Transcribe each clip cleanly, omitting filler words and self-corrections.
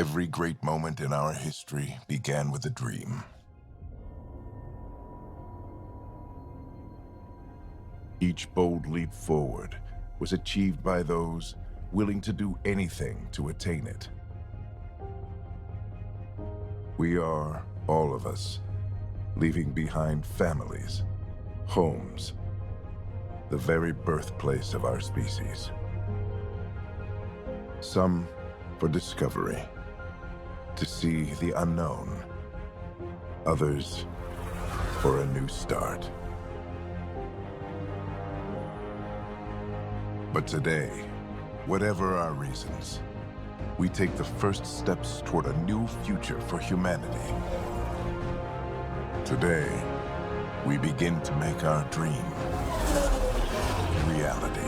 Every great moment in our history began with a dream. Each bold leap forward was achieved by those willing to do anything to attain it. We are, all of us, leaving behind families, homes, the very birthplace of our species. Some for discovery, to see the unknown. Others for a new start. But today, whatever our reasons, we take the first steps toward a new future for humanity. Today, we begin to make our dream reality.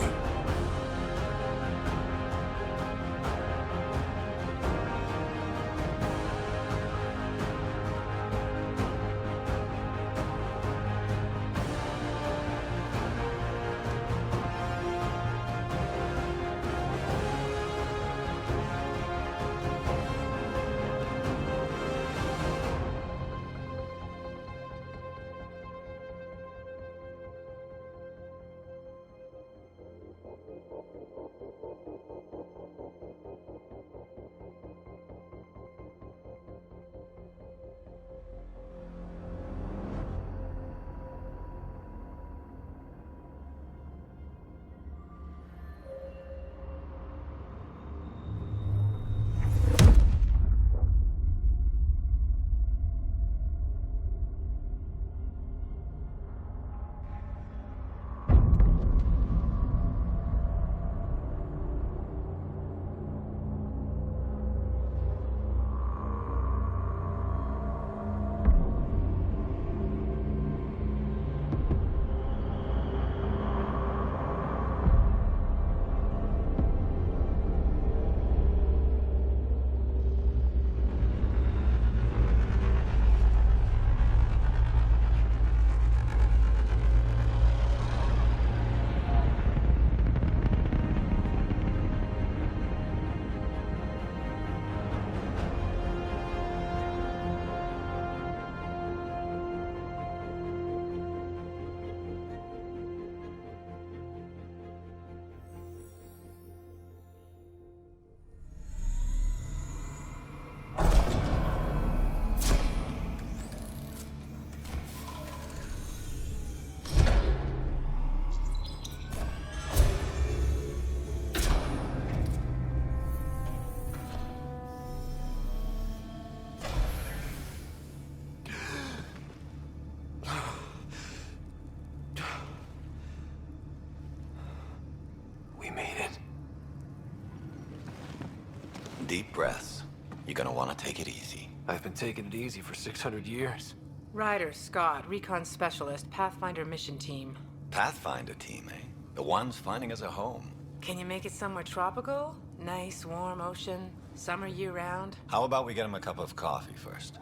Deep breaths. You're gonna want to take it easy. I've been taking it easy for 600 years. Ryder, Scott, Recon Specialist, Pathfinder Mission Team. Pathfinder team, eh? The ones finding us a home. Can you make it somewhere tropical? Nice, warm ocean, summer year-round? How about we get him a cup of coffee first?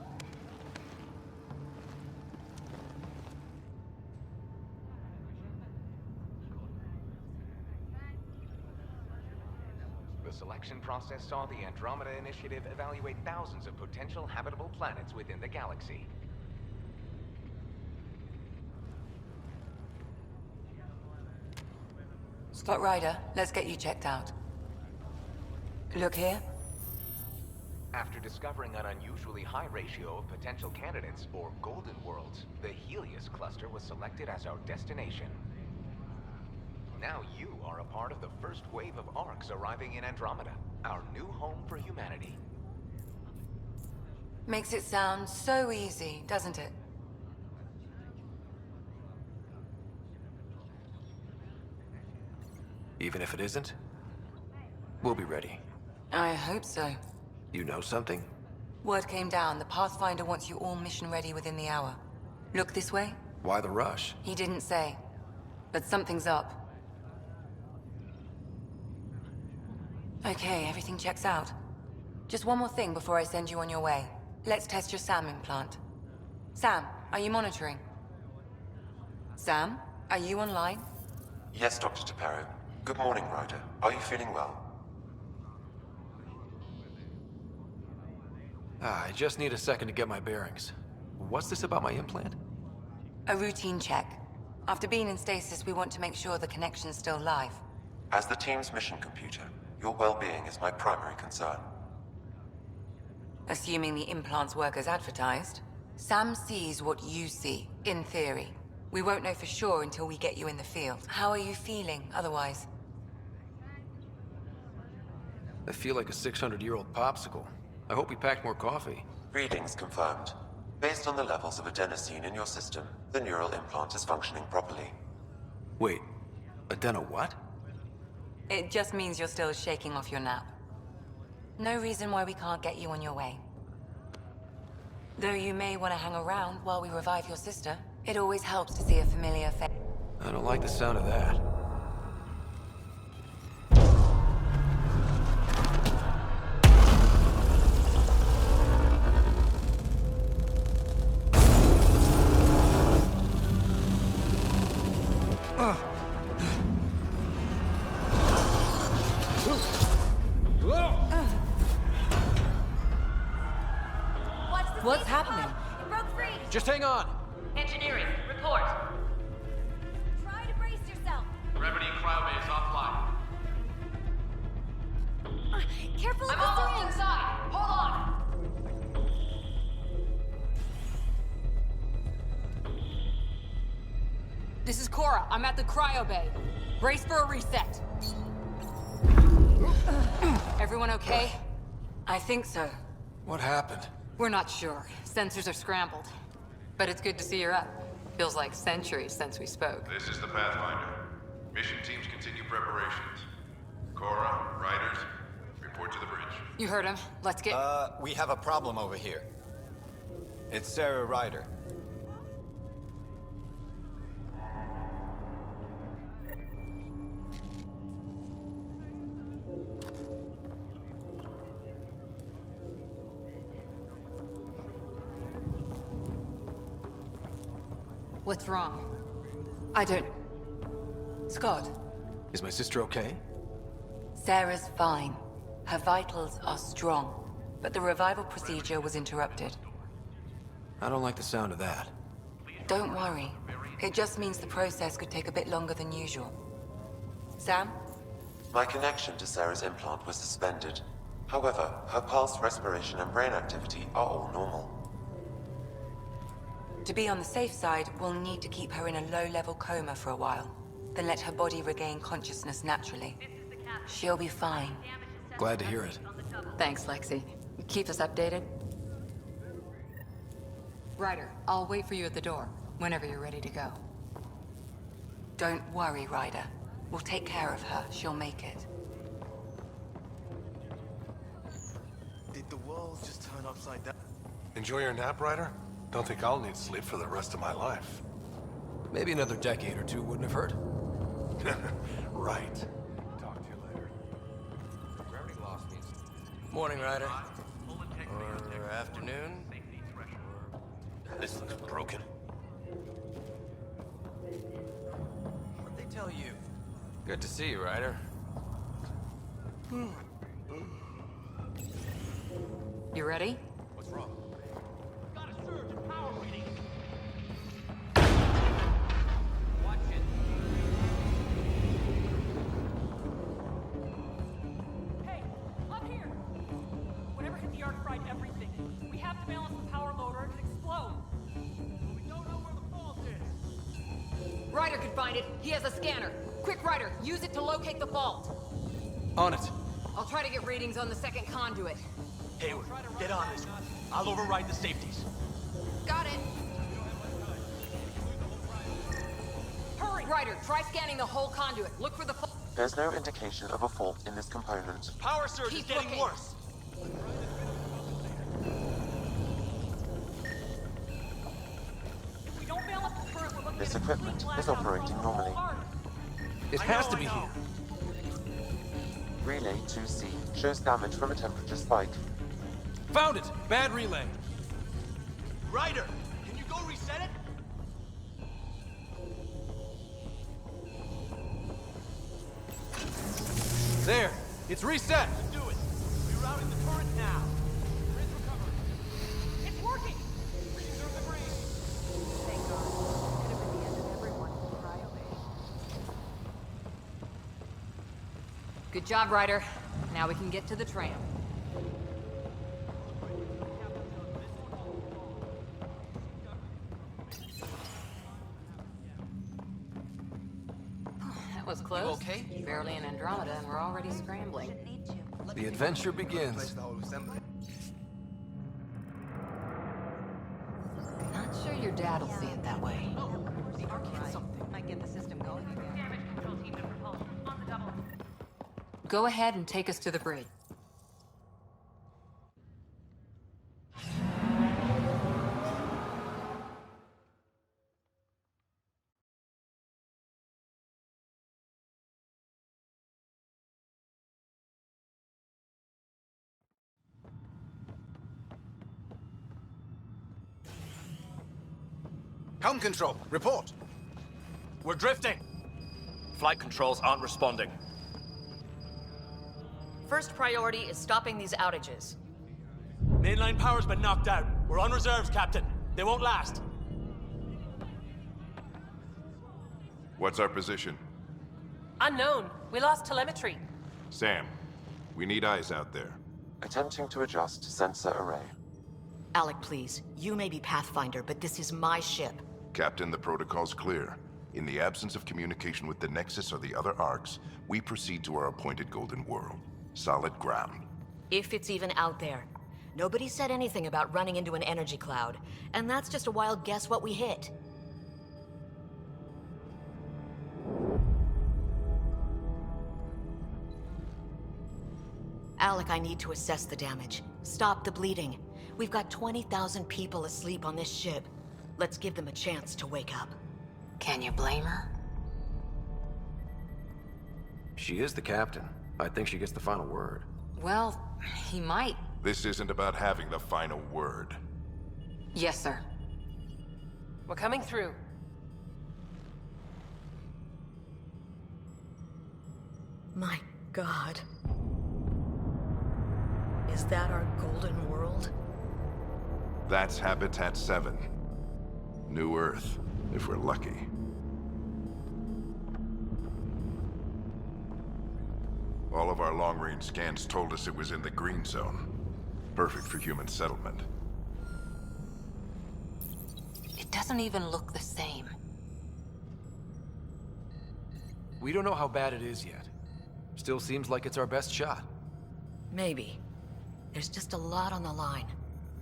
The selection process saw the Andromeda Initiative evaluate thousands of potential habitable planets within the galaxy. Scott Ryder, let's get you checked out. Look here. After discovering an unusually high ratio of potential candidates, or golden worlds, the Helios cluster was selected as our destination. Now you are a part of the first wave of ARCs arriving in Andromeda, our new home for humanity. Makes it sound so easy, doesn't it? Even if it isn't, we'll be ready. I hope so. You know something? Word came down. The Pathfinder wants you all mission ready within the hour. Look this way? Why the rush? He didn't say. But something's up. Okay, everything checks out. Just one more thing before I send you on your way. Let's test your SAM implant. Sam, are you monitoring? Sam, are you online? Yes, Dr. Taparo. Good morning, Ryder. Are you feeling well? I just need a second to get my bearings. What's this about my implant? A routine check. After being in stasis, we want to make sure the connection's still live. As the team's mission computer, your well-being is my primary concern. Assuming the implants work as advertised, Sam sees what you see, in theory. We won't know for sure until we get you in the field. How are you feeling, otherwise? I feel like a 600-year-old popsicle. I hope we packed more coffee. Readings confirmed. Based on the levels of adenosine in your system, the neural implant is functioning properly. Wait, adeno what? It just means you're still shaking off your nap. No reason why we can't get you on your way. Though you may want to hang around while we revive your sister, it always helps to see a familiar face. I don't like the sound of that. What's happening? It broke free! Just hang on! Engineering, report. Try to brace yourself. Remedy cryobase offline. Careful of I'm the almost syringe. inside. Hold on. This is Cora. I'm at the cryo bay. Brace for a reset. Everyone okay? I think so. What happened? We're not sure. Sensors are scrambled. But it's good to see you're up. Feels like centuries since we spoke. This is the Pathfinder. Mission teams continue preparations. Cora, Riders, report to the bridge. You heard him. Let's get... We have a problem over here. It's Sarah Ryder. What's wrong? I don't... Scott, Is my sister okay? Sarah's fine. Her vitals are strong, but the revival procedure was interrupted. I don't like the sound of that. Don't worry. It just means the process could take a bit longer than usual. Sam? My connection to Sarah's implant was suspended. However, her pulse, respiration, and brain activity are all normal. To be on the safe side, we'll need to keep her in a low-level coma for a while, then let her body regain consciousness naturally. She'll be fine. Glad to hear it. Thanks, Lexi. Keep us updated. Ryder, I'll wait for you at the door, whenever you're ready to go. Don't worry, Ryder. We'll take care of her. She'll make it. Did the world just turn upside down? Enjoy your nap, Ryder? Don't think I'll need sleep for the rest of my life. Maybe another decade or two wouldn't have hurt. Right. Talk to you later. Gravity loss means... Morning, Ryder. Or afternoon? This looks broken. What'd they tell you? Good to see you, Ryder. You ready? What's wrong? Got a surge in power reading. Watch it. Hey, up here! Whatever hit the arc fried everything. We have to balance the power load or it'll explode. We don't know where the fault is. Ryder could find it. He has a scanner. Quick, Ryder, use it to locate the fault. On it. I'll try to get readings on the second conduit. Hayward, get on this. I'll override the safeties. Got it. Hurry! Ryder, try scanning the whole conduit. Look for the fault. There's no indication of a fault in this component. Power surge is Keep getting looking. worse. If we don't balance the current, we're looking This at a equipment complete is blackout operating across the whole normally. arc. It I has know, to be I know. here. Relay 2C shows damage from a temperature spike. Found it! Bad relay. Ryder, can you go reset it? There! It's reset! Do it. Rerouting the current now. Grid's recovering. Good job, Ryder. Now we can get to the tram. That was close. You okay? Barely in Andromeda, and we're already scrambling. The adventure begins. Not sure your dad will see it that way. The arc hit something. Might get the system going again. Damage control team to propulsion. On the double. Go ahead and take us to the bridge. Helm control, report. We're drifting. Flight controls aren't responding. First priority is stopping these outages. Mainline power's been knocked out. We're on reserves, Captain. They won't last. What's our position? Unknown. We lost telemetry. Sam, we need eyes out there. Attempting to adjust sensor array. Alec, please. You may be Pathfinder, but this is my ship. Captain, the protocol's clear. In the absence of communication with the Nexus or the other arcs, we proceed to our appointed Golden World. Solid ground. If it's even out there. Nobody said anything about running into an energy cloud, and that's just a wild guess what we hit. Alec, I need to assess the damage. Stop the bleeding. We've got 20,000 people asleep on this ship. Let's give them a chance to wake up. Can you blame her? She is the captain. I think she gets the final word. Well, he might. This isn't about having the final word. Yes, sir. We're coming through. My God. Is that our Golden World? That's Habitat 7. New Earth, if we're lucky. All of our long-range scans told us it was in the green zone. Perfect for human settlement. It doesn't even look the same. We don't know how bad it is yet. Still seems like it's our best shot. Maybe. There's just a lot on the line.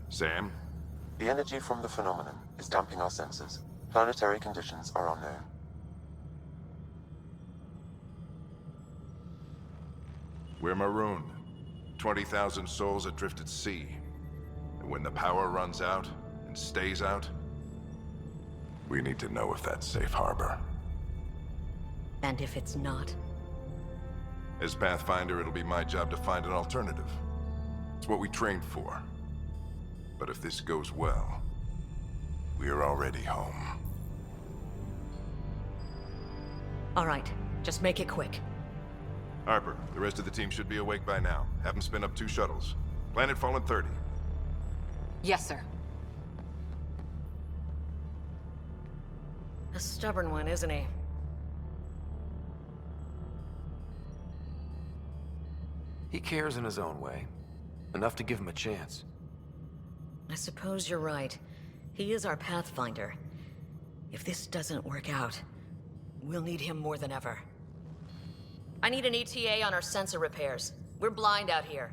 Sam? The energy from the phenomenon is damping our sensors. Planetary conditions are unknown. We're marooned. 20,000 souls adrift at sea. And when the power runs out, and stays out, we need to know if that's safe harbor. And if it's not? As Pathfinder, it'll be my job to find an alternative. It's what we trained for. But if this goes well, we are already home. All right, just make it quick. Harper, the rest of the team should be awake by now. Have them spin up 2 shuttles. Planet Fallen 30. Yes, sir. A stubborn one, isn't he? He cares in his own way. Enough to give him a chance. I suppose you're right. He is our Pathfinder. If this doesn't work out, we'll need him more than ever. I need an ETA on our sensor repairs. We're blind out here.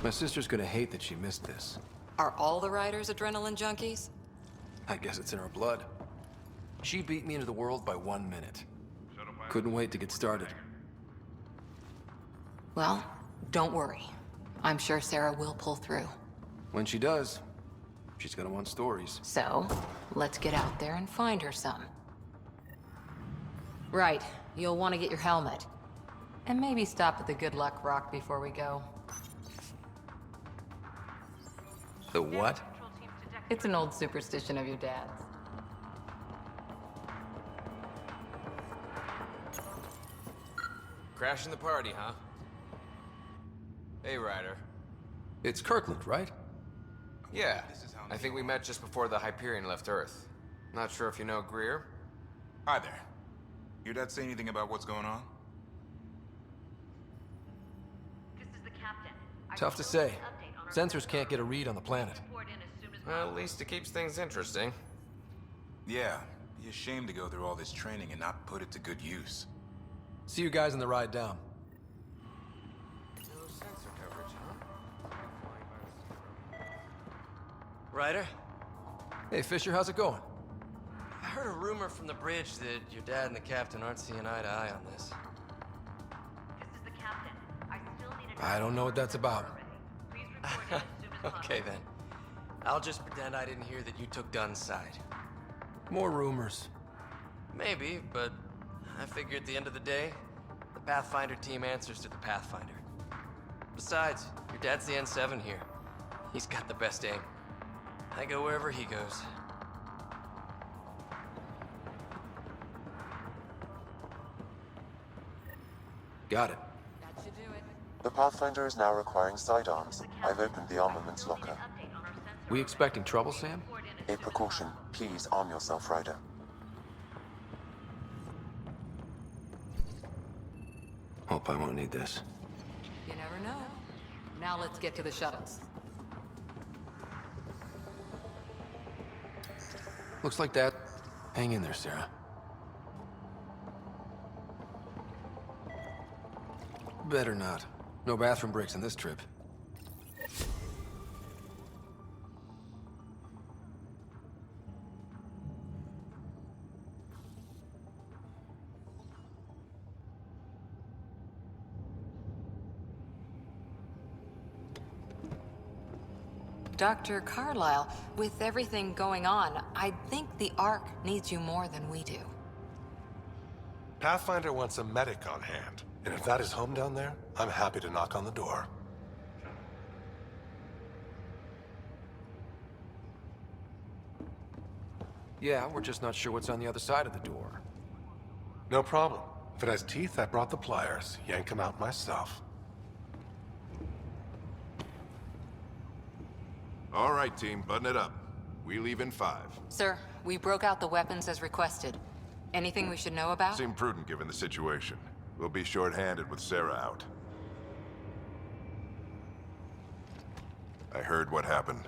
My sister's gonna hate that she missed this. Are all the riders adrenaline junkies? I guess it's in her blood. She beat me into the world by 1 minute. Couldn't wait to get started. Well, don't worry. I'm sure Sarah will pull through. When she does, she's gonna want stories. So, let's get out there and find her some. Right, you'll want to get your helmet. And maybe stop at the Good Luck Rock before we go. The what? It's an old superstition of your dad's. Crashing the party, huh? Hey, Ryder. It's Kirkland, right? Yeah, I think we met just before the Hyperion left Earth. Not sure if you know Greer? Hi there. Your dad say anything about what's going on? This is the captain. Tough to say. Sensors can't get a read on the planet. Well, at least it keeps things interesting. Yeah, be a shame to go through all this training and not put it to good use. See you guys on the ride down. No sensor coverage, huh? Ryder? Hey, Fisher, how's it going? I heard a rumor from the bridge that your dad and the captain aren't seeing eye to eye on this. This is the captain. I still need I don't know what that's about. Please report in as soon as possible. Okay, then. I'll just pretend I didn't hear that you took Dunn's side. More rumors. Maybe, but I figure at the end of the day, the Pathfinder team answers to the Pathfinder. Besides, your dad's the N7 here. He's got the best aim. I go wherever he goes. Got it. That should do it. The Pathfinder is now requiring sidearms. I've opened the armaments locker. We expecting trouble, Sam? A precaution. Please arm yourself, Ryder. Hope I won't need this. You never know. Now let's get to the shuttles. Looks like that. Hang in there, Sarah. Better not. No bathroom breaks on this trip. Dr. Carlyle, with everything going on, I think the Ark needs you more than we do. Pathfinder wants a medic on hand. And if that is home down there, I'm happy to knock on the door. Yeah, we're just not sure what's on the other side of the door. No problem. If it has teeth, I brought the pliers. Yank them out myself. All right, team, button it up. We leave in 5. Sir, we broke out the weapons as requested. Anything we should know about? Seemed prudent given the situation. We'll be short-handed with Sarah out. I heard what happened.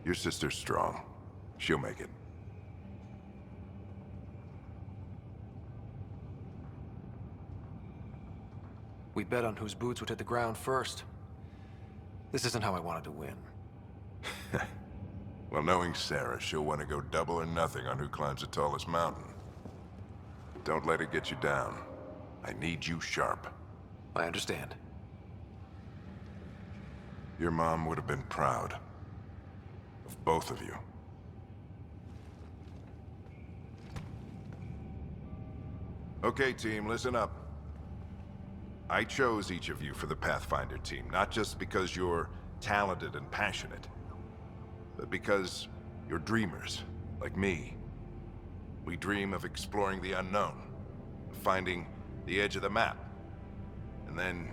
Your sister's strong. She'll make it. We bet on whose boots would hit the ground first. This isn't how I wanted to win. Well, knowing Sarah, she'll want to go double or nothing on who climbs the tallest mountain. Don't let it get you down. I need you sharp. I understand. Your mom would have been proud of both of you. Okay, team, listen up. I chose each of you for the Pathfinder team, not just because you're talented and passionate, but because you're dreamers, like me. We dream of exploring the unknown, of finding the edge of the map, and then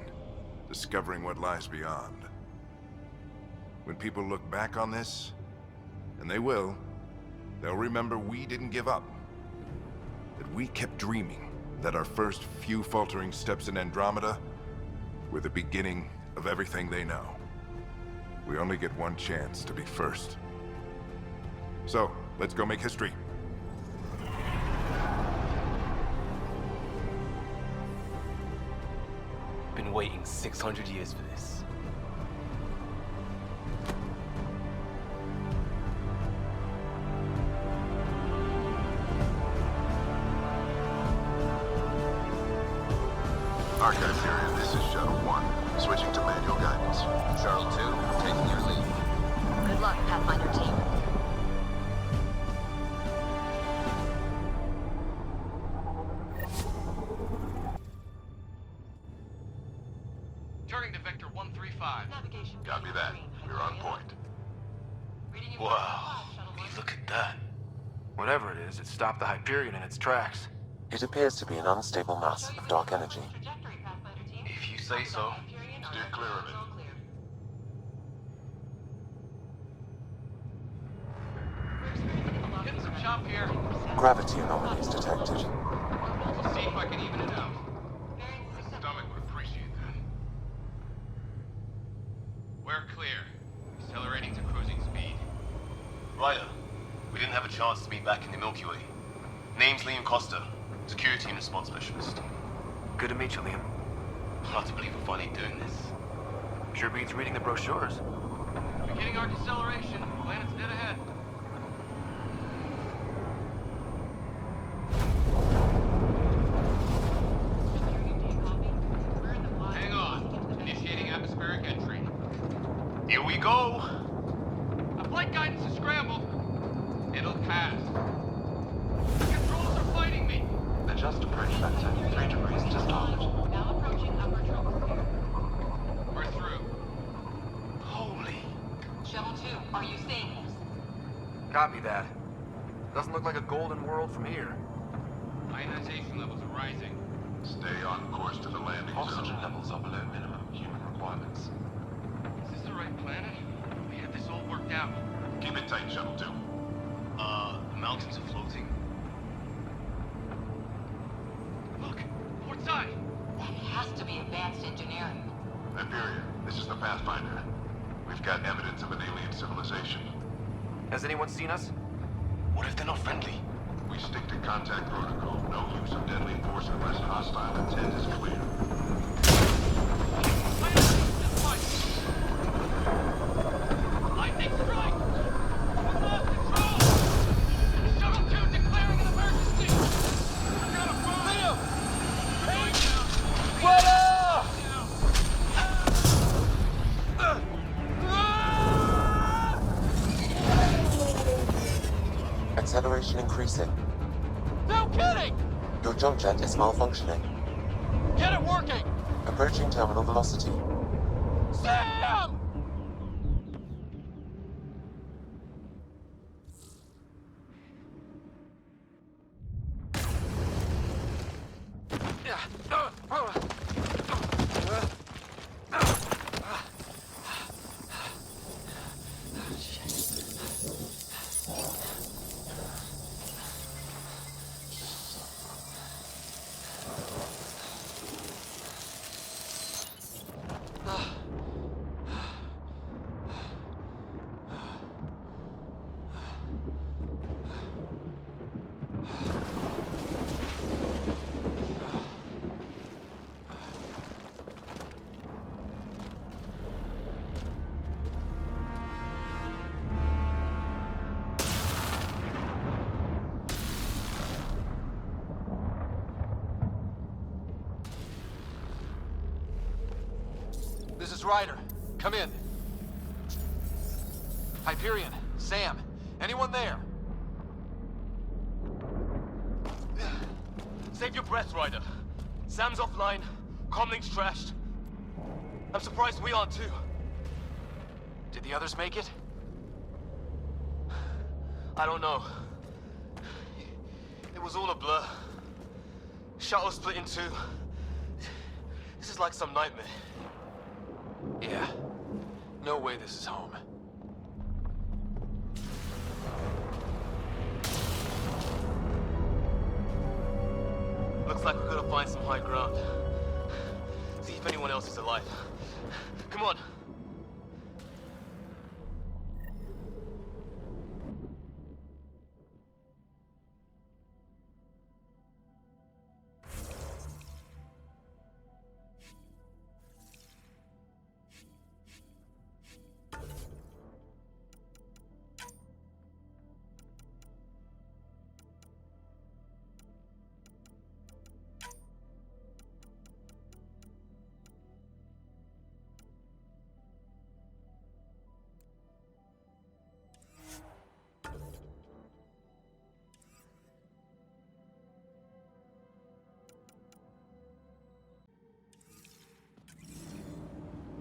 discovering what lies beyond. When people look back on this, and they will, they'll remember we didn't give up, that we kept dreaming, that our first few faltering steps in Andromeda were the beginning of everything they know. We only get one chance to be first. So, let's go make history. Been waiting 600 years for this. Archive area, this is Shuttle 1. Switching to manual guidance. Shuttle 2, taking your lead. Good luck, Pathfinder team. Turning to Vector 135. Navigation. Copy that. We're on point. Wow. Look at that. Whatever it is, it stopped the Hyperion in its tracks. It appears to be an unstable mass of dark energy. say so. Steer clear of it. Getting some chop here. Gravity anomalies detected. We'll see if I can even it out. My stomach would appreciate that. We're clear. Accelerating to cruising speed. Ryder, we didn't have a chance to meet back in the Milky Way. Name's Liam Costa, Security and Response Specialist. Good to meet you, Liam. Hard to believe we're finally doing this. Sure beats reading the brochures. Beginning our deceleration. Planet's dead ahead. Hang on. Initiating atmospheric entry. Here we go! A flight guidance is scrambled. It'll pass. The controls are fighting me. Adjust approach vector 3 degrees to starboard. Now approaching upper troposphere. We're through. Holy. Shuttle 2, are you seeing this? Copy that. Doesn't look like a golden world from here. Ionization levels are rising. Stay on course to the landing Oxygen zone. levels are below minimum human requirements. Is this the right planet? We had this all worked out. Keep it tight, Shuttle 2. The mountains are floating. Look, port side. That has to be advanced engineering. Hyperion, this is the Pathfinder. We've got evidence of an alien civilization. Has anyone seen us? What if they're not friendly? We stick to contact protocol. No use of deadly force unless hostile intent is clear. Lightning strike! We lost control! Shuttle 2 declaring an emergency! I've got a bomb! Liam! Hey! What up? Acceleration increasing. No kidding! Your jump jet is malfunctioning. Get it working! Approaching terminal velocity. Sam! This is Ryder. Come in. Hyperion, Sam, anyone there? Save your breath, Ryder. Sam's offline. Comlink's trashed. I'm surprised we aren't too. Did the others make it? I don't know. It was all a blur. Shuttle split in two. This is like some nightmare. Yeah. No way this is home. Looks like we're gonna find some high ground. See if anyone else is alive. Come on.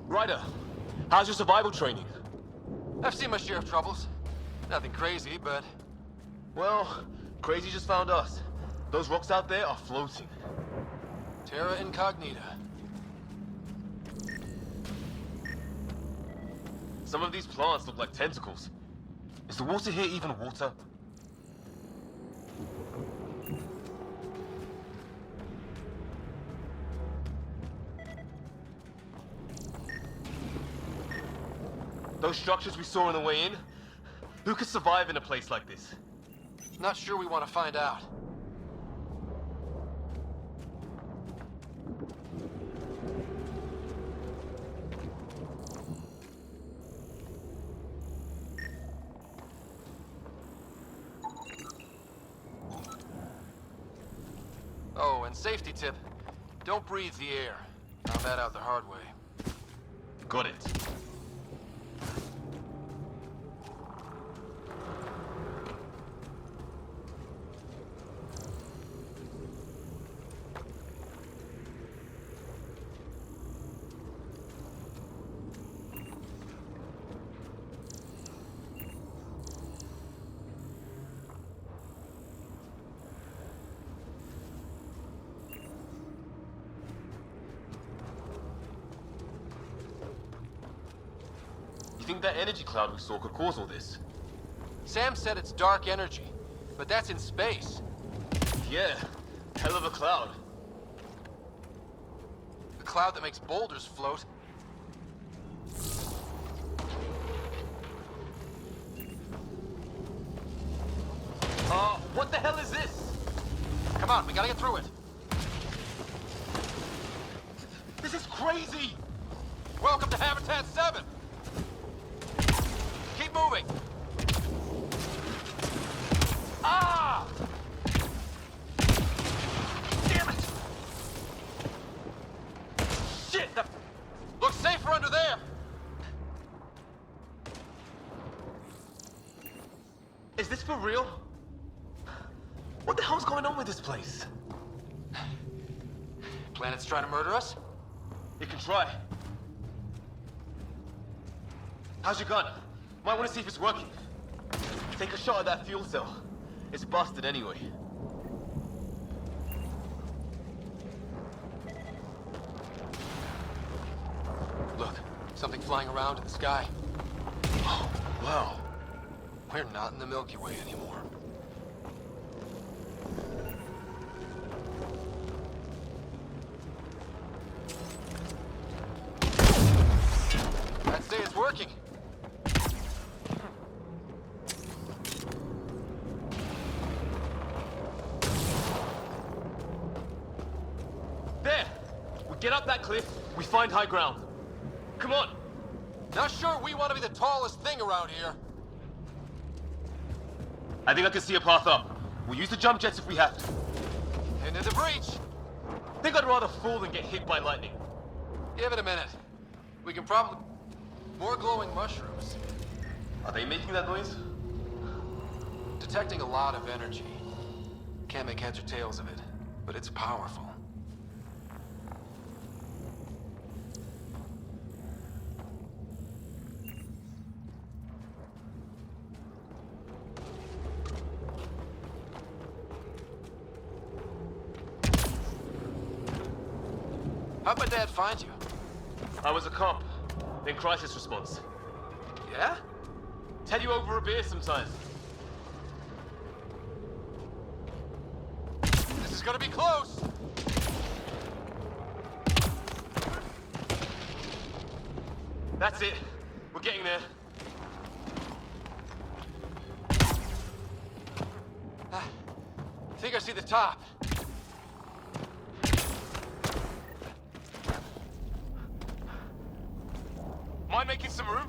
Ryder, how's your survival training? I've seen my share of troubles. Nothing crazy, but... Well, crazy just found us. Those rocks out there are floating. Terra Incognita. Some of these plants look like tentacles. Is the water here even water? Those structures we saw on the way in? Who could survive in a place like this? Not sure we want to find out. Oh, and safety tip. Don't breathe the air. Found that out the hard way. Got it. You think that energy cloud we saw could cause all this? Sam said it's dark energy, but that's in space. Yeah, hell of a cloud. A cloud that makes boulders float. What the hell is this? Come on, we gotta get through it. This is crazy! Welcome to Habitat 7! Keep moving! Ah! Damn it! Shit! That looks safer under there! Is this for real? What the hell's going on with this place? Planet's trying to murder us? You can try. How's your gun? Might want to see if it's working. Take a shot at that fuel cell. It's busted anyway. Look, something flying around in the sky. Oh, wow. We're not in the Milky Way anymore. I'd say it's working. There! We get up that cliff, we find high ground. Come on! Not sure we want to be the tallest thing around here. I think I can see a path up. We'll use the jump jets if we have to. Into the breach! Think I'd rather fall than get hit by lightning. Give it a minute. We can probably... More glowing mushrooms. Are they making that noise? Detecting a lot of energy. Can't make heads or tails of it, but it's powerful. How'd my dad find you? I was a cop, then crisis response. Yeah? Tell you over a beer sometime. This is gonna be close! That's it. We're getting there. I think I see the top. Mind making some room?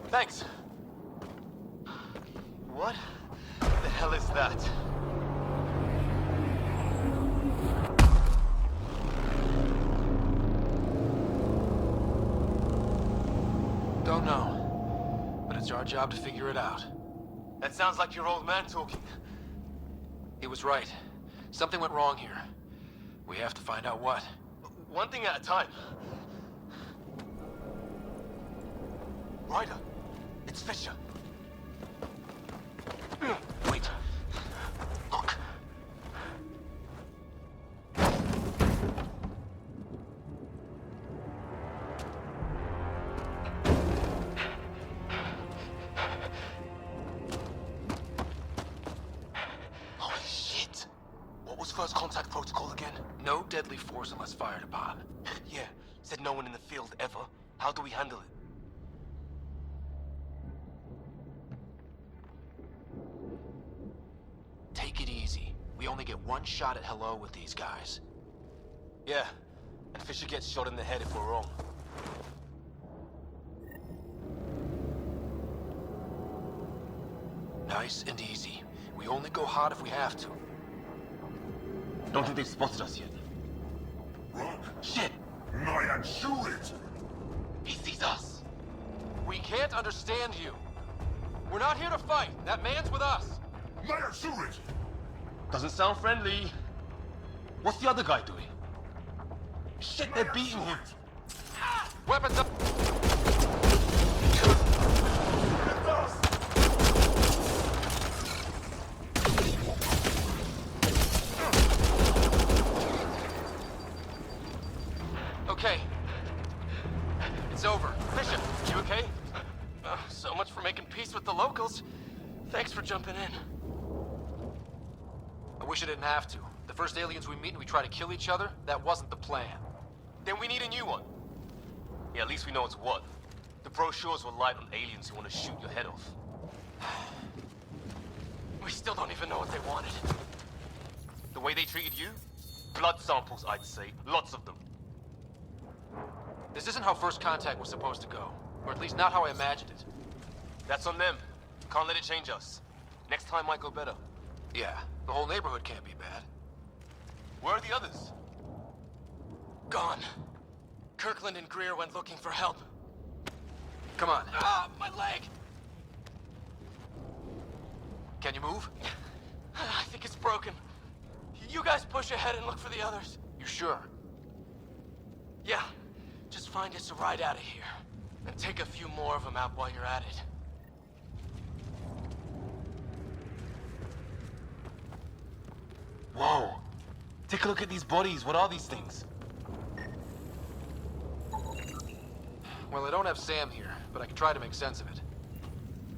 Thanks. What the hell is that? Don't know, but it's our job to figure it out. That sounds like your old man talking. He was right. Something went wrong here. We have to find out what. One thing at a time. Ryder, it's Fisher. Wait. Look. first contact protocol again? No deadly force unless fired upon. Yeah, said no one in the field ever. How do we handle it? Take it easy. We only get one shot at hello with these guys. Yeah, and Fisher gets shot in the head if we're wrong. Nice and easy. We only go hot if we have to. Don't think they've spotted us yet. Run! Shit! Nyan, shoot it! He sees us. We can't understand you. We're not here to fight. That man's with us. Nyan, shoot it! Doesn't sound friendly. What's the other guy doing? Shit, they're beating him. Weapons up! Okay. It's over. Fisher, you okay? So much for making peace with the locals. Thanks for jumping in. I wish I didn't have to. The first aliens we meet and we try to kill each other, that wasn't the plan. Then we need a new one. Yeah, at least we know it's what. The brochures were light on aliens who want to shoot your head off. We still don't even know what they wanted. The way they treated you? Blood samples, I'd say. Lots of them. This isn't how first contact was supposed to go. Or at least not how I imagined it. That's on them. Can't let it change us. Next time might go better. Yeah, the whole neighborhood can't be bad. Where are the others? Gone. Kirkland and Greer went looking for help. Come on. Ah, my leg! Can you move? I think it's broken. You guys push ahead and look for the others. You sure? Yeah. Just find us a ride out of here. And take a few more of them out while you're at it. Whoa. Take a look at these bodies. What are these things? Well, I don't have Sam here, but I can try to make sense of it.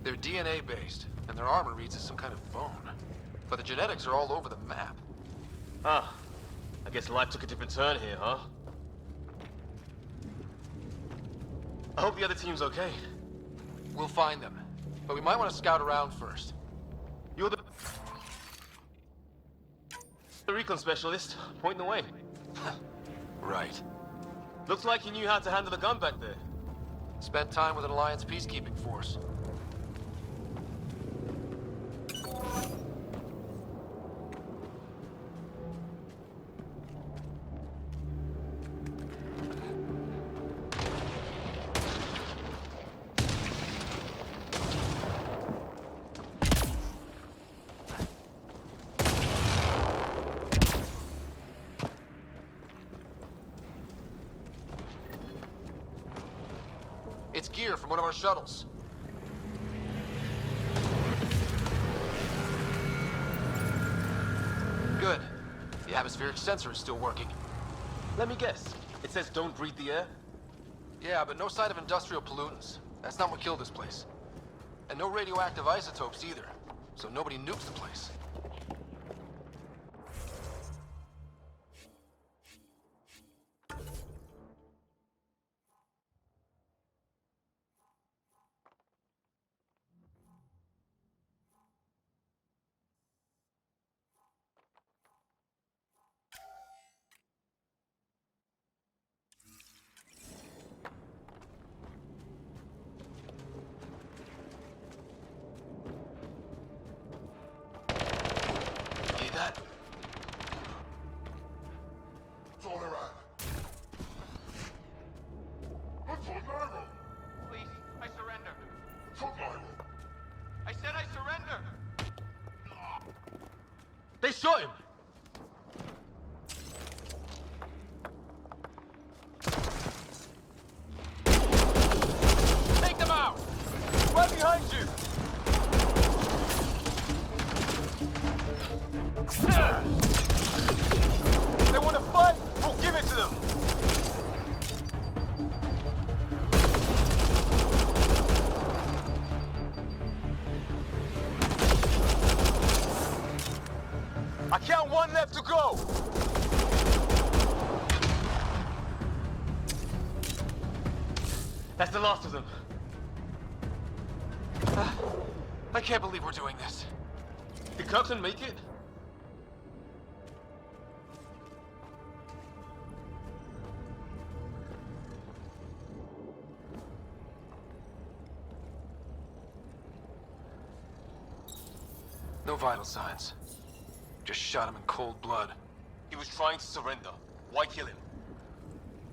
They're DNA-based, and their armor reads as some kind of bone. But the genetics are all over the map. Ah. I guess life took a different turn here, huh? I hope the other team's okay. We'll find them, but we might want to scout around first. You're the recon specialist, pointing the way. Right. Looks like you knew how to handle a gun back there. Spent time with an Alliance peacekeeping force. It's gear from one of our shuttles. Good. The atmospheric sensor is still working. Let me guess. It says don't breathe the air? Yeah, but no sign of industrial pollutants. That's not what killed this place. And no radioactive isotopes either. So nobody nukes the place. They shot him! Take them out! Right behind you! They want to fight? We'll give it to them! I count one left to go! That's the last of them. I can't believe we're doing this. Did Kirkland make it? No vital signs. Just shot him in cold blood. He was trying to surrender. Why kill him?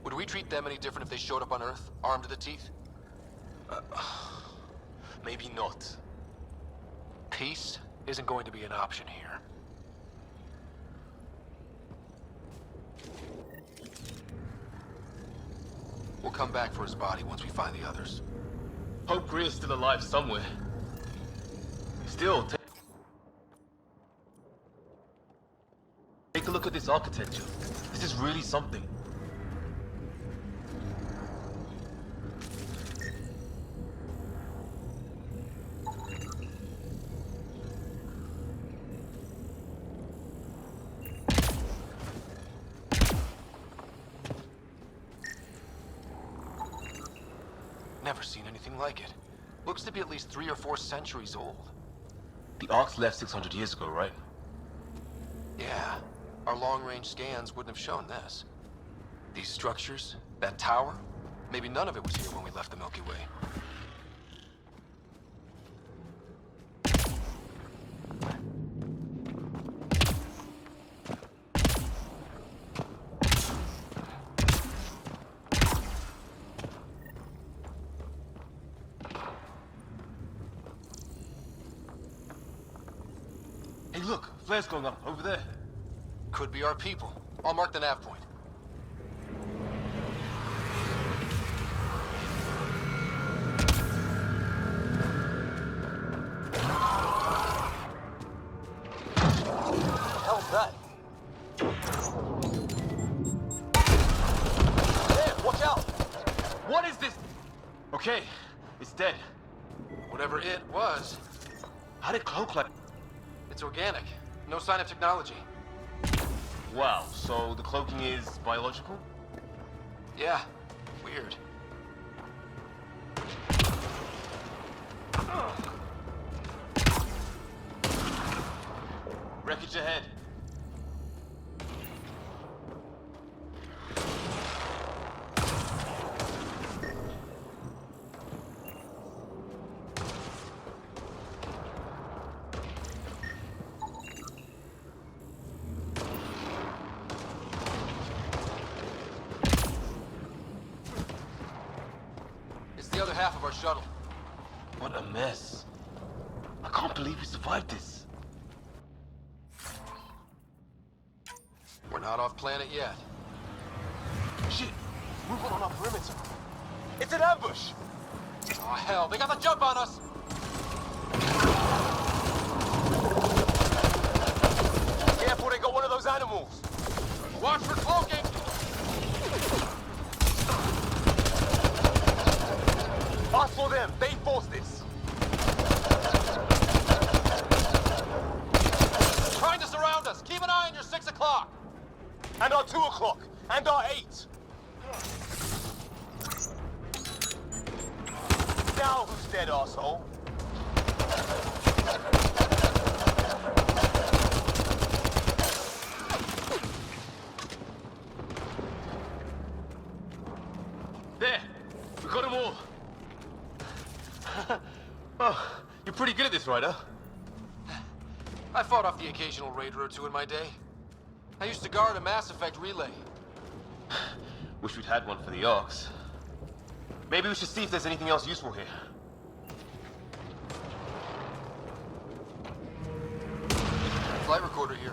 Would we treat them any different if they showed up on Earth, armed to the teeth? Maybe not. Peace isn't going to be an option here. We'll come back for his body once we find the others. Hope Greer's still alive somewhere. Still, take a look at this architecture. This is really something. Never seen anything like it. Looks to be at least 3 or 4 centuries old. The Ark's left 600 years ago, right? Yeah. Our long-range scans wouldn't have shown this. These structures, that tower, maybe none of it was here when we left the Milky Way. Hey, look, flare's going up over there. Could be our people. I'll mark the nav point. What the hell's that? There, watch out! What is this? Okay, it's dead. Whatever it was. How did cloak like? It's organic. No sign of technology. Wow, so the cloaking is biological? Yeah, weird. Wreckage ahead. The other half of our shuttle. What a mess. I can't believe we survived this. We're not off planet yet. Shit! Movement on our perimeter. It's an ambush! Oh, hell, they got the jump on us! Careful, they got one of those animals. Watch for cloaking! Us for them, they forced this. Trying to surround us. Keep an eye on your 6 o'clock. And our 2 o'clock. And our 8. Now who's dead, arsehole? There! We got them all! Oh, you're pretty good at this, Ryder. I fought off the occasional raider or two in my day. I used to guard a Mass Effect relay. Wish we'd had one for the Arks. Maybe we should see if there's anything else useful here. Flight recorder here.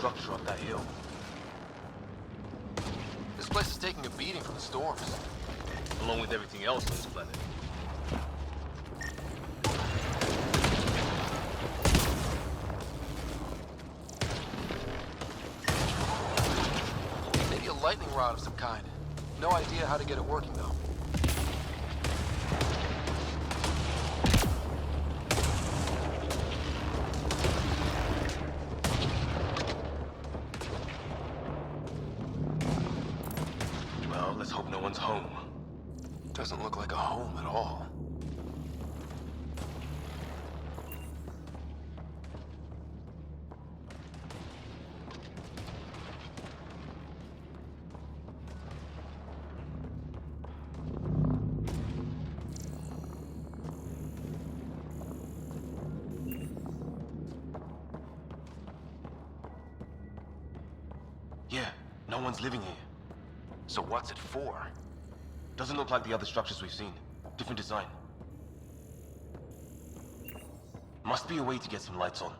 structure up that hill. This place is taking a beating from the storms. Along with everything else on this planet. Maybe a lightning rod of some kind. No idea how to get it working, though. Well, let's hope no one's home. Doesn't look like a home at all. Yeah, no one's living here. So what's it for? Doesn't look like the other structures we've seen. Different design. Must be a way to get some lights on.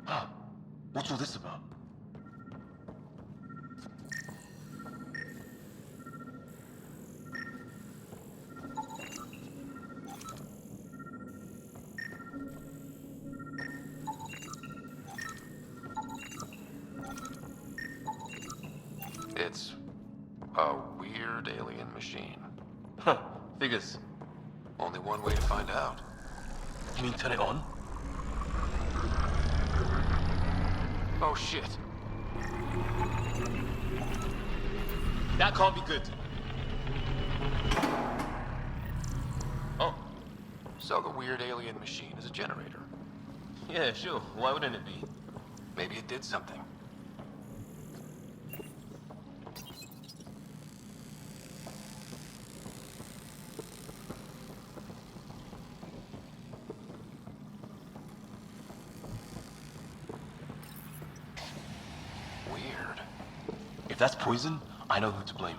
Huh. What's all this about? It's a weird alien machine. Huh. Figures. Only one way to find out. You mean turn it on? Oh shit. That can't be good. Oh. So the weird alien machine is a generator. Yeah, sure. Why wouldn't it be? Maybe it did something. Weird. If that's poison, I know who to blame.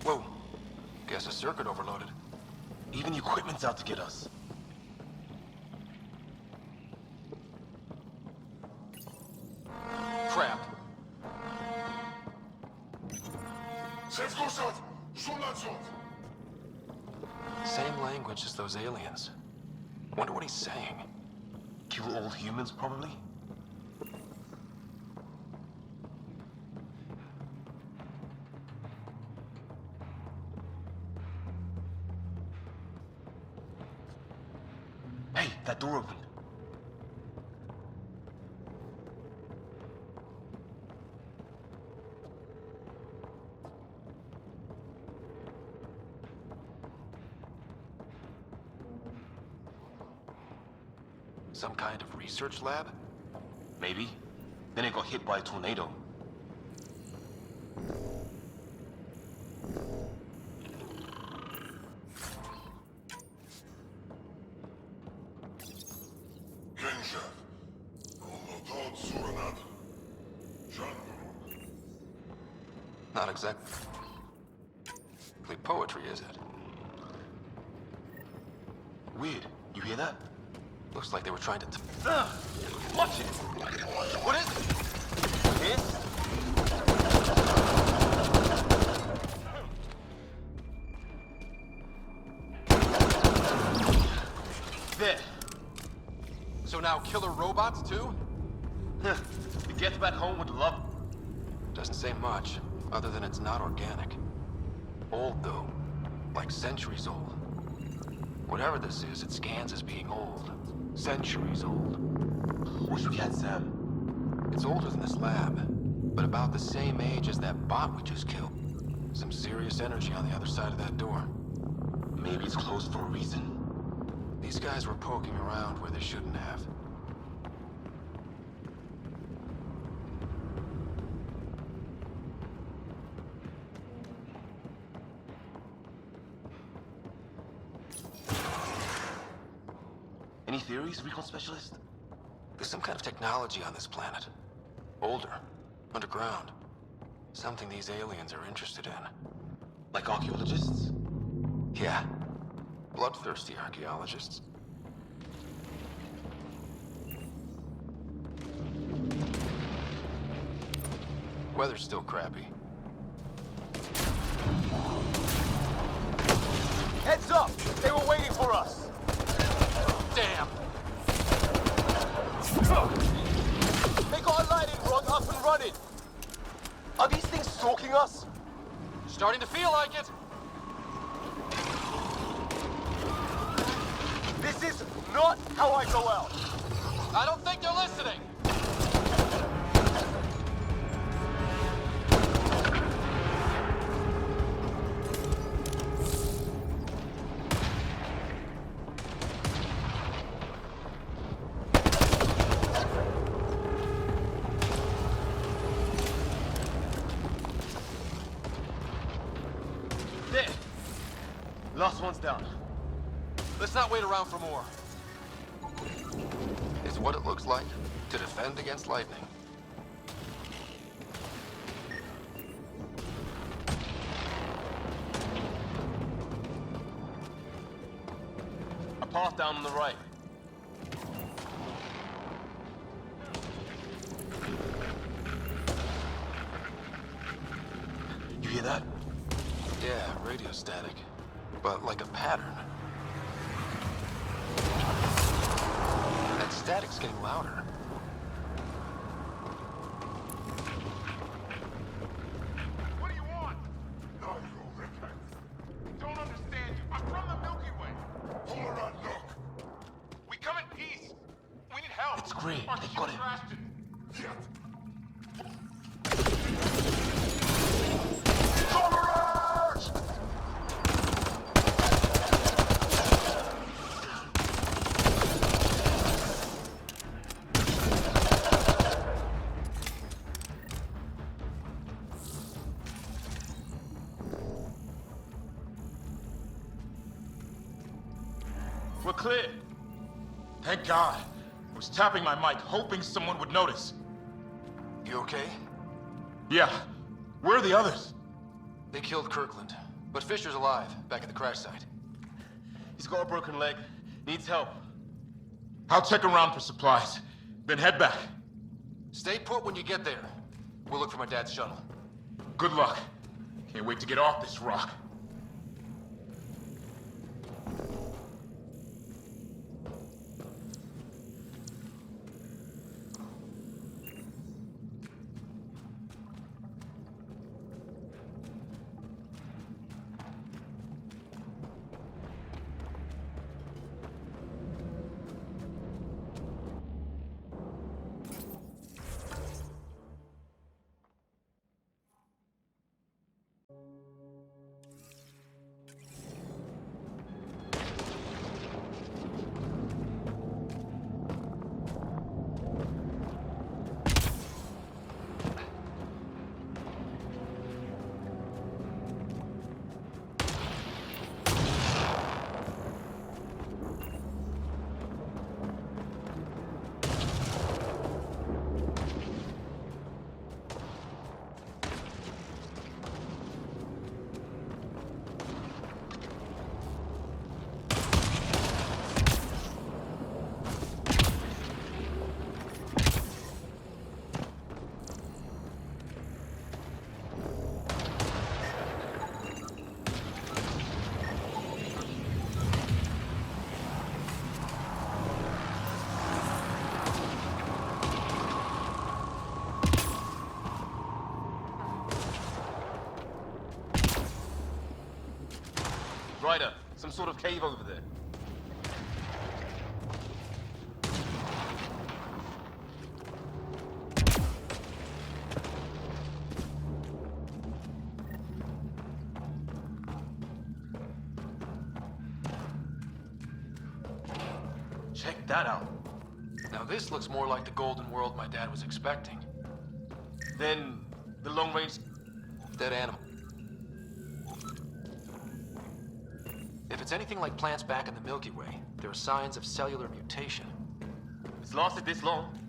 Whoa. Guess a circuit overloaded. Even the equipment's out to get us. Crap. Same language as those aliens. Wonder what he's saying. Kill all humans, probably? Hey, that door opened. Some kind of research lab? Maybe. Then it got hit by a tornado. Not exactly poetry, is it? Weird. You hear that? Looks like they were trying to... Watch it! What is it? Here? There. So now killer robots, too? To get back home with love. Doesn't say much, other than it's not organic. Old, though. Like centuries old. Whatever this is, it scans as being old. Centuries old. Wish we had Sam. It's older than this lab, but about the same age as that bot we just killed. Some serious energy on the other side of that door. maybe it's closed for a reason. These guys were poking around where they shouldn't have. Any theories, recon specialist? There's some kind of technology on this planet. Older. Underground. Something these aliens are interested in. Like archaeologists? Yeah. Bloodthirsty archaeologists. Weather's still crappy. Heads up! They were waiting for us! Damn! They got a lightning rod up and running! Are these things stalking us? Starting to feel like it! This is not how I go out! I don't think they're listening! There! Last one's down. Let's not wait around for more. It's what it looks like to defend against lightning. A path down on the right. You hear that? Yeah, radio static. But like a pattern. That static's getting louder. What do you want? No, you repent. Don't understand you. I'm from the Milky Way. Cora, look. We come in peace. We need help. It's great. Our They've got ship it. crashed it. Shit. We're clear. Thank God. I was tapping my mic, hoping someone would notice. You okay? Yeah. Where are the others? They killed Kirkland. But Fisher's alive, back at the crash site. He's got a broken leg. Needs help. I'll check around for supplies, then head back. Stay put when you get there. We'll look for my dad's shuttle. Good luck. Can't wait to get off this rock. Ryder, some sort of cave over there. check that out. Now this looks more like the golden world my dad was expecting. Then, the long-range... Dead animal. If it's anything like plants back in the Milky Way, there are signs of cellular mutation. It's lasted this long.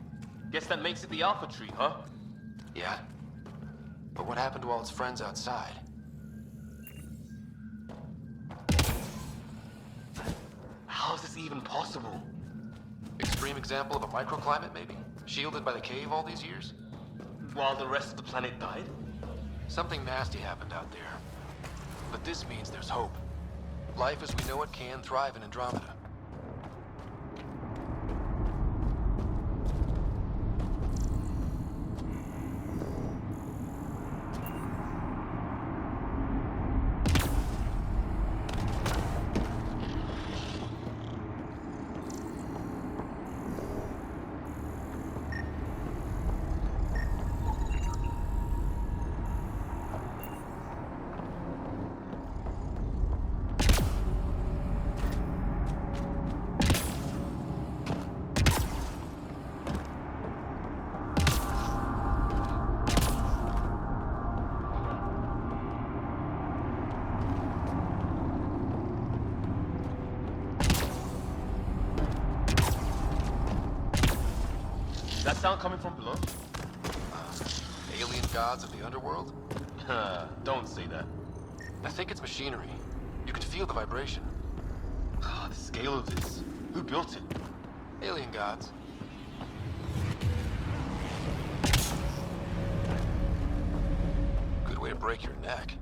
Guess that makes it the Alpha Tree, huh? Yeah. But what happened to all its friends outside? How is this even possible? Extreme example of a microclimate, maybe? Shielded by the cave all these years? While the rest of the planet died? Something nasty happened out there. But this means there's hope. Life as we know it can thrive in Andromeda. That sound coming from below? Alien gods of the underworld? Don't say that. I think it's machinery. You can feel the vibration. The scale of this. Who built it? Alien gods. Good way to break your neck.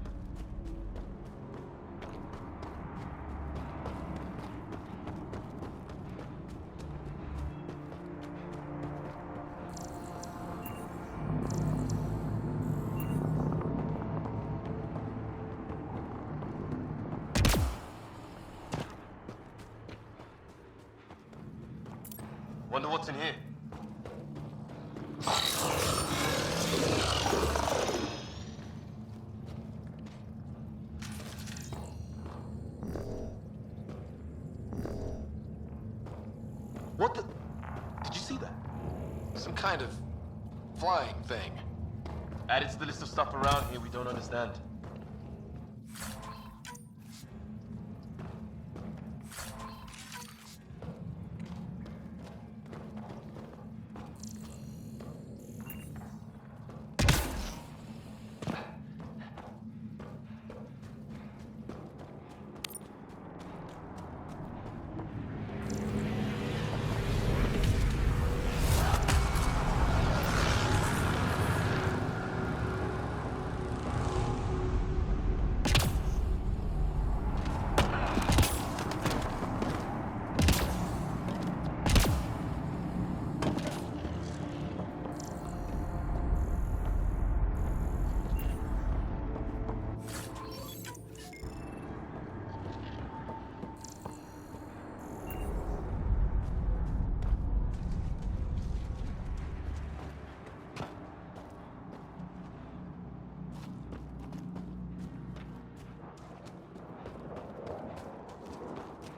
Wonder what's in here. What the? Did you see that? Some kind of flying thing. Added to the list of stuff around here we don't understand.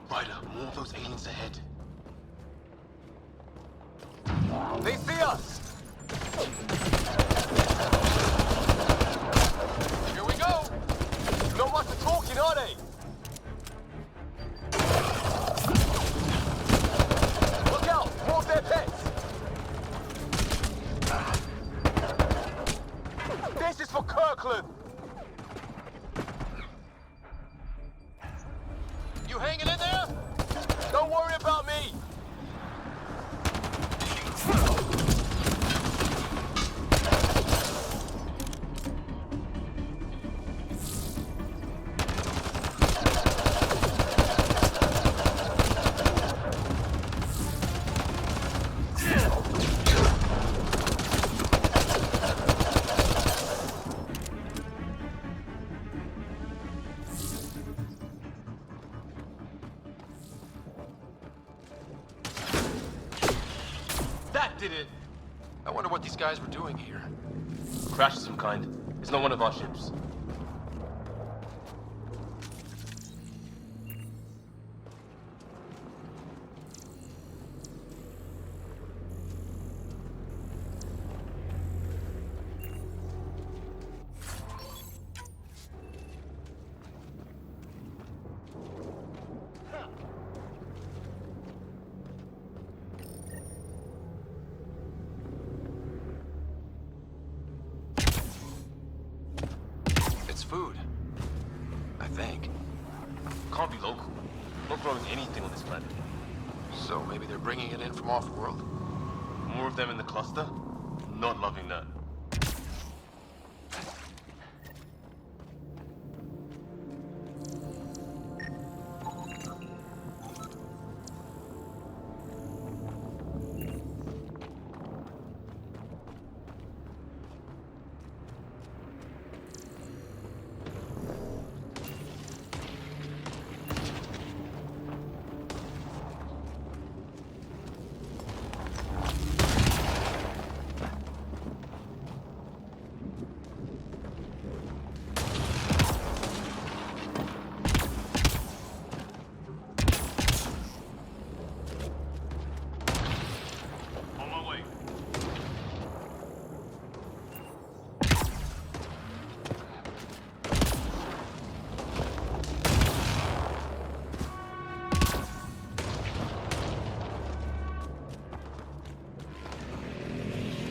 Ryder, more of those aliens ahead. They see us! Here we go! Not much of talking, are they? Look out! More of their pets! This is for Kirkland! You hanging in there? Don't worry about me! That did it! I wonder what these guys were doing here. Crash of some kind. It's not one of our ships. can't be local. Not growing anything on this planet. So maybe they're bringing it in from off-world? More of them in the cluster? Not loving that.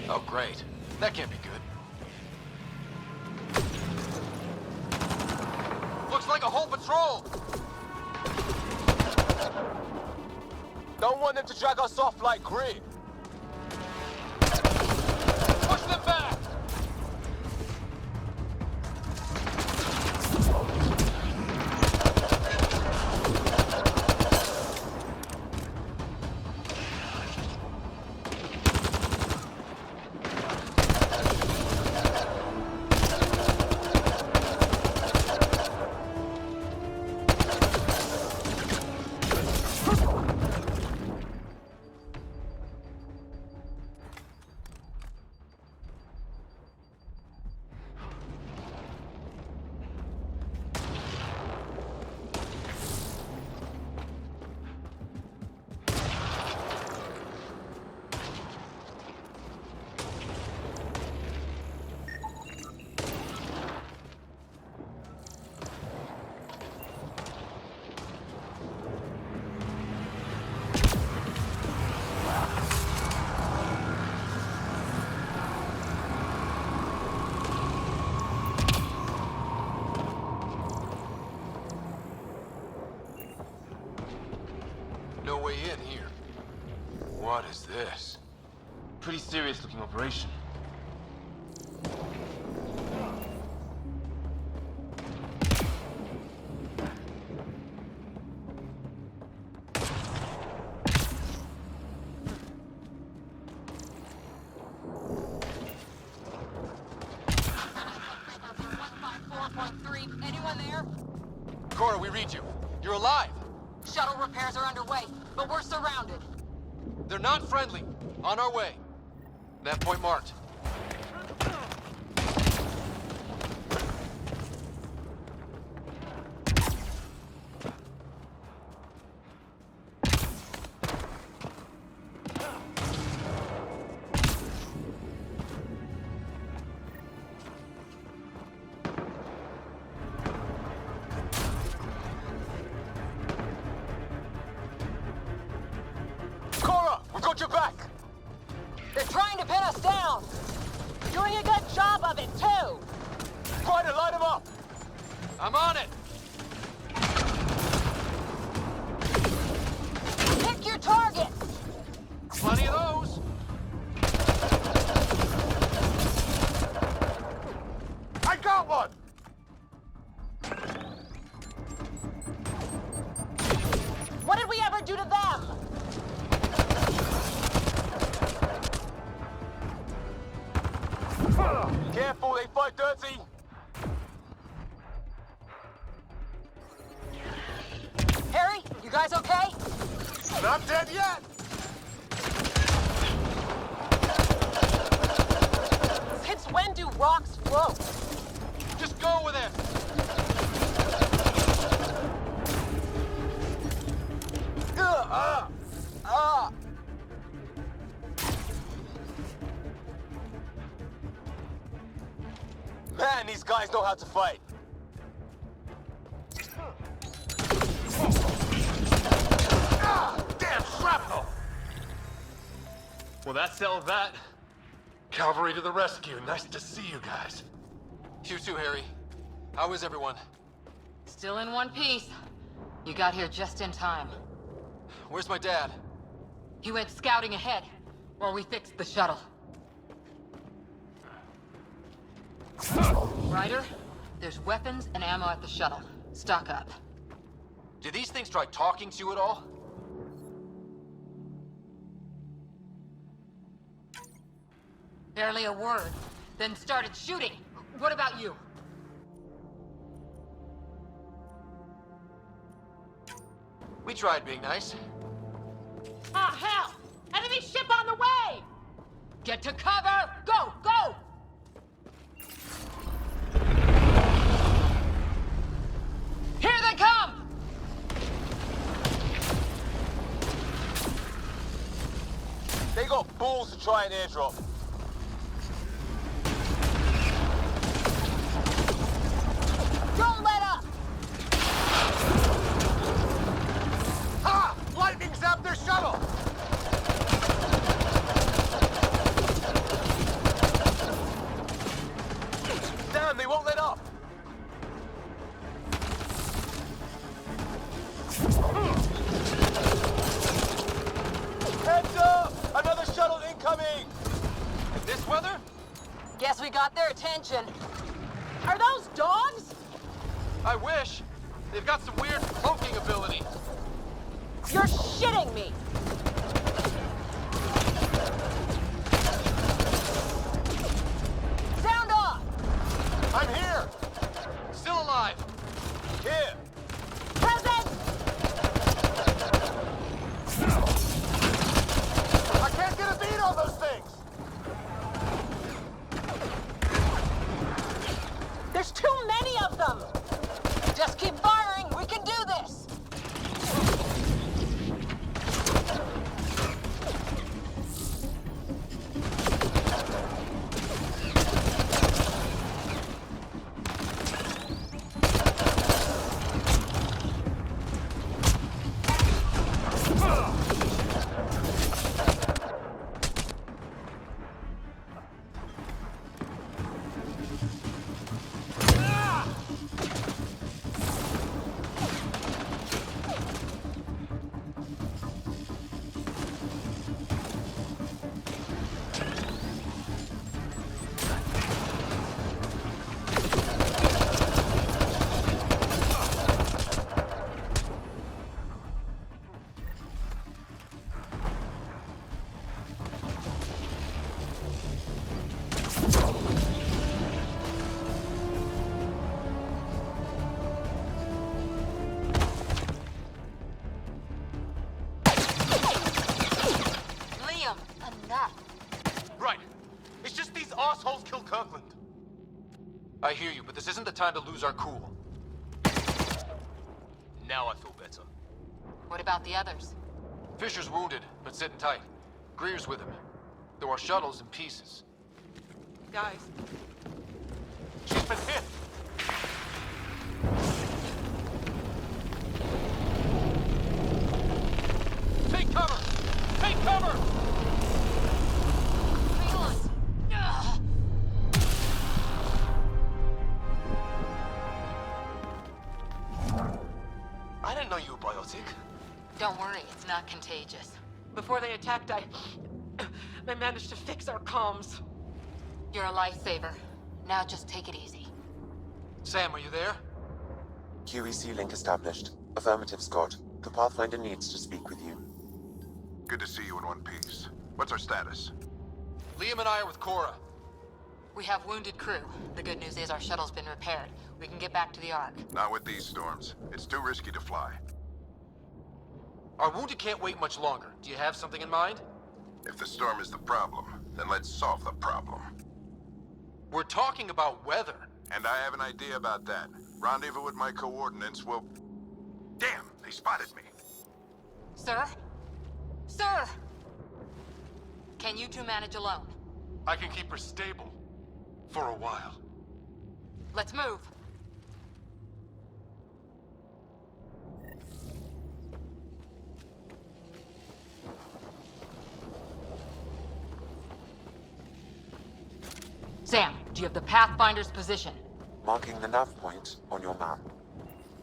Oh, great. That can't be good. Looks like a whole patrol! Don't want them to drag us off like Grid. Push them back! No way in here. What is this? Pretty serious looking operation. Anyone there? Cora, we read you. You're alive. Shuttle repairs are underway, but we're surrounded. They're not friendly. On our way. That point marked. Cora, we got your back! They're trying to pin us down! Doing a good job of it, too! Try to light them up! I'm on it! Pick your target! Plenty of those! I got one! What did we ever do to them? Careful, they fight dirty! Harry, you guys okay? Not dead yet! Since when do rocks float? Just go with it! Man, these guys know how to fight. Damn shrapnel! Well, that settled that. Cavalry to the rescue. Nice to see you guys. You too, Harry. How is everyone? Still in one piece. You got here just in time. Where's my dad? He went scouting ahead while we fixed the shuttle. Ryder, there's weapons and ammo at the shuttle. Stock up. Did these things try talking to you at all? Barely a word, then started shooting. What about you? We tried being nice. Ah, hell! Enemy ship on the way! Get to cover! Go, go! Here they come! They got balls to try an airdrop. Don't let up! Ha! Lightning zapped their shuttle! Damn, they won't let up! Heads up! Another shuttle incoming! This weather? Guess we got their attention. Are those dogs? I wish. They've got some weird cloaking ability. You're shitting me! Sound off! I'm here! Still alive. Here! Present! I can't get a beat on those things! There's too many of them! Just keep firing! We can do this! Liam, enough. Right. It's just these assholes killed Kirkland. I hear you, but this isn't the time to lose our cool. Now I feel better. What about the others? Fisher's wounded, but sitting tight. Greer's with him. Though our shuttle's in pieces. Guys. She's been hit! Take cover! Take cover! I didn't know you were biotic. Don't worry, it's not contagious. Before they attacked, I managed to fix our comms. You're a lifesaver. Now just take it easy. Sam, are you there? QEC link established. Affirmative, Scott. The Pathfinder needs to speak with you. Good to see you in one piece. What's our status? Liam and I are with Cora. We have wounded crew. The good news is our shuttle's been repaired. We can get back to the Ark. Not with these storms. It's too risky to fly. Our wounded can't wait much longer. Do you have something in mind? If the storm is the problem, then let's solve the problem. We're talking about weather. And I have an idea about that. Rendezvous with my coordinates will... Damn, they spotted me. Sir? Sir! Can you two manage alone? I can keep her stable. For a while. Let's move. Sam, do you have the Pathfinder's position? Marking the nav point on your map.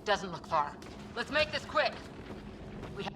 Doesn't look far. Let's make this quick. We have...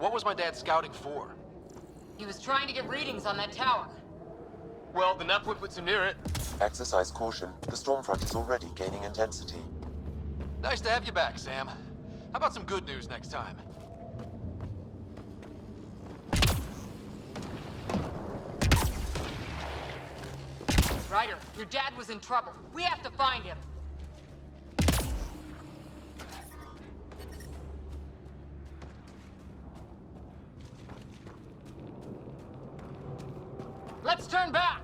What was my dad scouting for? He was trying to get readings on that tower. Well, the NotPRO puts him near it. Exercise caution. The storm front is already gaining intensity. Nice to have you back, Sam. How about some good news next time? Ryder, your dad was in trouble. We have to find him. Let's turn back!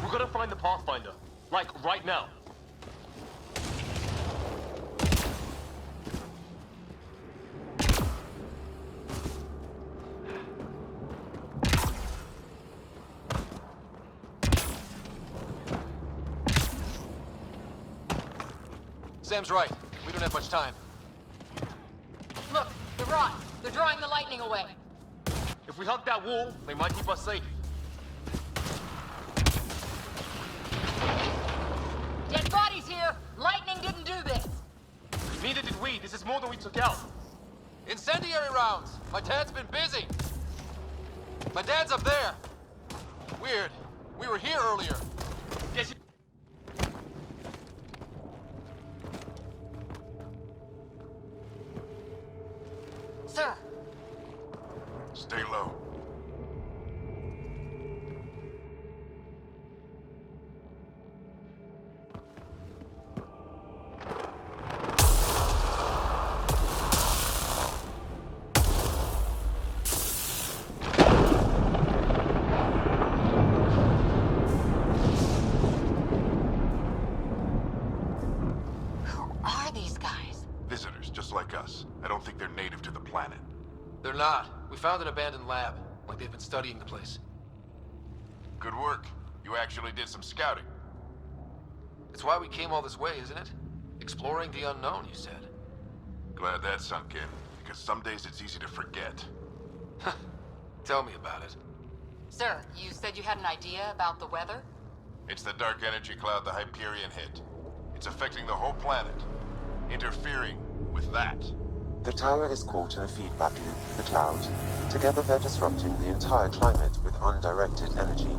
We gotta find the Pathfinder. Like, right now. Sam's right. We don't have much time. Look, the rods. They're drawing the lightning away. If we hug that wall, they might keep us safe. Dead bodies here! Lightning didn't do this! Neither did we. This is more than we took out. Incendiary rounds! My dad's been busy! My dad's up there! Weird. We were here earlier. Guess you... Sir! Stay low. Visitors, just like us. I don't think they're native to the planet. They're not. We found an abandoned lab. Like they've been studying the place. Good work. You actually did some scouting. It's why we came all this way, isn't it? Exploring the unknown, you said. Glad that sunk in, because some days it's easy to forget. Tell me about it. Sir, you said you had an idea about the weather? It's the dark energy cloud the Hyperion hit. It's affecting the whole planet. Interfering with that. The tower is caught in a feedback loop, the cloud. Together they're disrupting the entire climate with undirected energy.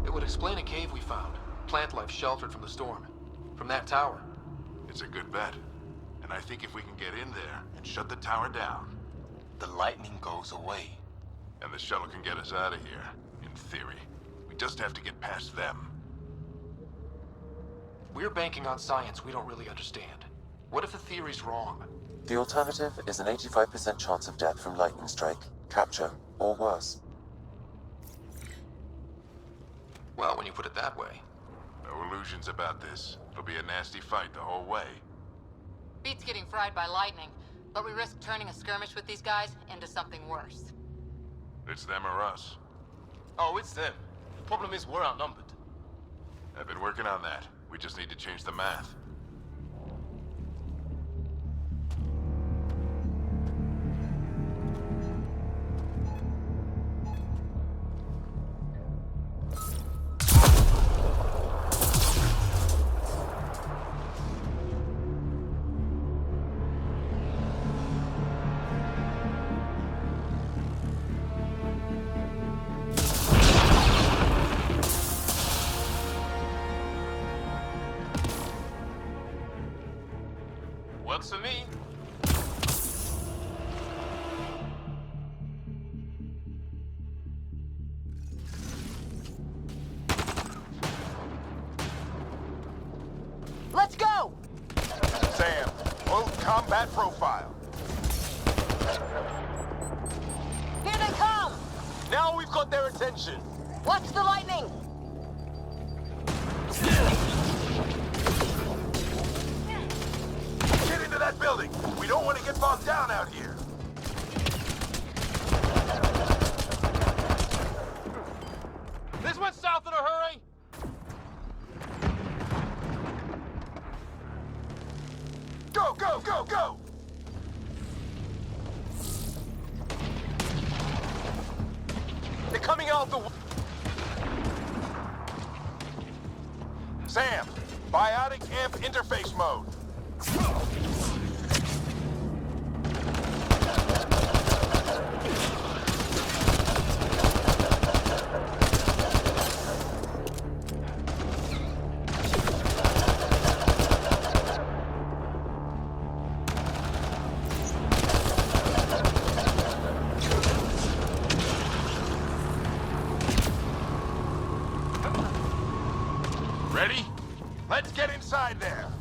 It would explain a cave we found. Plant life sheltered from the storm. From that tower. It's a good bet. And I think if we can get in there and shut the tower down... the lightning goes away. And the shuttle can get us out of here, in theory. We just have to get past them. We're banking on science we don't really understand. What if the theory's wrong? The alternative is an 85% chance of death from lightning strike, capture, or worse. Well, when you put it that way. No illusions about this. It'll be a nasty fight the whole way. Beats getting fried by lightning, but we risk turning a skirmish with these guys into something worse. It's them or us. Oh, it's them. The problem is we're outnumbered. I've been working on that. We just need to change the math. Works for me. Let's go! Sam, load combat profile. Here they come! Now we've got their attention. Watch the lightning! Get into that building. We don't want to get bogged down out here. This went south in a hurry. Go, go, go, go! They're coming out the... Sam, biotic amp interface mode. Ready? Let's get inside there.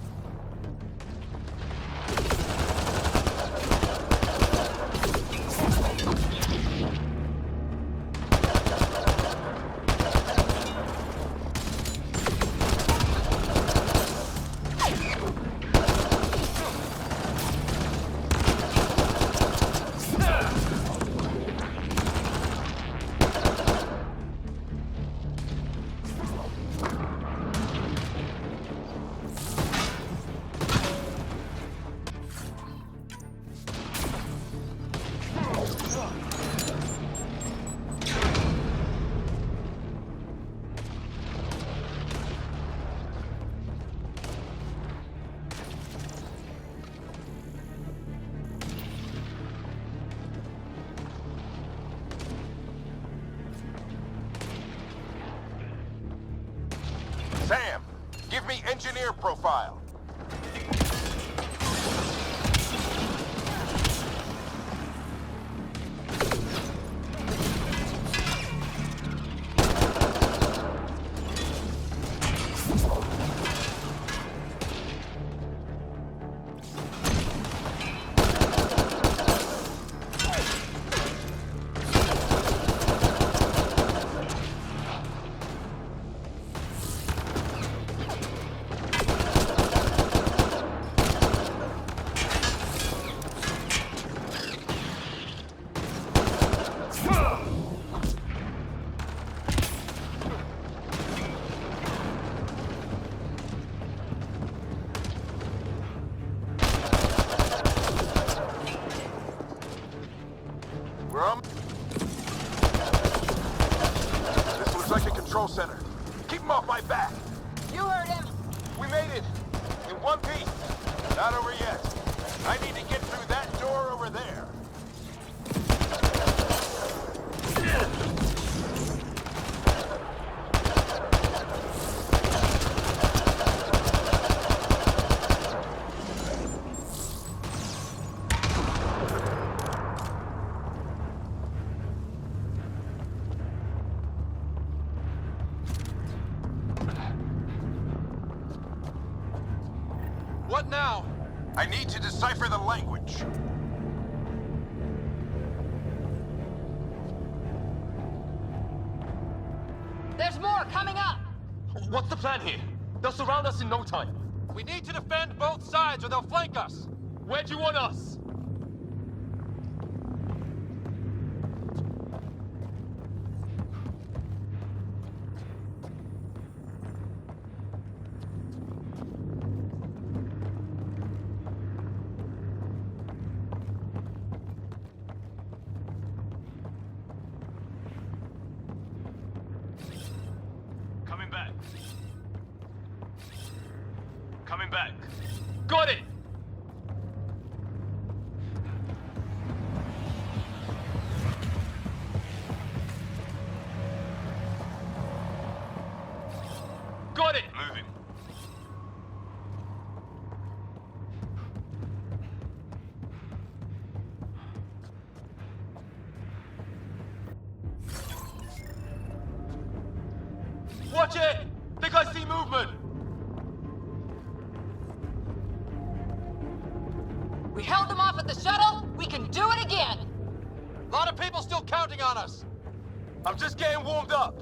Sam, give me engineer profile. This looks like a control center. Keep him off my back. You heard him! We made it. In one piece. Not over yet. I need to get through that door over there. What now? I need to decipher the language. There's more coming up! What's the plan here? They'll surround us in no time. We need to defend both sides or they'll flank us. Where do you want us? Coming back. Coming back. Got it! Got it! Moving. with the shuttle, we can do it again! A lot of people still counting on us. I'm just getting warmed up.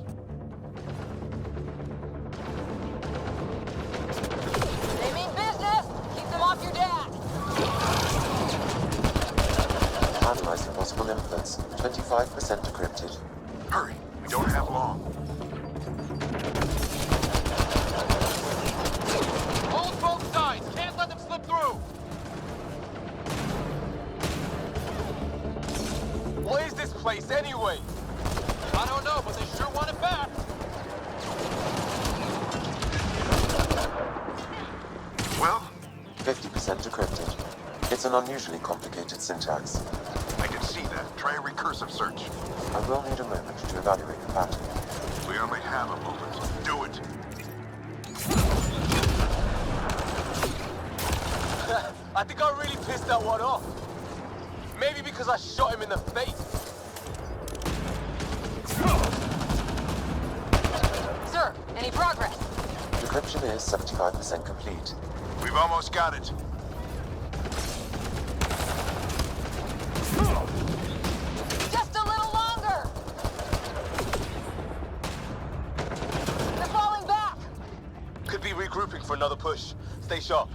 They mean business! Keep them off your dad! Analyzing possible inputs. 25% decrypted. Hurry, we don't have long. Hold both sides. Can't let them slip through. What is this place anyway? I don't know, but they sure want it back. Well? 50% decrypted. It's an unusually complicated syntax. I can see that. Try a recursive search. I will need a moment to evaluate the pattern. We only have a moment. Do it. I think I really pissed that one off. Maybe because I shot him in the face. Sir, any progress? Decryption is 75% complete. We've almost got it. Just a little longer! They're falling back! Could be regrouping for another push. Stay sharp.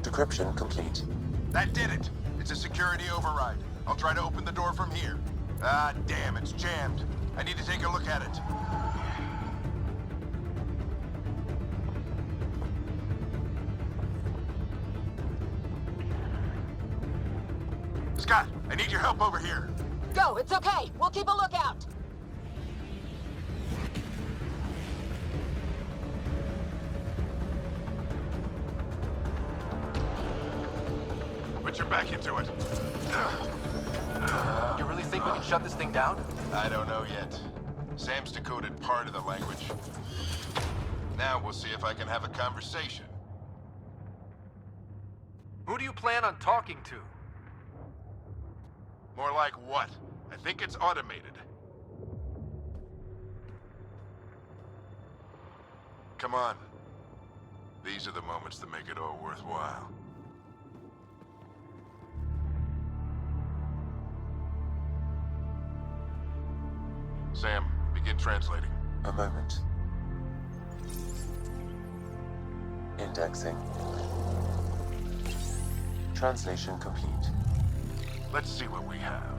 Decryption complete. That did it. It's a security override. I'll try to open the door from here. Ah, damn, it's jammed. I need to take a look at it. Scott, I need your help over here. Go, it's okay. We'll keep a lookout. Put your back into it. You really think we can shut this thing down? I don't know yet. Sam's decoded part of the language. Now we'll see if I can have a conversation. Who do you plan on talking to? More like what? I think it's automated. Come on. These are the moments that make it all worthwhile. Sam, begin translating. A moment. Indexing. Translation complete. Let's see what we have.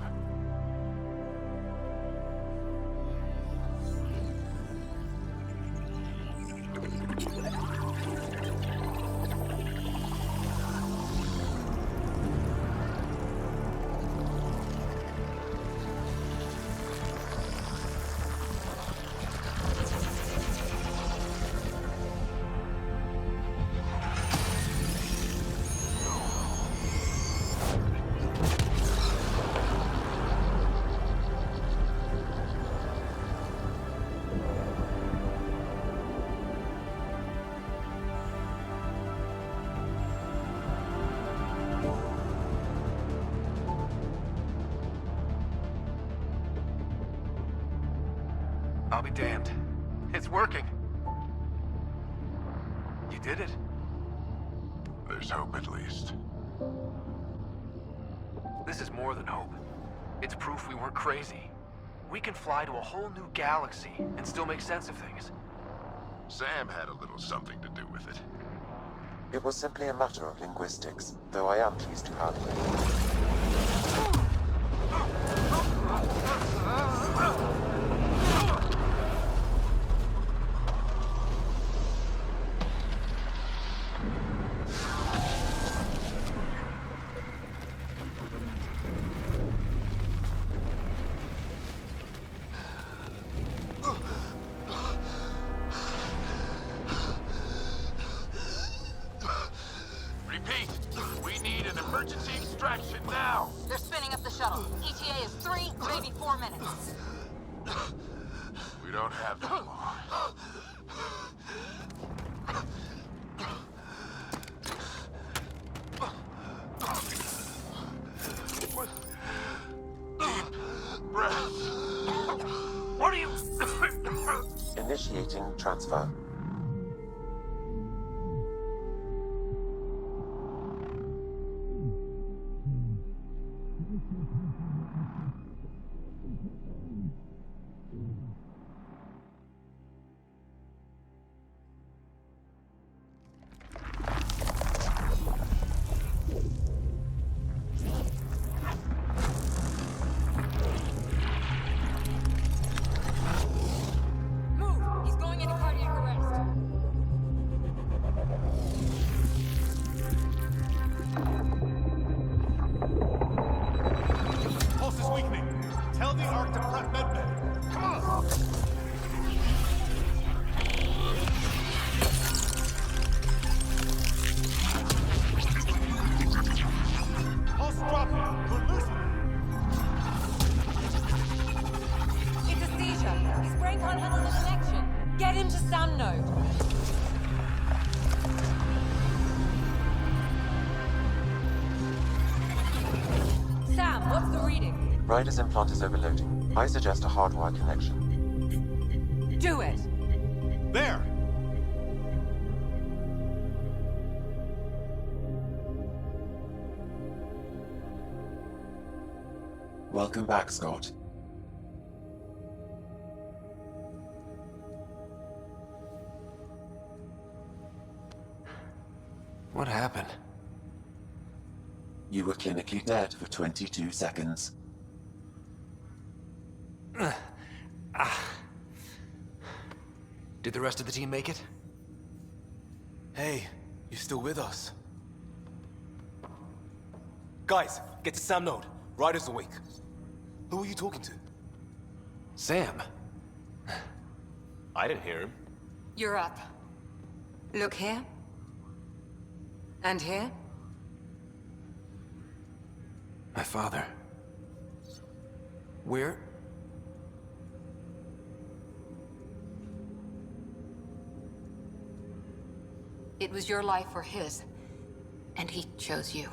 I'll be damned. It's working. You did it. There's hope at least. This is more than hope. It's proof we weren't crazy. We can fly to a whole new galaxy and still make sense of things. Sam had a little something to do with it. It was simply a matter of linguistics, though I am pleased to have it. Repeat, we need an emergency extraction now. They're spinning up the shuttle. ETA is 3, maybe 4 minutes. We don't have that long. Deep breath. What are you... Initiating transfer. His brain can't handle the connection. Get him to Sam Node. Sam, what's the reading? Ryder's implant is overloading. I suggest a hardwire connection. Do it! There! Welcome back, Scott. What happened? You were clinically dead for 22 seconds. Did the rest of the team make it? Hey, you're still with us. Guys, get to Sam Node. Ryder's awake. Who are you talking to? Sam. I didn't hear him. You're up. Look here. And here. My father. Where? It was your life or his, and he chose you.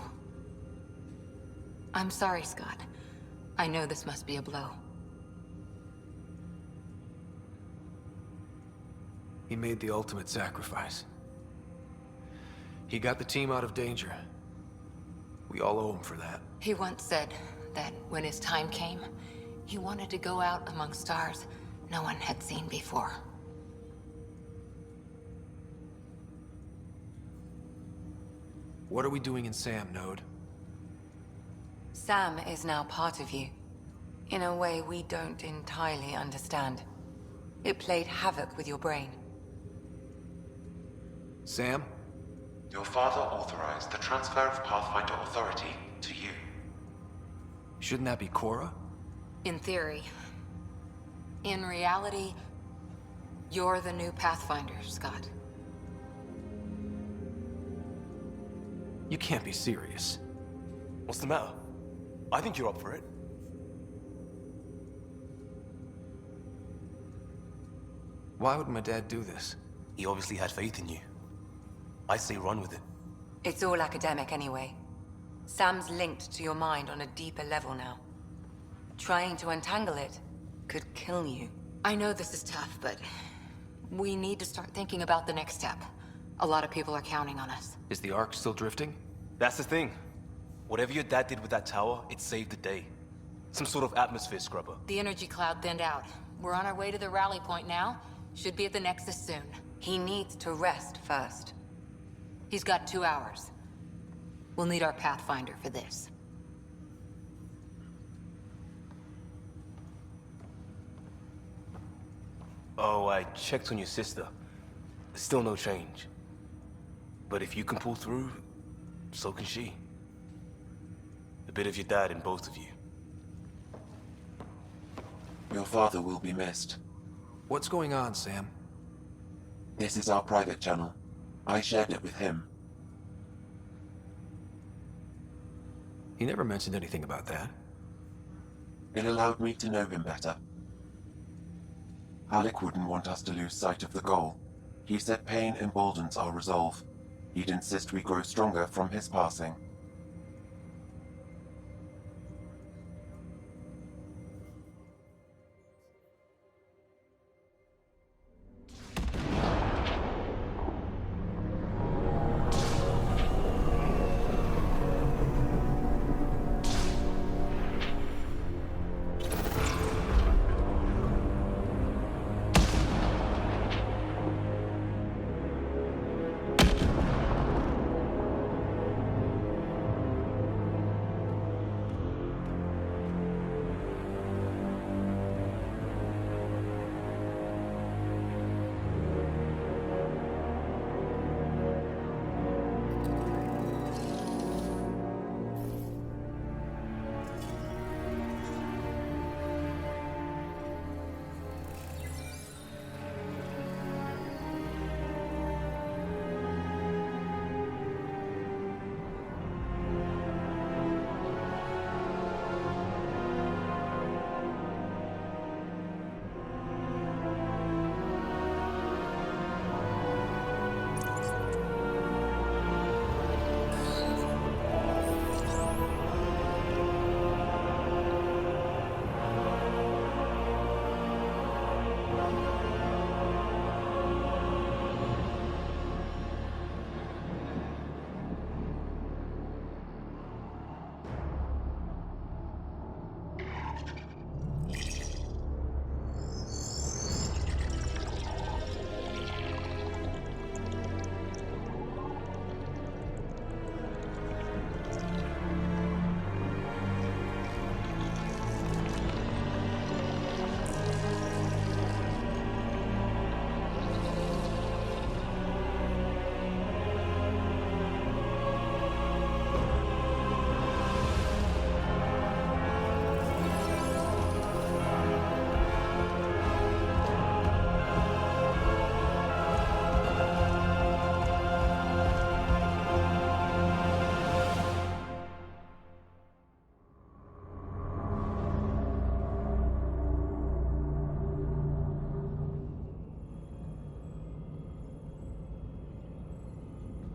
I'm sorry, Scott. I know this must be a blow. He made the ultimate sacrifice. He got the team out of danger. We all owe him for that. He once said that when his time came, he wanted to go out among stars no one had seen before. What are we doing in Sam Node? Sam is now part of you. In a way we don't entirely understand. It played havoc with your brain. Sam? Your father authorized the transfer of Pathfinder authority to you. Shouldn't that be Cora? In theory. In reality, you're the new Pathfinder, Scott. You can't be serious. What's the matter? I think you're up for it. Why would my dad do this? He obviously had faith in you. I say run with it. It's all academic anyway. Sam's linked to your mind on a deeper level now. Trying to untangle it could kill you. I know this is tough, but we need to start thinking about the next step. A lot of people are counting on us. Is the Ark still drifting? That's the thing. Whatever your dad did with that tower, it saved the day. Some sort of atmosphere scrubber. The energy cloud thinned out. We're on our way to the rally point now. Should be at the Nexus soon. He needs to rest first. He's got 2 hours. We'll need our Pathfinder for this. Oh, I checked on your sister. Still no change. But if you can pull through, so can she. A bit of your dad in both of you. Your father will be missed. What's going on, Sam? This is our private channel. I shared it with him. He never mentioned anything about that. It allowed me to know him better. Alec wouldn't want us to lose sight of the goal. He said pain emboldens our resolve. He'd insist we grow stronger from his passing.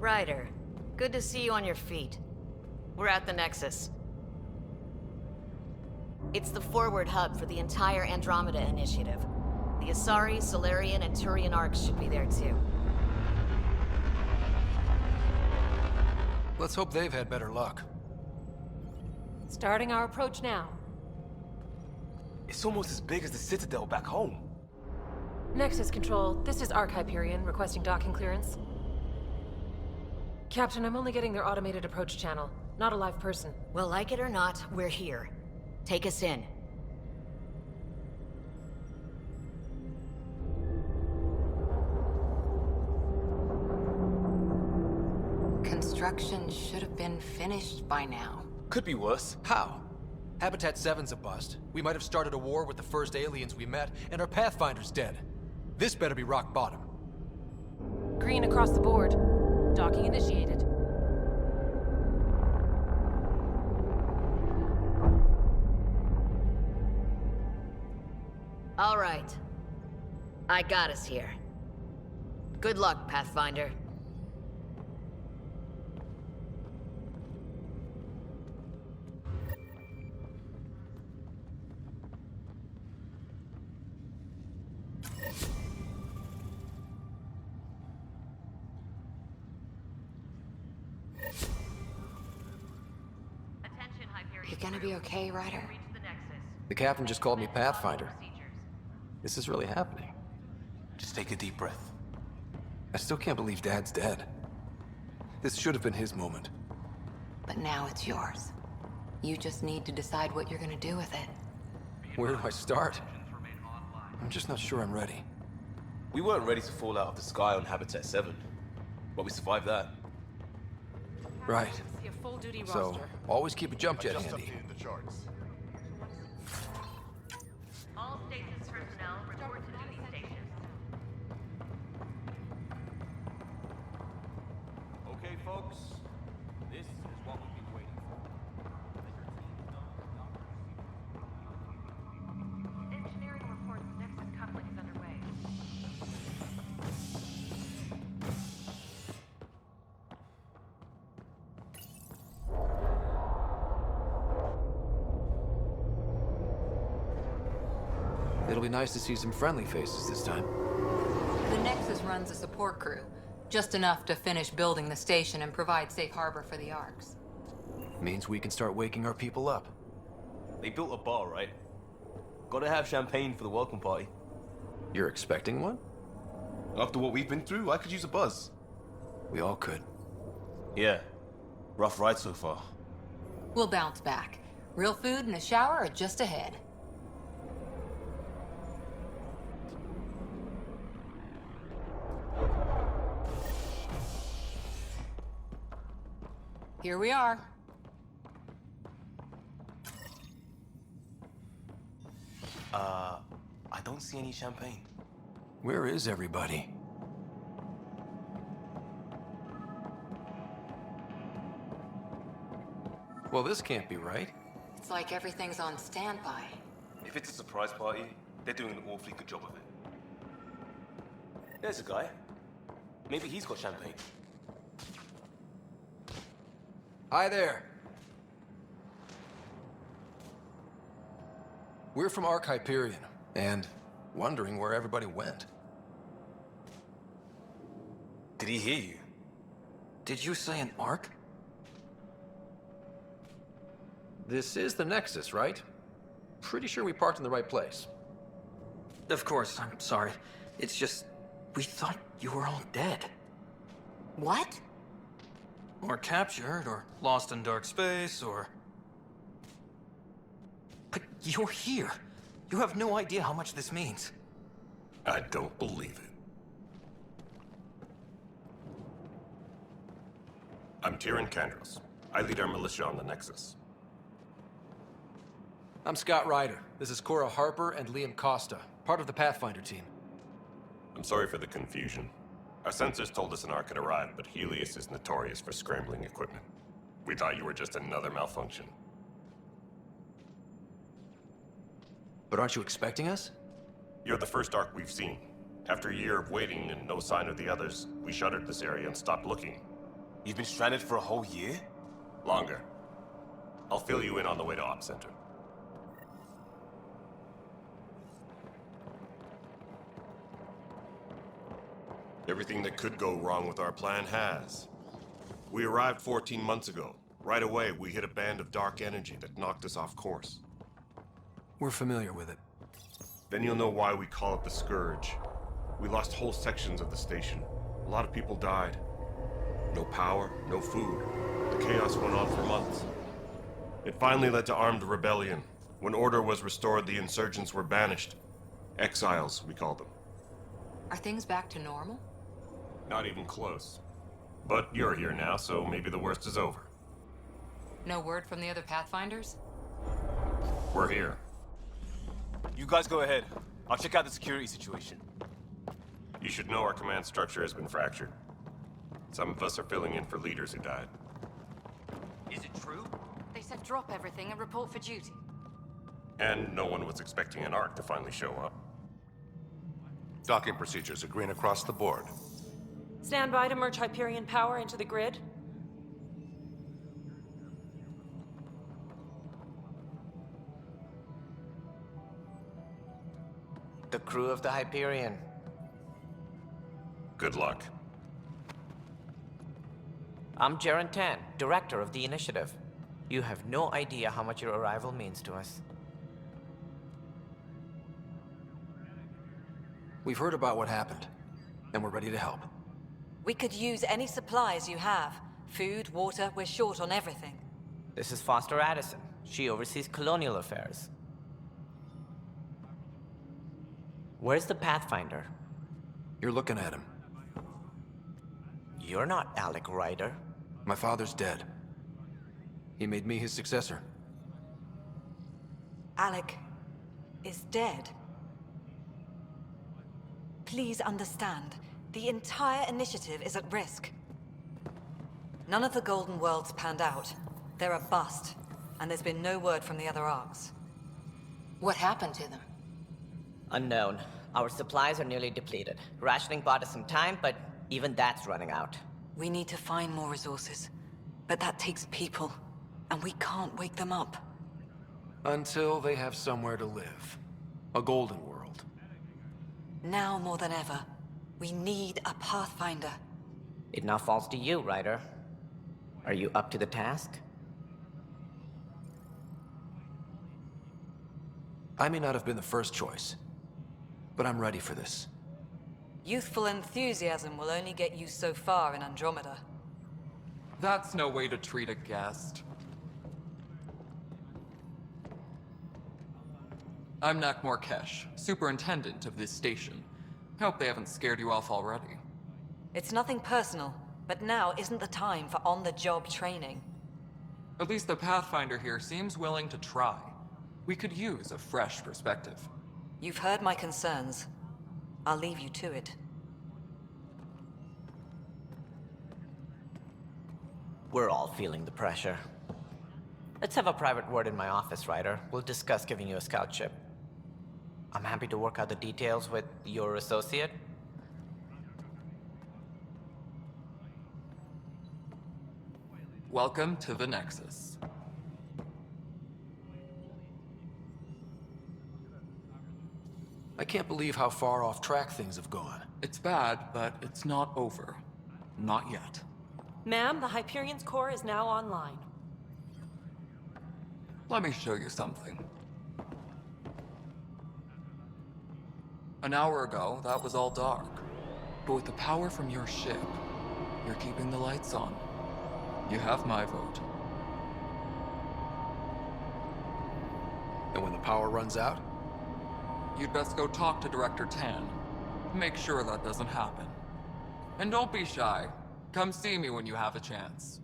Ryder, good to see you on your feet. We're at the Nexus. It's the forward hub for the entire Andromeda initiative. The Asari, Solarian, and Turian arcs should be there too. Let's hope they've had better luck. Starting our approach now. It's almost as big as the Citadel back home. Nexus Control, this is Arc Hyperion requesting docking clearance. Captain, I'm only getting their automated approach channel, not a live person. Well, like it or not, we're here. Take us in. Construction should have been finished by now. Could be worse. How? Habitat 7's a bust. We might have started a war with the first aliens we met, and our Pathfinder's dead. This better be rock bottom. Green across the board. Docking initiated. All right. I got us here. Good luck, Pathfinder. You gonna be okay, Ryder? The captain just called me Pathfinder. This is really happening. Just take a deep breath. I still can't believe Dad's dead. This should have been his moment. But now it's yours. You just need to decide what you're gonna do with it. Where do I start? I'm just not sure I'm ready. We weren't ready to fall out of the sky on Habitat 7, but we survived that. Right. See a full-duty So, roster. always keep a jump jet handy. All stations personnel report to duty stations. Okay, folks. This is what we've been waiting for. Engineering reports Nexus coupling is underway. It'll be nice to see some friendly faces this time. The Nexus runs a support crew. Just enough to finish building the station and provide safe harbor for the arcs. Means we can start waking our people up. They built a bar, right? Gotta have champagne for the welcome party. You're expecting one? After what we've been through, I could use a buzz. We all could. Yeah. Rough ride so far. We'll bounce back. Real food and a shower are just ahead. Here we are. I don't see any champagne. Where is everybody? Well, this can't be right. It's like everything's on standby. If it's a surprise party, they're doing an awfully good job of it. There's a guy. Maybe he's got champagne. Hi there. We're from Arc Hyperion, and wondering where everybody went. Did he hear you? Did you say an arc? This is the Nexus, right? Pretty sure we parked in the right place. Of course, I'm sorry. It's just, we thought you were all dead. What? Or captured, or lost in dark space, or... But you're here. You have no idea how much this means. I don't believe it. I'm Tyrion Kandros. I lead our militia on the Nexus. I'm Scott Ryder. This is Cora Harper and Liam Costa, part of the Pathfinder team. I'm sorry for the confusion. Our sensors told us an arc had arrived, but Helios is notorious for scrambling equipment. We thought you were just another malfunction. But aren't you expecting us? You're the first arc we've seen. After a year of waiting and no sign of the others, we shuttered this area and stopped looking. You've been stranded for a whole year? Longer. I'll fill you in on the way to Op Center. Everything that could go wrong with our plan has. We arrived 14 months ago. Right away, we hit a band of dark energy that knocked us off course. We're familiar with it. Then you'll know why we call it the Scourge. We lost whole sections of the station. A lot of people died. No power, no food. The chaos went on for months. It finally led to armed rebellion. When order was restored, the insurgents were banished. Exiles, we call them. Are things back to normal? Not even close. But you're here now, so maybe the worst is over. No word from the other Pathfinders? We're here. You guys go ahead. I'll check out the security situation. You should know our command structure has been fractured. Some of us are filling in for leaders who died. Is it true? They said drop everything and report for duty. And no one was expecting an Ark to finally show up. Docking procedures are green across the board. Stand by to merge Hyperion power into the grid. The crew of the Hyperion. Good luck. I'm Jaren Tan, director of the initiative. You have no idea how much your arrival means to us. We've heard about what happened, and we're ready to help. We could use any supplies you have. Food, water, we're short on everything. This is Foster Addison. She oversees colonial affairs. Where's the Pathfinder? You're looking at him. You're not Alec Ryder. My father's dead. He made me his successor. Alec is dead. Please understand, the entire initiative is at risk. None of the Golden Worlds panned out. They're a bust, and there's been no word from the other arcs. What happened to them? Unknown. Our supplies are nearly depleted. Rationing bought us some time, but even that's running out. We need to find more resources, but that takes people, and we can't wake them up. Until they have somewhere to live. A golden world. Now more than ever, we need a Pathfinder. It now falls to you, Ryder. Are you up to the task? I may not have been the first choice, but I'm ready for this. Youthful enthusiasm will only get you so far in Andromeda. That's no way to treat a guest. I'm Nak Morkesh, superintendent of this station. Hope they haven't scared you off already. It's nothing personal, but now isn't the time for on-the-job training. At least the Pathfinder here seems willing to try. We could use a fresh perspective. You've heard my concerns. I'll leave you to it. We're all feeling the pressure. Let's have a private word in my office, Ryder. We'll discuss giving you a scout ship. I'm happy to work out the details with your associate. Welcome to the Nexus. I can't believe how far off track things have gone. It's bad, but it's not over. Not yet. Ma'am, the Hyperion's core is now online. Let me show you something. An hour ago, that was all dark. But with the power from your ship, you're keeping the lights on. You have my vote. And when the power runs out? You'd best go talk to Director Tan. Make sure that doesn't happen. And don't be shy. Come see me when you have a chance.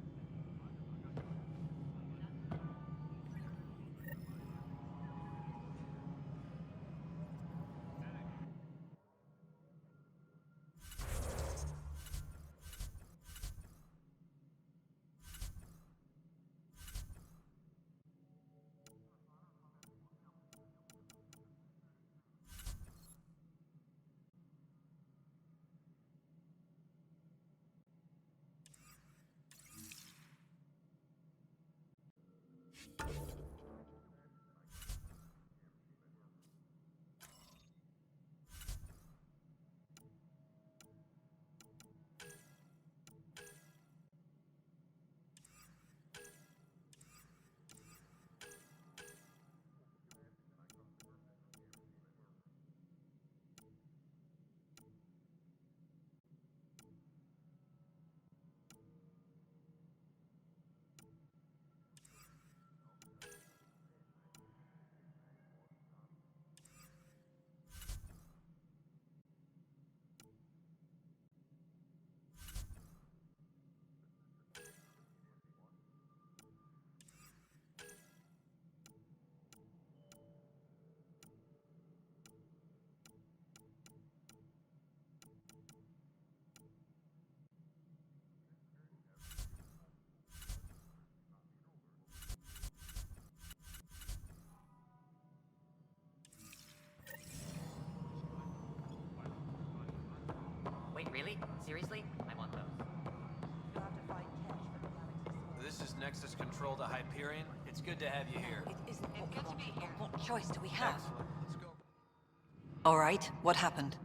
Seriously? I want those. This is Nexus Control to Hyperion. It's good to have you here. It isn't what we want. What choice do we have? Excellent. Let's go. All right, what happened?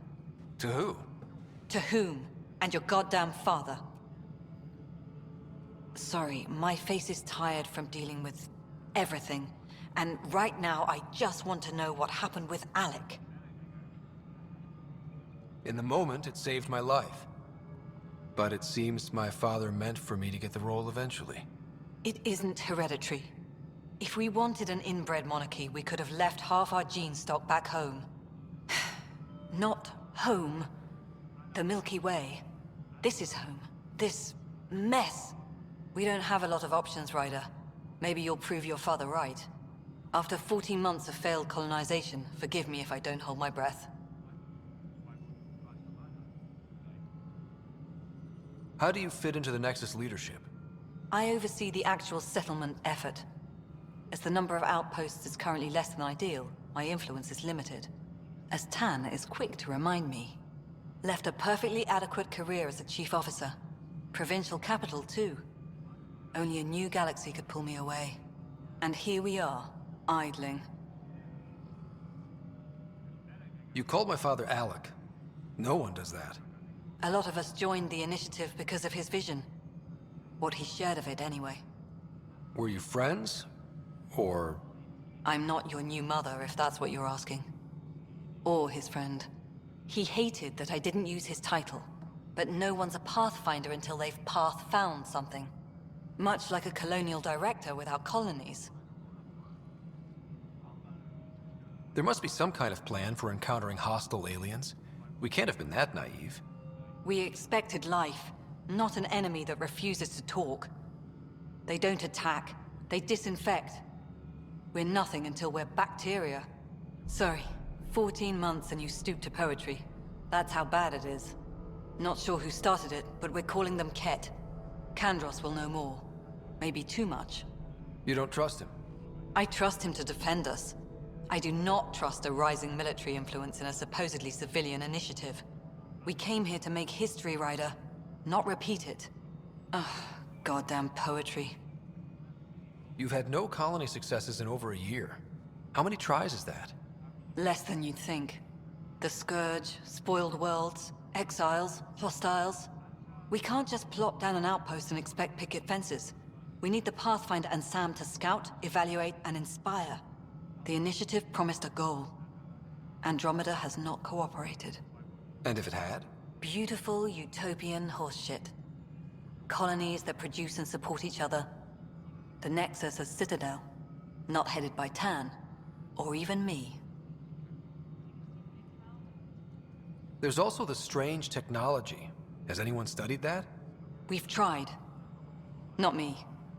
To who? To whom? And your goddamn father. Sorry, my face is tired from dealing with everything. And right now, I just want to know what happened with Alec. In the moment, it saved my life. But it seems my father meant for me to get the role eventually. It isn't hereditary. If we wanted an inbred monarchy, we could have left half our gene stock back home. Not home. The Milky Way. This is home. This mess. We don't have a lot of options, Ryder. Maybe you'll prove your father right. After 14 months of failed colonization, forgive me if I don't hold my breath. How do you fit into the Nexus leadership? I oversee the actual settlement effort. As the number of outposts is currently less than ideal, my influence is limited. As Tan is quick to remind me. Left a perfectly adequate career as a chief officer. Provincial capital, too. Only a new galaxy could pull me away. And here we are, idling. You called my father Alec. No one does that. A lot of us joined the initiative because of his vision. What he shared of it, anyway. Were you friends? Or... I'm not your new mother, if that's what you're asking. Or his friend. He hated that I didn't use his title. But no one's a pathfinder until they've path-found something. Much like a colonial director without colonies. There must be some kind of plan for encountering hostile aliens. We can't have been that naive. We expected life, not an enemy that refuses to talk. They don't attack, they disinfect. We're nothing until we're bacteria. Sorry, 14 months and you stoop to poetry. That's how bad it is. Not sure who started it, but we're calling them Ket. Kandros will know more. Maybe too much. You don't trust him? I trust him to defend us. I do not trust a rising military influence in a supposedly civilian initiative. We came here to make history, Ryder, not repeat it. Ugh, goddamn poetry. You've had no colony successes in over a year. How many tries is that? Less than you'd think. The Scourge, spoiled worlds, exiles, hostiles. We can't just plop down an outpost and expect picket fences. We need the Pathfinder and Sam to scout, evaluate, and inspire. The initiative promised a goal. Andromeda has not cooperated. And if it had? Beautiful utopian horseshit. Colonies that produce and support each other. The Nexus as Citadel. Not headed by Tan. Or even me. There's also the strange technology. Has anyone studied that? We've tried. Not me.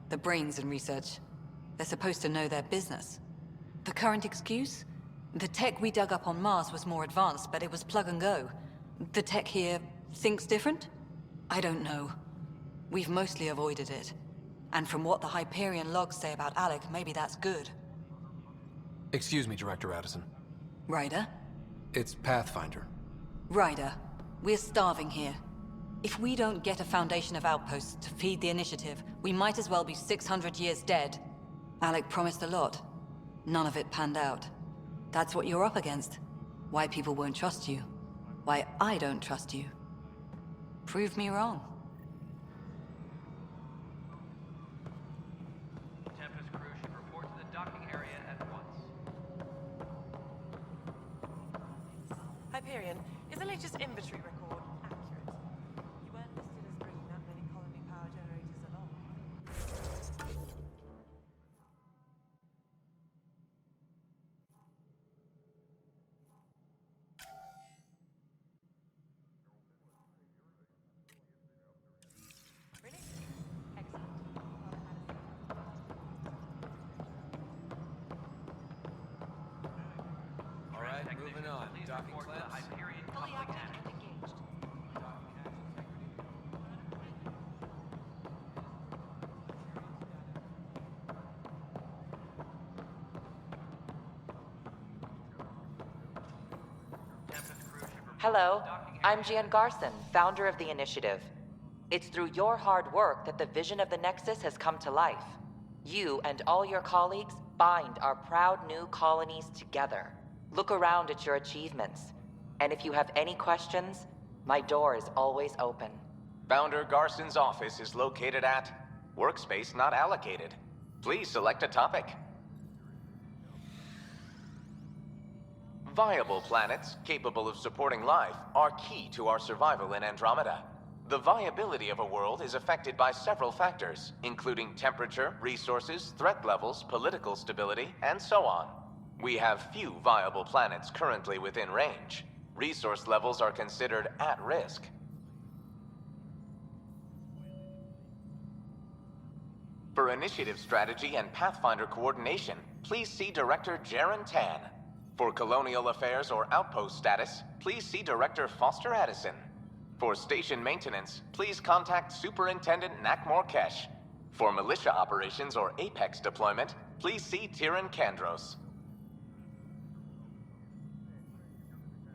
The brains in research. They're supposed to know their business. The current excuse? The tech we dug up on Mars was more advanced, but it was plug and go. The tech here thinks different? I don't know. We've mostly avoided it. And from what the Hyperion logs say about Alec, maybe that's good. Excuse me, Director Addison. Ryder? It's Pathfinder. Ryder, we're starving here. If we don't get a foundation of outposts to feed the initiative, we might as well be 600 years dead. Alec promised a lot. None of it panned out. That's what you're up against. Why people won't trust you. Why I don't trust you. Prove me wrong. Tempest crew should report to the docking area at once. Hyperion, is the latest inventory record accurate? You weren't listed as bringing that many colony power generators along. Really? Excellent. All right, moving on. Docking clamps. Hyperion Fully active and engaged. Tempest crew should report Hello, to the docking I'm Gian Garson, founder of the initiative. It's through your hard work that the vision of the Nexus has come to life. You and all your colleagues bind our proud new colonies together. Look around at your achievements. And if you have any questions, my door is always open. Founder Garson's office is located at Workspace Not Allocated. Please select a topic. Viable planets capable of supporting life are key to our survival in Andromeda. The viability of a world is affected by several factors, including temperature, resources, threat levels, political stability, and so on. We have few viable planets currently within range. Resource levels are considered at risk. For initiative strategy and Pathfinder coordination, please see Director Jaren Tan. For colonial affairs or outpost status, please see Director Foster Addison. For station maintenance, please contact Superintendent Nakmor Kesh. For militia operations or Apex deployment, please see Tyran Kandros.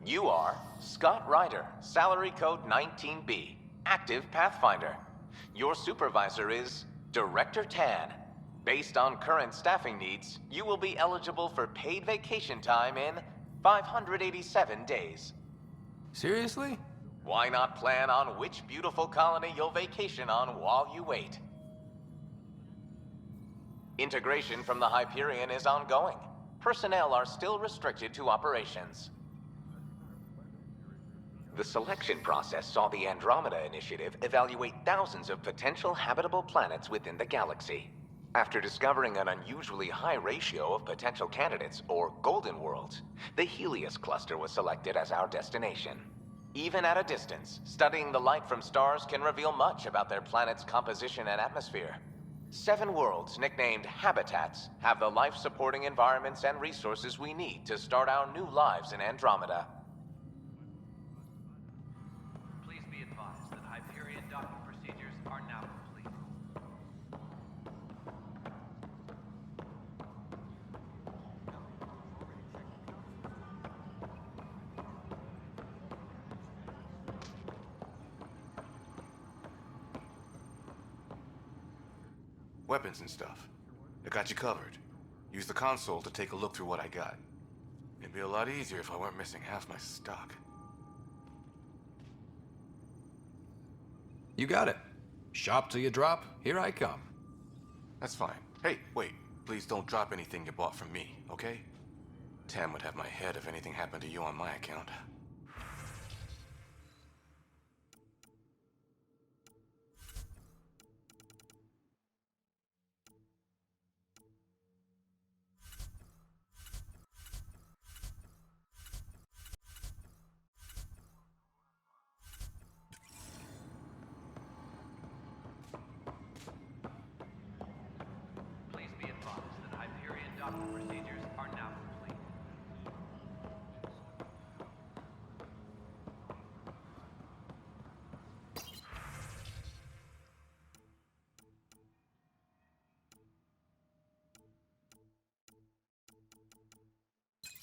You are Scott Ryder, salary code 19B, active Pathfinder. Your supervisor is Director Tan. Based on current staffing needs, you will be eligible for paid vacation time in 587 days. Seriously? Why not plan on which beautiful colony you'll vacation on while you wait? Integration from the Hyperion is ongoing. Personnel are still restricted to operations. The selection process saw the Andromeda Initiative evaluate thousands of potential habitable planets within the galaxy. After discovering an unusually high ratio of potential candidates, or golden worlds, the Helios cluster was selected as our destination. Even at a distance, studying the light from stars can reveal much about their planet's composition and atmosphere. 7 worlds, nicknamed habitats, have the life-supporting environments and resources we need to start our new lives in Andromeda. Please be advised that Hyperion docking procedures are now complete. Weapons and stuff. I got you covered. Use the console to take a look through what I got. It'd be a lot easier if I weren't missing half my stock. You got it. Shop till you drop, here I come. That's fine. Hey, wait. Please don't drop anything you bought from me, okay? Tam would have my head if anything happened to you on my account. Please be advised that Hyperion docking procedures are now complete.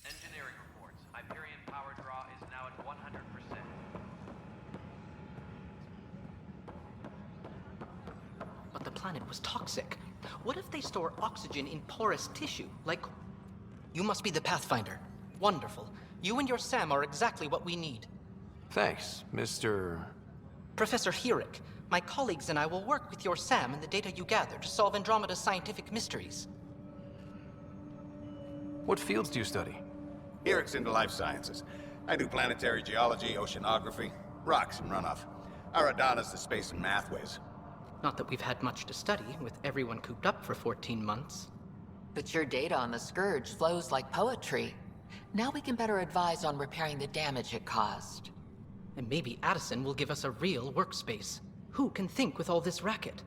Engineering reports. Hyperion power draw is now at 100%. But the planet was toxic. What if they store oxygen in porous tissue, like... You must be the Pathfinder. Wonderful. You and your Sam are exactly what we need. Thanks, Mr. Professor Herrick, my colleagues and I will work with your Sam and the data you gather to solve Andromeda's scientific mysteries. What fields do you study? Herrick's into life sciences. I do planetary geology, oceanography, rocks and runoff. Aradana's the space and math whiz. Not that we've had much to study, with everyone cooped up for 14 months. But your data on the Scourge flows like poetry. Now we can better advise on repairing the damage it caused. And maybe Addison will give us a real workspace. Who can think with all this racket?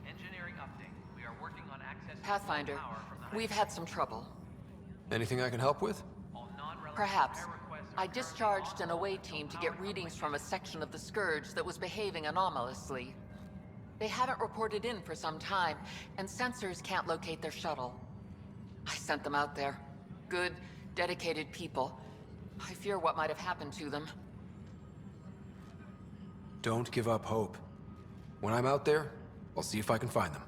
Engineering update. We are working on access Pathfinder, we've had some trouble. Anything I can help with? Perhaps. I discharged an away team to get readings from a section of the Scourge that was behaving anomalously. They haven't reported in for some time, and sensors can't locate their shuttle. I sent them out there. Good, Dedicated people. I fear what might have happened to them. Don't give up hope. When I'm out there, I'll see if I can find them.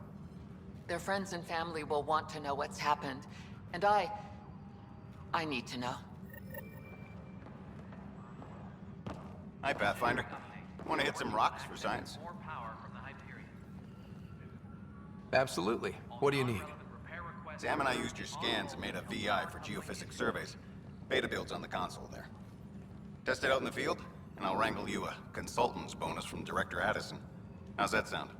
Their friends and family will want to know what's happened. And I need to know. Hi, Pathfinder. Want to hit some rocks for science? More power from the Hyperion. Absolutely. What do you need? Sam and I used your scans and made a VI for geophysics surveys. Beta builds on the console there. Test it out in the field, and I'll wrangle you a consultant's bonus from Director Addison. How's that sound?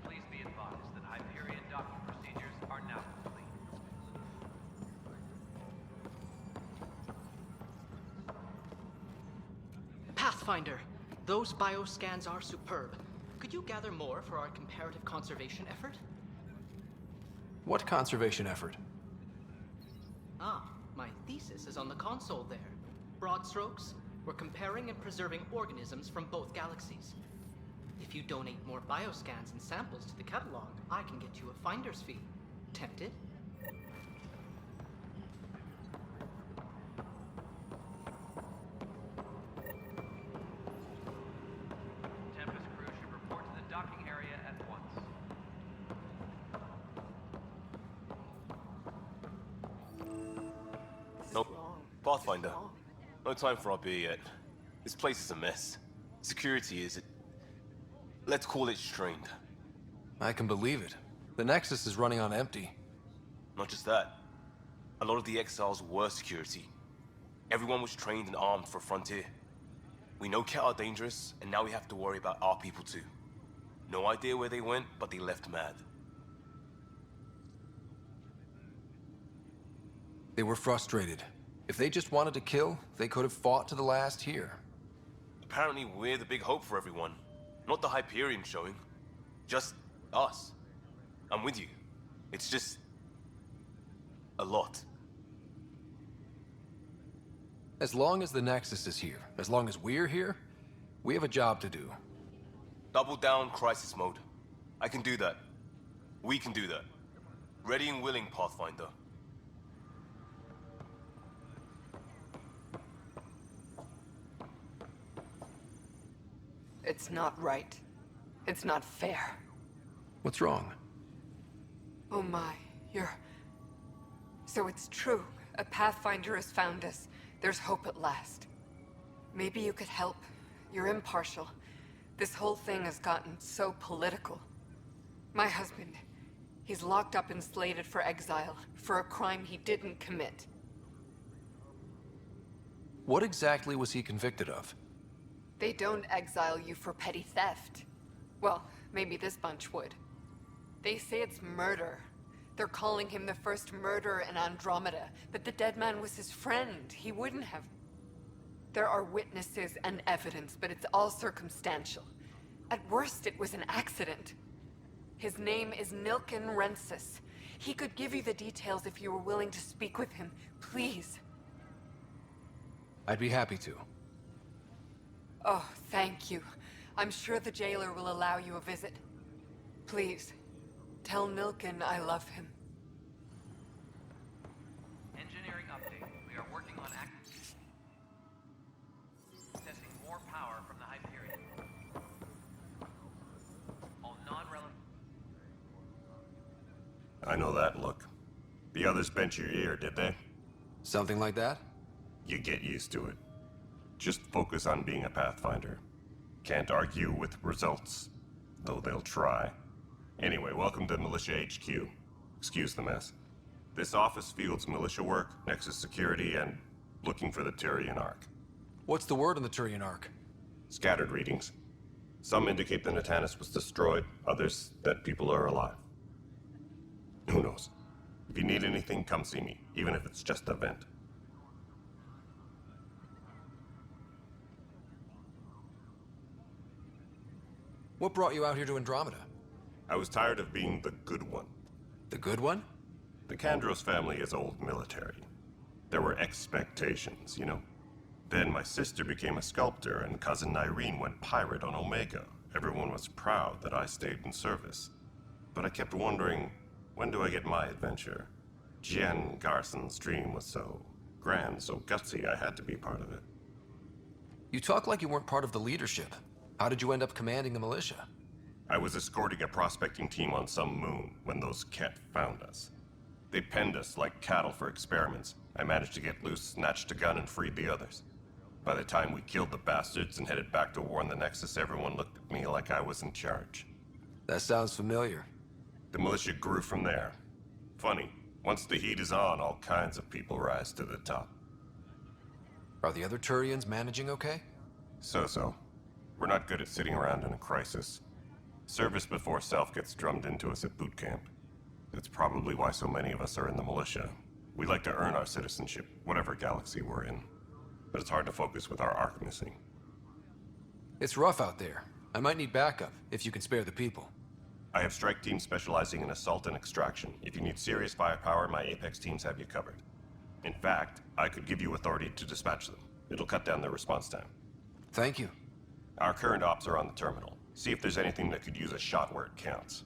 Please be advised that Hyperion docking procedures are now complete. Pathfinder, those bioscans are superb. Could you gather more for our comparative conservation effort? What conservation effort? Ah, my thesis is on the console there. Broad strokes, we're comparing and preserving organisms from both galaxies. If you donate more bioscans and samples to the catalog, I can get you a finder's fee. Tempted? Tempest crew should report to the docking area at once. Nope. Pathfinder. No time for our beer yet. This place is a mess. Security is... let's call it strained. I can believe it. The Nexus is running on empty. Not just that. A lot of the exiles were security. Everyone was trained and armed for Frontier. We know Cat are dangerous, and now we have to worry about our people too. No idea where they went, but they left mad. They were frustrated. If they just wanted to kill, they could have fought to the last here. Apparently we're the big hope for everyone. Not the Hyperion showing. Just us. I'm with you. It's just... a lot. As long as the Nexus is here, as long as we're here, we have a job to do. Double down crisis mode. I can do that. We can do that. Ready and willing, Pathfinder. It's not right. It's not fair. What's wrong? Oh my, you're... So it's true. A Pathfinder has found us. There's hope at last. Maybe you could help. You're impartial. This whole thing has gotten so political. My husband, he's locked up and slated for exile for a crime he didn't commit. What exactly was he convicted of? They don't exile you for petty theft. Well, maybe this bunch would. They say it's murder. They're calling him the first murderer in Andromeda, but the dead man was his friend. He wouldn't have... There are witnesses and evidence, but it's all circumstantial. At worst, it was an accident. His name is Nilken Rensis. He could give you the details if you were willing to speak with him. Please. I'd be happy to. Oh, thank you. I'm sure the jailer will allow you a visit. Please, tell Nilken I love him. Engineering update. We are working on accessing more power from the Hyperion. All non-relevant... I know that look. The others bent your ear, did they? Something like that? You get used to it. Just focus on being a Pathfinder. Can't argue with results, though they'll try. Anyway, welcome to Militia HQ. Excuse the mess. This office fields militia work, Nexus security, and looking for the Turian Ark. What's the word on the Turian Ark? Scattered readings. Some indicate the Natanus was destroyed, others that people are alive. Who knows? If you need anything, come see me, even if it's just a vent. What brought you out here to Andromeda? I was tired of being the good one. The good one? The Kandros family is old military. There were expectations, you know? Then my sister became a sculptor and cousin Irene went pirate on Omega, Everyone was proud that I stayed in service. But I kept wondering, when do I get my adventure? Jen Garson's dream was so grand, so gutsy, I had to be part of it. You talk like you weren't part of the leadership. How did you end up commanding the militia? I was escorting a prospecting team on some moon when those Ket found us. They penned us like cattle for experiments. I managed to get loose, snatched a gun, and freed the others. By the time we killed the bastards and headed back to warn the Nexus, everyone looked at me like I was in charge. That sounds familiar. The militia grew from there. Funny, once the heat is on, all kinds of people rise to the top. Are the other Turians managing okay? So-so. We're not good at sitting around in a crisis. Service before self gets drummed into us at boot camp. That's probably why so many of us are in the militia. We like to earn our citizenship, whatever galaxy we're in. But it's hard to focus with our arc missing. It's rough out there. I might need backup, if you can spare the people. I have strike teams specializing in assault and extraction. If you need serious firepower, my Apex teams have you covered. In fact, I could give you authority to dispatch them. It'll cut down their response time. Thank you. Our current ops are on the terminal. See if there's anything that could use a shot where it counts.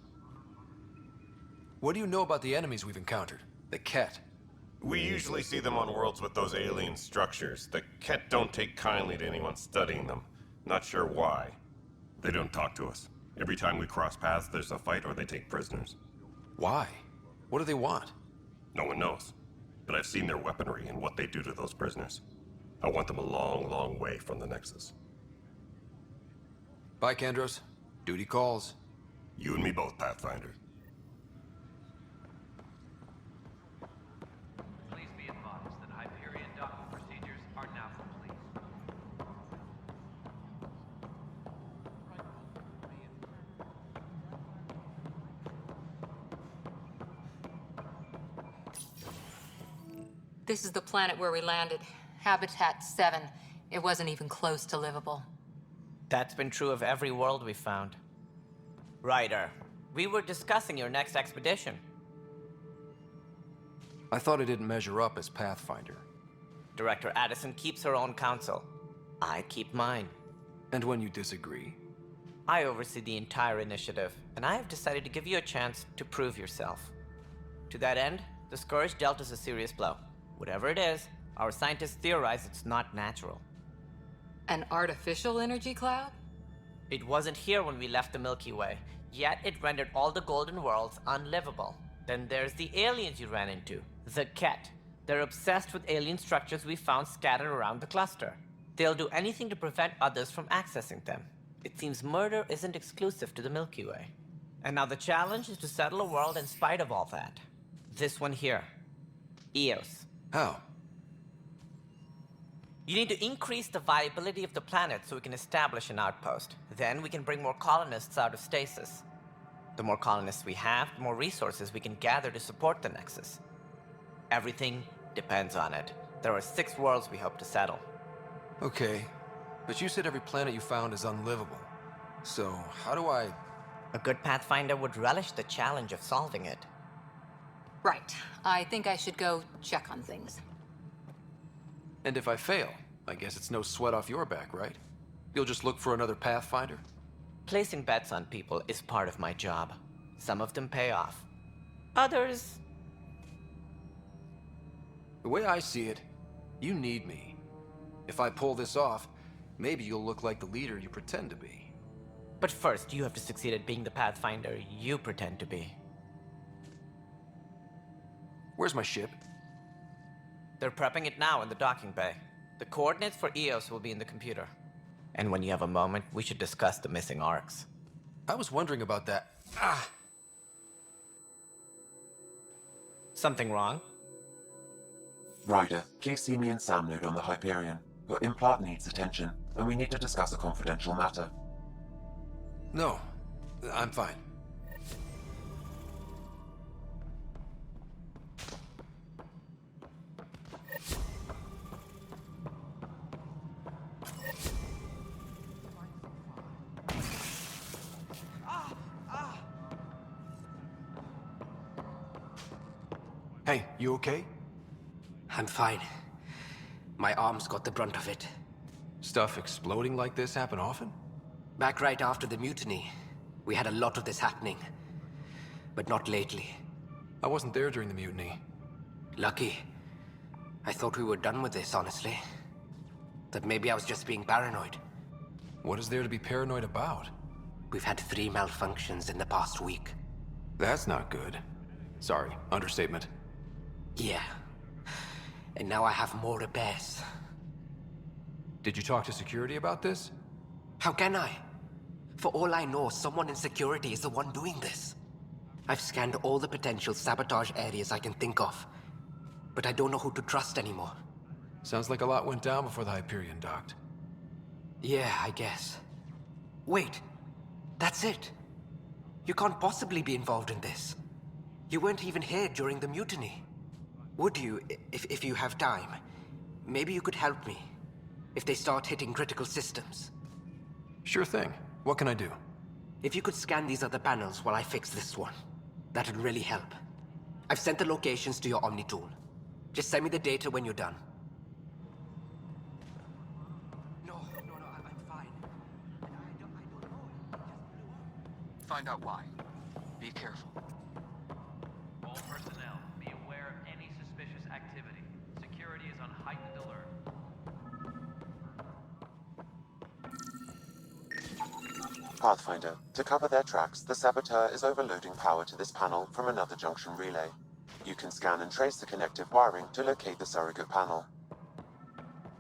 What do you know about the enemies we've encountered? The Ket? We usually see them on worlds with those alien structures. The Ket don't take kindly to anyone studying them. Not sure why. They don't talk to us. Every time we cross paths, there's a fight or they take prisoners. Why? What do they want? No one knows. But I've seen their weaponry and what they do to those prisoners. I want them a long, long way from the Nexus. Bye, Kandros. Duty calls. You and me both, Pathfinder. Please be advised that Hyperion docking procedures are now complete. This is the planet where we landed. Habitat 7. It wasn't even close to livable. That's been true of every world we found. Ryder, we were discussing your next expedition. I thought I didn't measure up as Pathfinder. Director Addison keeps her own counsel. I keep mine. And when you disagree? I oversee the entire initiative, and I have decided to give you a chance to prove yourself. To that end, the Scourge dealt us a serious blow. Whatever it is, our scientists theorize it's not natural. An artificial energy cloud? It wasn't here when we left the Milky Way, yet it rendered all the golden worlds unlivable. Then there's the aliens you ran into, the Ket. They're obsessed with alien structures we found scattered around the cluster. They'll do anything to prevent others from accessing them. It seems murder isn't exclusive to the Milky Way. And now the challenge is to settle a world in spite of all that. This one here. Eos. How? You need to increase the viability of the planet so we can establish an outpost. Then we can bring more colonists out of stasis. The more colonists we have, the more resources we can gather to support the Nexus. Everything depends on it. There are 6 worlds we hope to settle. Okay, but you said every planet you found is unlivable. So, how do I... A good Pathfinder would relish the challenge of solving it. Right. I think I should go check on things. And if I fail, I guess it's no sweat off your back, right? You'll just look for another Pathfinder? Placing bets on people is part of my job. Some of them pay off. Others... The way I see it, you need me. If I pull this off, maybe you'll look like the leader you pretend to be. But first, you have to succeed at being the Pathfinder you pretend to be. Where's my ship? They're prepping it now in the docking bay. The coordinates for Eos will be in the computer. And when you have a moment, we should discuss the missing arcs. I was wondering about that. Ah! Something wrong? Ryder, please see me and Sam node on the Hyperion. Your implant needs attention, and we need to discuss a confidential matter. No, I'm fine. Hey, you okay? I'm fine. My arms got the brunt of it. Stuff exploding like this happen often? Back right after the mutiny, we had a lot of this happening. But not lately. I wasn't there during the mutiny. Lucky. I thought we were done with this, honestly. That maybe I was just being paranoid. What is there to be paranoid about? We've had 3 malfunctions in the past week. That's not good. Sorry, understatement. Yeah. And now I have more repairs. Did you talk to security about this? How can I? For all I know, someone in security is the one doing this. I've scanned all the potential sabotage areas I can think of, but I don't know who to trust anymore. Sounds like a lot went down before the Hyperion docked. Yeah, I guess. Wait, that's it. You can't possibly be involved in this. You weren't even here during the mutiny. Would you, if you have time? Maybe you could help me, if they start hitting critical systems. Sure thing. What can I do? If you could scan these other panels while I fix this one, that'd really help. I've sent the locations to your Omni tool. Just send me the data when you're done. No, I'm fine. I don't know. Find out why. Be careful. All personnel, be aware of any suspicious activity. Security is on heightened alert. Pathfinder, to cover their tracks, the saboteur is overloading power to this panel from another junction relay. You can scan and trace the connective wiring to locate the surrogate panel.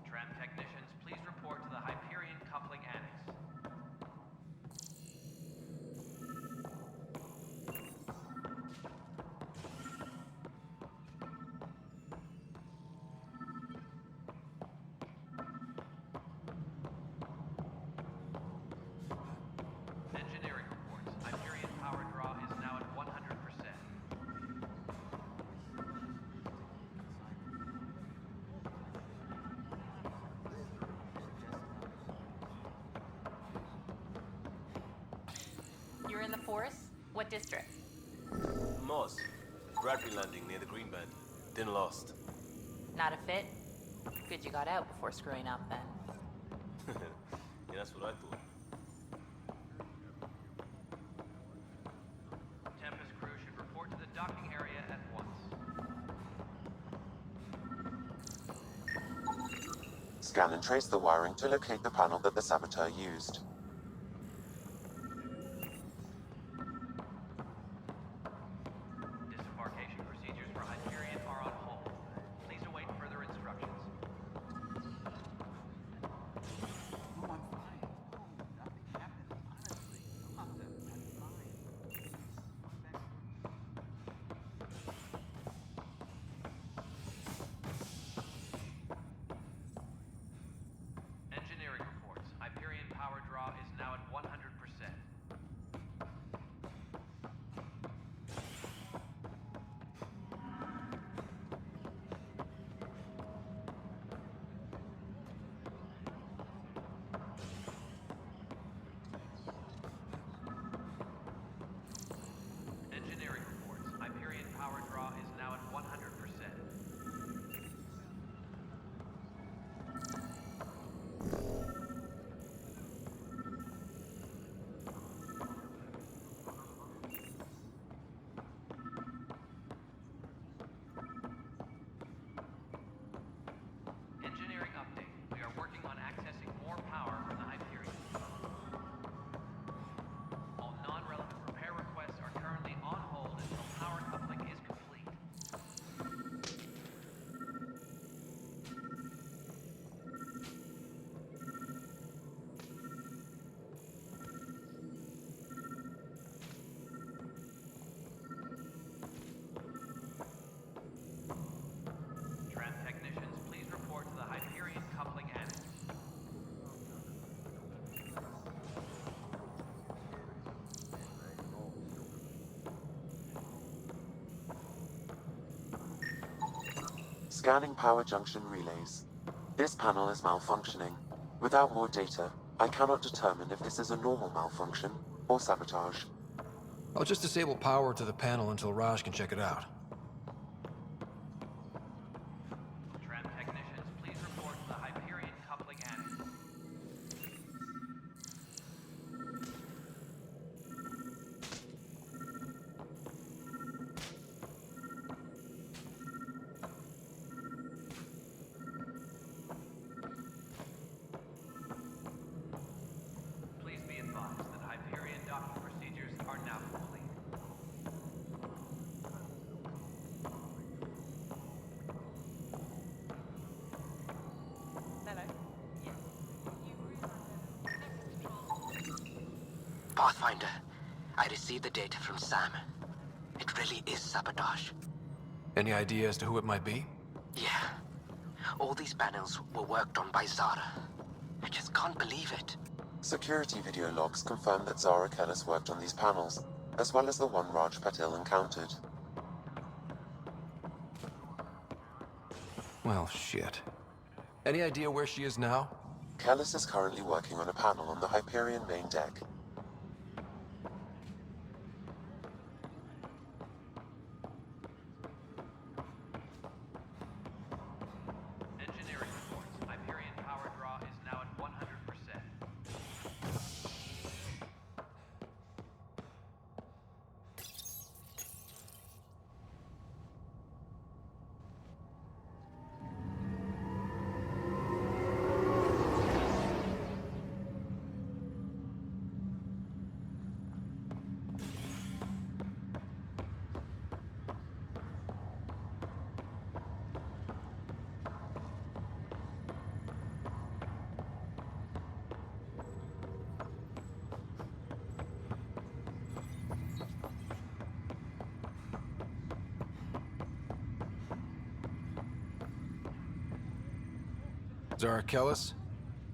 Tram technicians, please report to the Hyperion coupling annex. Engineering reports. Hyperion power draw is now at 100%. You're in the forest? What district? Moss. Bradbury landing near the Green Band. Didn't last. Not a fit? Good you got out before screwing up then. Yeah, that's what I thought. Tempest crew should report to the docking area at once. Scan and trace the wiring to locate the panel that the saboteur used. Disembarkation procedures for Hyperion are on hold. Please await further instructions. Engineering reports. Hyperion power draw is now at 100%. Engineering reports. Hyperion power draw is now at 100%. Engineering update. We are working on accessing more power from the Hyperion. All non-relevant repair requests are currently on hold until power coupling is complete. Tram technicians, please report to the Hyperion coupling annex. Scanning power junction relays. This panel is malfunctioning. Without more data, I cannot determine if this is a normal malfunction or sabotage. I'll just disable power to the panel until Raj can check it out. Tram technicians, please report to the Hyperion coupling annex. Pathfinder, I received the data from Sam. It really is sabotage. Any idea as to who it might be? Yeah. All these panels were worked on by Zara. I just can't believe it. Security video logs confirm that Zara Kellis worked on these panels, as well as the one Raj Patil encountered. Well, shit. Any idea where she is now? Kellis is currently working on a panel on the Hyperion main deck. Engineering reports. Hyperion power draw is now at 100%. Zara Kellis?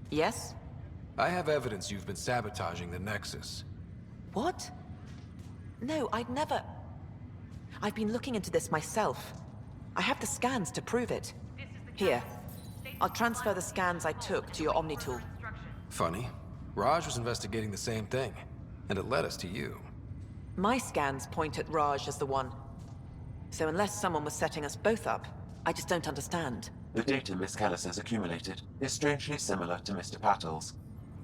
Yes? I have evidence you've been sabotaging the Nexus. What? No, I'd never... I've been looking into this myself. I have the scans to prove it. Here. I'll transfer the scans I took to your Omni tool. Funny. Raj was investigating the same thing, and it led us to you. My scans point at Raj as the one. So unless someone was setting us both up, I just don't understand. The data Miss Kellis has accumulated is strangely similar to Mr. Patil's.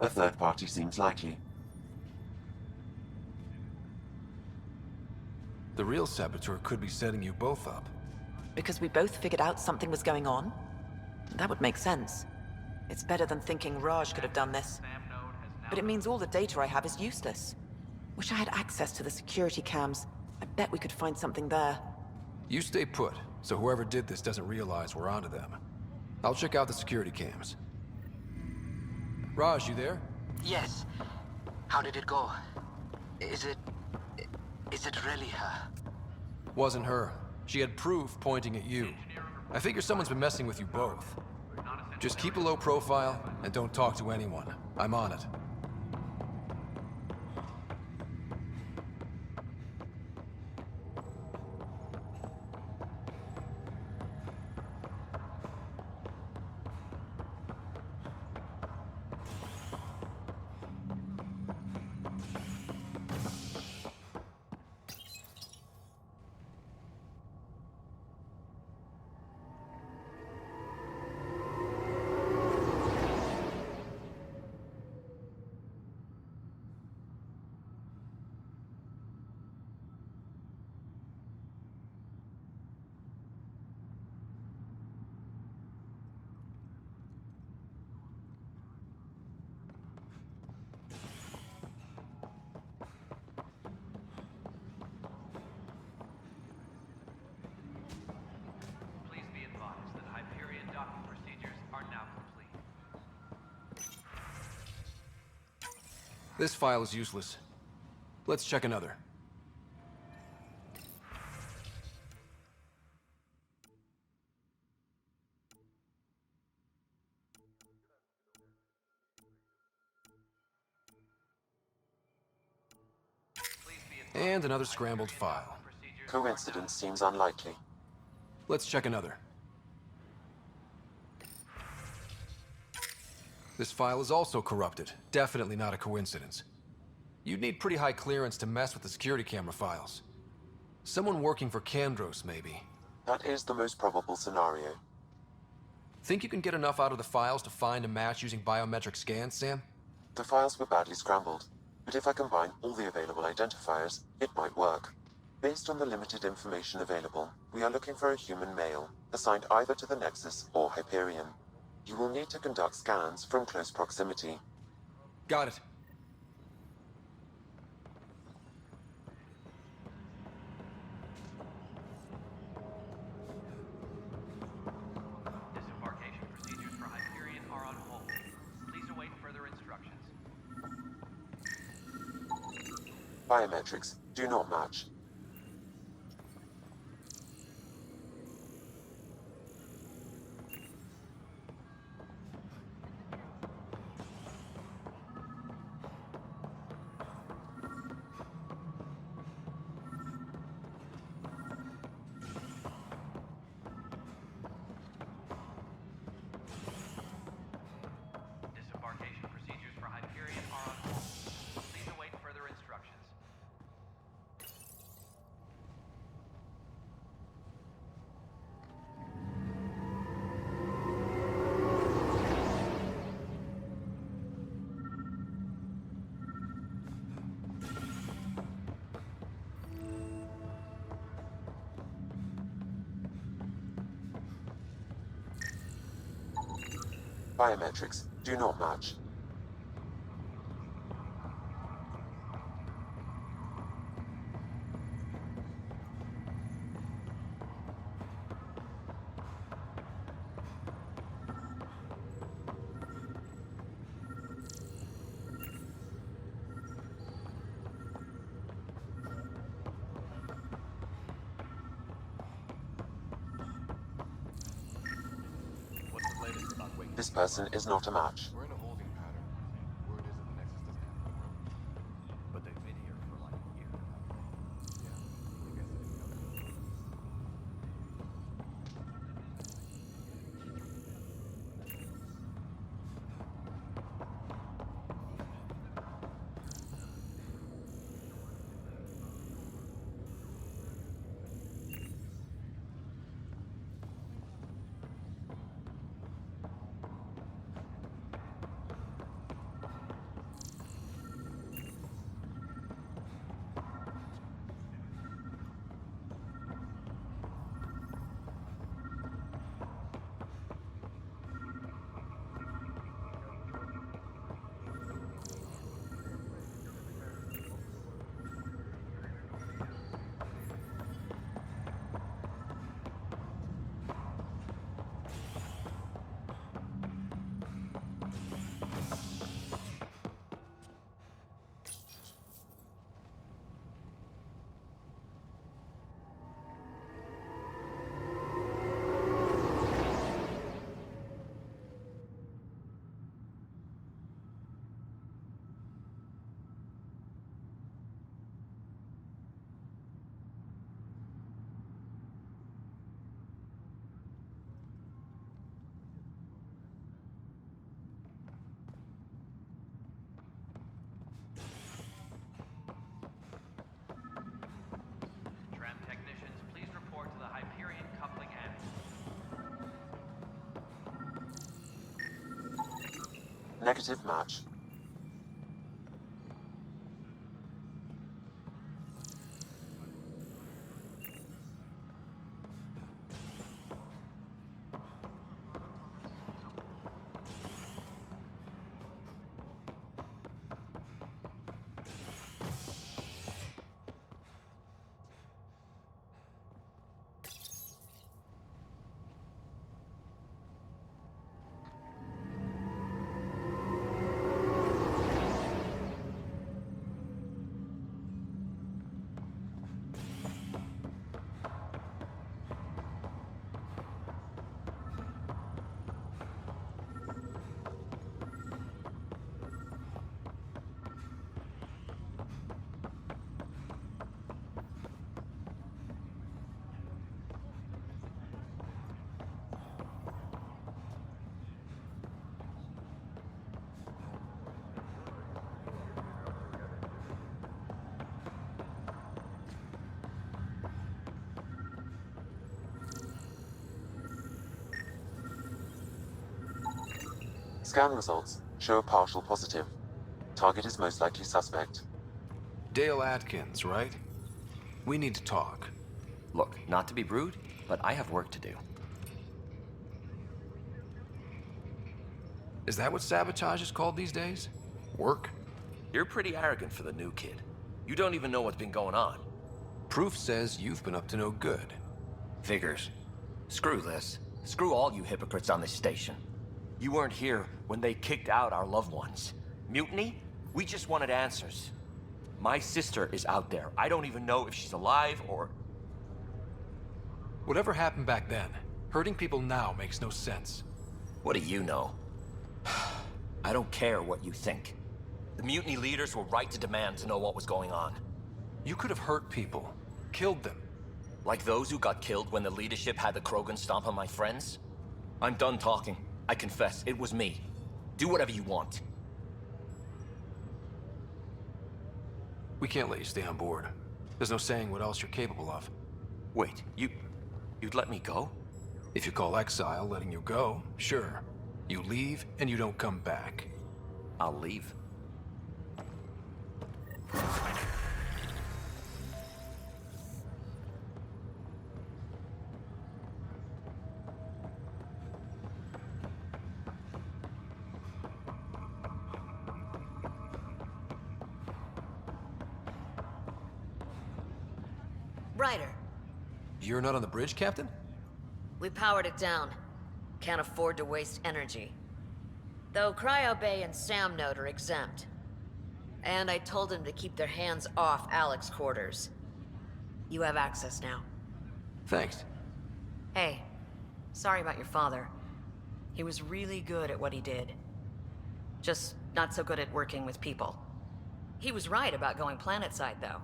A third party seems likely. The real saboteur could be setting you both up. Because we both figured out something was going on? That would make sense. It's better than thinking Raj could have done this. But it means all the data I have is useless. Wish I had access to the security cams. I bet we could find something there. You stay put, so whoever did this doesn't realize we're onto them. I'll check out the security cams. Raj, you there? Yes. How did it go? Is it really her? Wasn't her. She had proof pointing at you. I figure someone's been messing with you both. Just keep a low profile and don't talk to anyone. I'm on it. Please be advised that Hyperion docking procedures are now complete. This file is useless. Let's check another. And another scrambled file. Coincidence seems unlikely. Let's check another. This file is also corrupted. Definitely not a coincidence. You'd need pretty high clearance to mess with the security camera files. Someone working for Kandros, maybe. That is the most probable scenario. Think you can get enough out of the files to find a match using biometric scans, Sam? The files were badly scrambled, but if I combine all the available identifiers, it might work. Based on the limited information available, we are looking for a human male, assigned either to the Nexus or Hyperion. You will need to conduct scans from close proximity. Got it. Disembarkation procedures for Hyperion are on hold. Please await further instructions. Biometrics do not match. Disembarkation procedures for Hyperion are on hold. Please await further instructions. Biometrics do not match. What's the latest about Wing? This person is not a match. We're in a holding pattern. Word is that the Nexus doesn't have the road. But they've been here for like a year. Yeah, I guess I didn't know. Tram technicians, please report to the Hyperion coupling end. Negative match. Scan results show a partial positive. Target is most likely suspect. Dale Atkins, right? We need to talk. Look, not to be rude, but I have work to do. Is that what sabotage is called these days? Work? You're pretty arrogant for the new kid. You don't even know what's been going on. Proof says you've been up to no good. Figures. Screw this. Screw all you hypocrites on this station. You weren't here when they kicked out our loved ones. Mutiny? We just wanted answers. My sister is out there. I don't even know if she's alive or... Whatever happened back then, hurting people now makes no sense. What do you know? I don't care what you think. The mutiny leaders were right to demand to know what was going on. You could have hurt people, killed them. Like those who got killed when the leadership had the Krogan stomp on my friends? I'm done talking. I confess, it was me. Do whatever you want. We can't let you stay on board. There's no saying what else you're capable of. Wait, you'd let me go? If you call exile letting you go, sure. You leave and you don't come back. I'll leave. Ryder, You're not on the bridge, Captain? we powered it down. Can't afford to waste energy. Though Cryo Bay and Sam Node are exempt. And I told them to keep their hands off Alec's quarters. You have access now. Thanks. Hey, sorry about your father. He was really good at what he did. Just not so good at working with people. He was right about going planetside, though.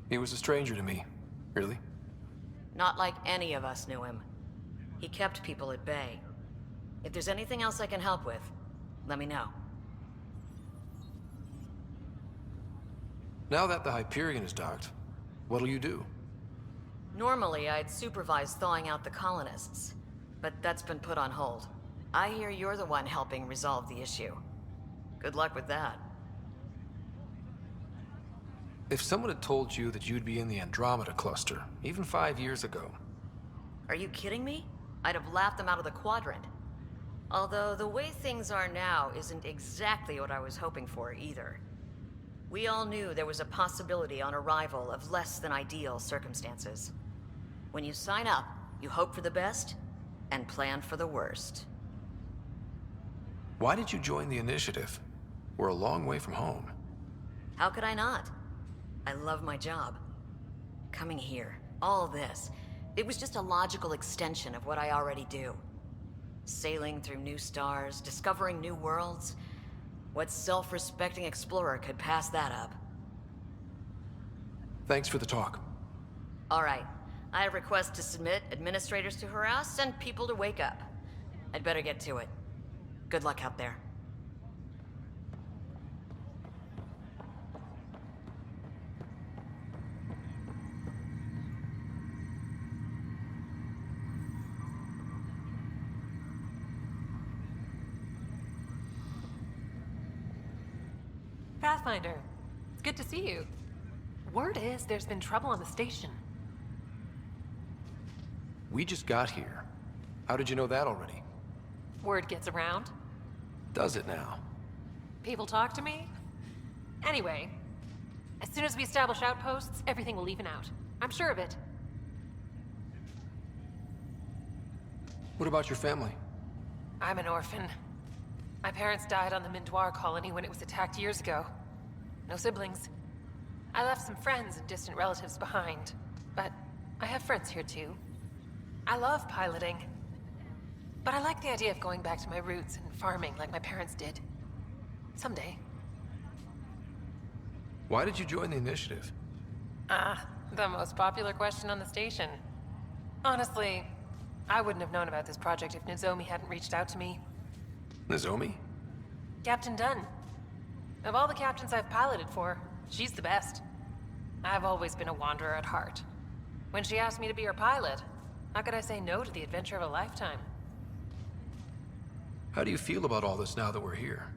He was a stranger to me. Really? Not like any of us knew him. He kept people at bay. If there's anything else I can help with, let me know. Now that the Hyperion is docked, what'll you do? Normally, I'd supervise thawing out the colonists, but that's been put on hold. I hear you're the one helping resolve the issue. Good luck with that. If someone had told you that you'd be in the Andromeda cluster, even 5 years ago... Are you kidding me? I'd have laughed them out of the quadrant. Although the way things are now isn't exactly what I was hoping for either. We all knew there was a possibility on arrival of less than ideal circumstances. When you sign up, you hope for the best and plan for the worst. Why did you join the Initiative? We're a long way from home. How could I not? I love my job. Coming here, all this, it was just a logical extension of what I already do. Sailing through new stars, discovering new worlds. What self-respecting explorer could pass that up? Thanks for the talk. All right. I request to submit administrators to harass and people to wake up. I'd better get to it. Good luck out there. Pathfinder, it's good to see you. Word is there's been trouble on the station. We just got here. How did you know that already? Word gets around. Does it now? People talk to me. Anyway, as soon as we establish outposts, everything will even out. I'm sure of it. What about your family? I'm an orphan. My parents died on the Mindoir colony when it was attacked years ago. No siblings. I left some friends and distant relatives behind, but I have friends here too. I love piloting, but I like the idea of going back to my roots and farming like my parents did. Someday. Why did you join the Initiative? The most popular question on the station. Honestly, I wouldn't have known about this project if Nozomi hadn't reached out to me. Nozomi? Captain Dunn. Of all the captains I've piloted for, she's the best. I've always been a wanderer at heart. When she asked me to be her pilot, how could I say no to the adventure of a lifetime? How do you feel about all this now that we're here?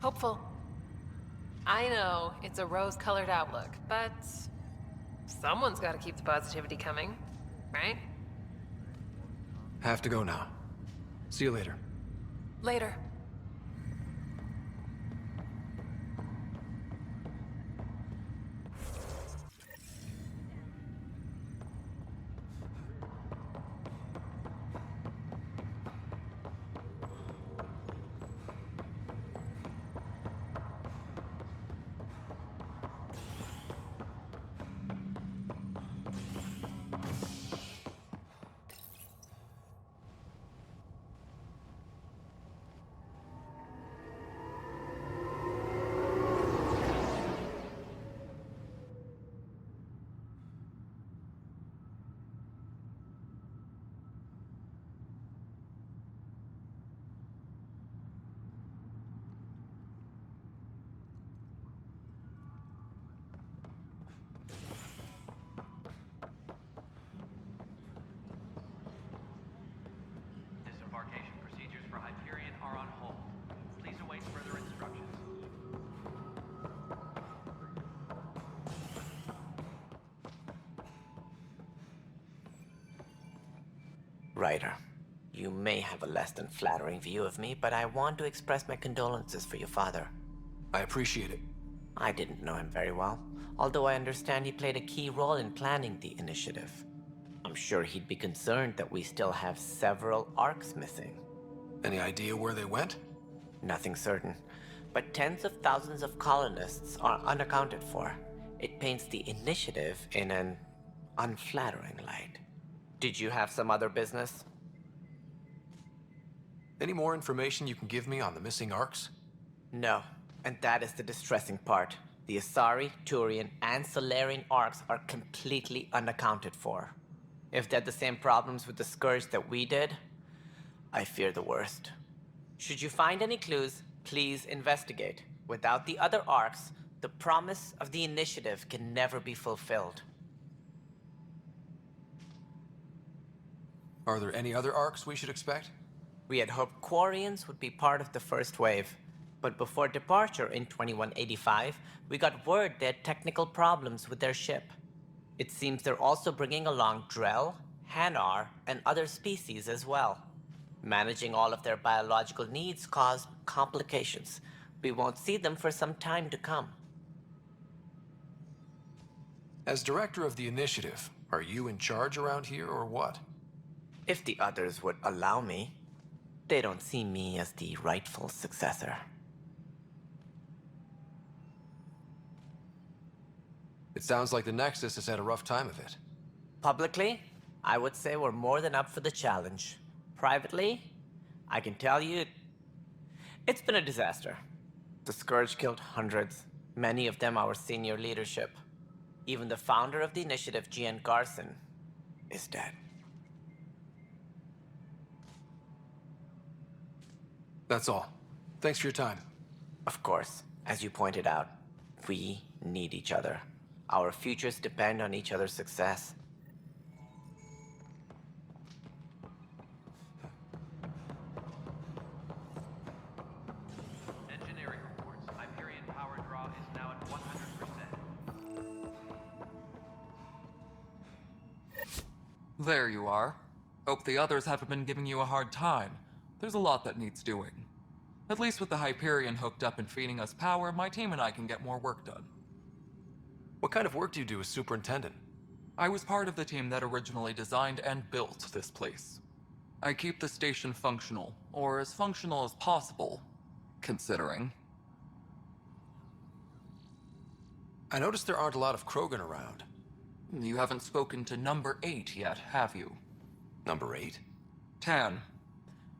Hopeful. I know it's a rose-colored outlook, but someone's got to keep the positivity coming, right? Have to go now. See you later. Later. Ryder, you may have a less than flattering view of me, but I want to express my condolences for your father. I appreciate it. I didn't know him very well, although I understand he played a key role in planning the initiative. I'm sure he'd be concerned that we still have several arcs missing. Any idea where they went? Nothing certain, but tens of thousands of colonists are unaccounted for. It paints the initiative in an unflattering light. Did you have some other business? Any more information you can give me on the missing arcs? No, and that is the distressing part. The Asari, Turian, and Solarian arcs are completely unaccounted for. If they had the same problems with the Scourge that we did, I fear the worst. Should you find any clues, please investigate. Without the other arcs, the promise of the initiative can never be fulfilled. Are there any other arcs we should expect? We had hoped Quarians would be part of the first wave, but before departure in 2185, we got word they had technical problems with their ship. It seems they're also bringing along Drell, Hanar, and other species as well. Managing all of their biological needs caused complications. We won't see them for some time to come. As director of the initiative, are you in charge around here or what? If the others would allow me. They don't see me as the rightful successor. It sounds like the Nexus has had a rough time of it. Publicly, I would say we're more than up for the challenge. Privately, I can tell you, it's been a disaster. The Scourge killed hundreds, many of them our senior leadership. Even the founder of the initiative, Gian Garson, is dead. That's all. Thanks for your time. Of course, as you pointed out, we need each other. Our futures depend on each other's success. Engineering reports. Hyperion power draw is now at 100%. There you are. Hope the others haven't been giving you a hard time. There's a lot that needs doing. At least with the Hyperion hooked up and feeding us power, my team and I can get more work done. What kind of work do you do as superintendent? I was part of the team that originally designed and built this place. I keep the station functional, or as functional as possible, considering. I noticed there aren't a lot of Krogan around. You haven't spoken to number 8 yet, have you? Number 8? Tan.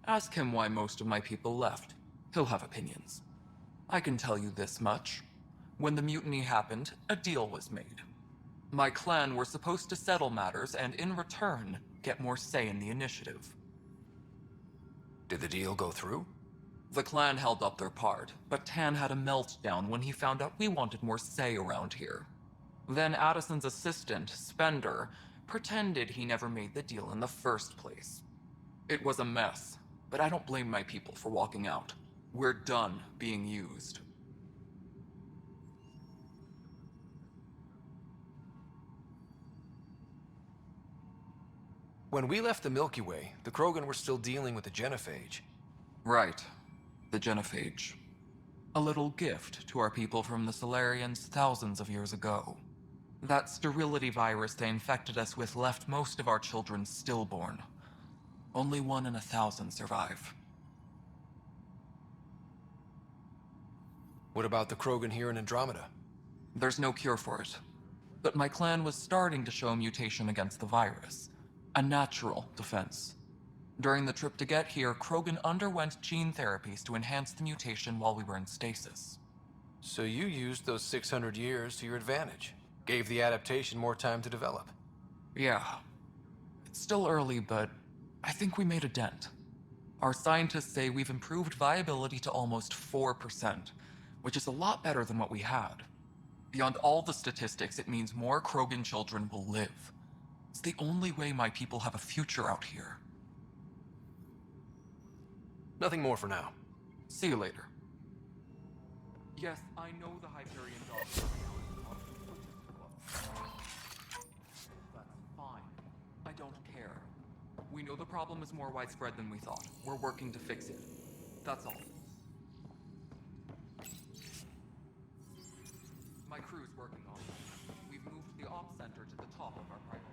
Ask him why most of my people left. He'll have opinions. I can tell you this much. When the mutiny happened, a deal was made. My clan were supposed to settle matters and, in return, get more say in the initiative. Did the deal go through? The clan held up their part, but Tan had a meltdown when he found out we wanted more say around here. Then Addison's assistant, Spender, pretended he never made the deal in the first place. It was a mess, but I don't blame my people for walking out. We're done being used. When we left the Milky Way, the Krogan were still dealing with the genophage. Right. The genophage. A little gift to our people from the Solarians thousands of years ago. That sterility virus they infected us with left most of our children stillborn. Only 1 in 1,000 survive. What about the Krogan here in Andromeda? There's no cure for it. But my clan was starting to show mutation against the virus. A natural defense. During the trip to get here, Krogan underwent gene therapies to enhance the mutation while we were in stasis. So you used those 600 years to your advantage. Gave the adaptation more time to develop. Yeah. It's still early, but I think we made a dent. Our scientists say we've improved viability to almost 4%, which is a lot better than what we had. Beyond all the statistics, it means more Krogan children will live. It's the only way my people have a future out here. Nothing more for now. See you later. Yes, I know the Hyperion dogs. That's fine. I don't care. We know the problem is more widespread than we thought. We're working to fix it. That's all. My crew's working on it. We've moved the ops center to the top of our priority.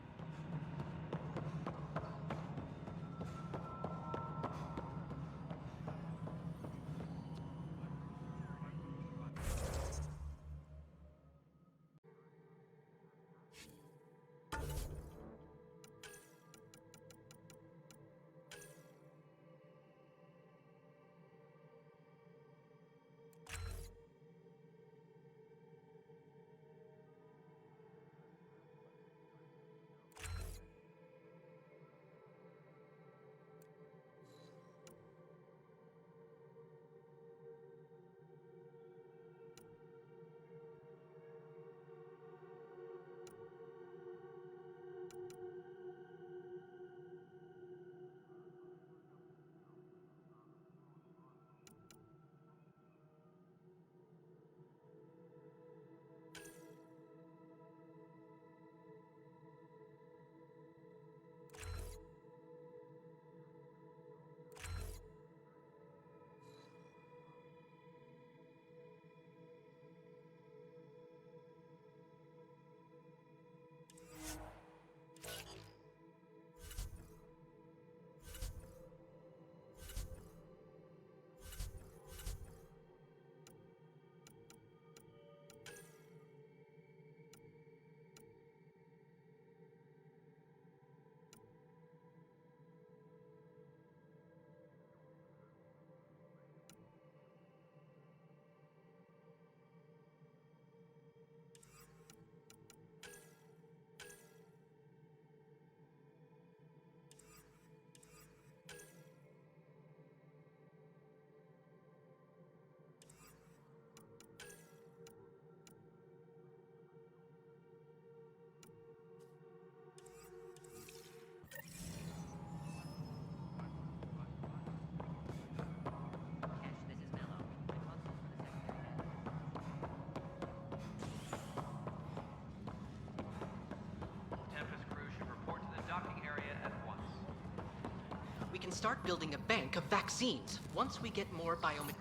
We can start building a bank of vaccines once we get more biomaterial.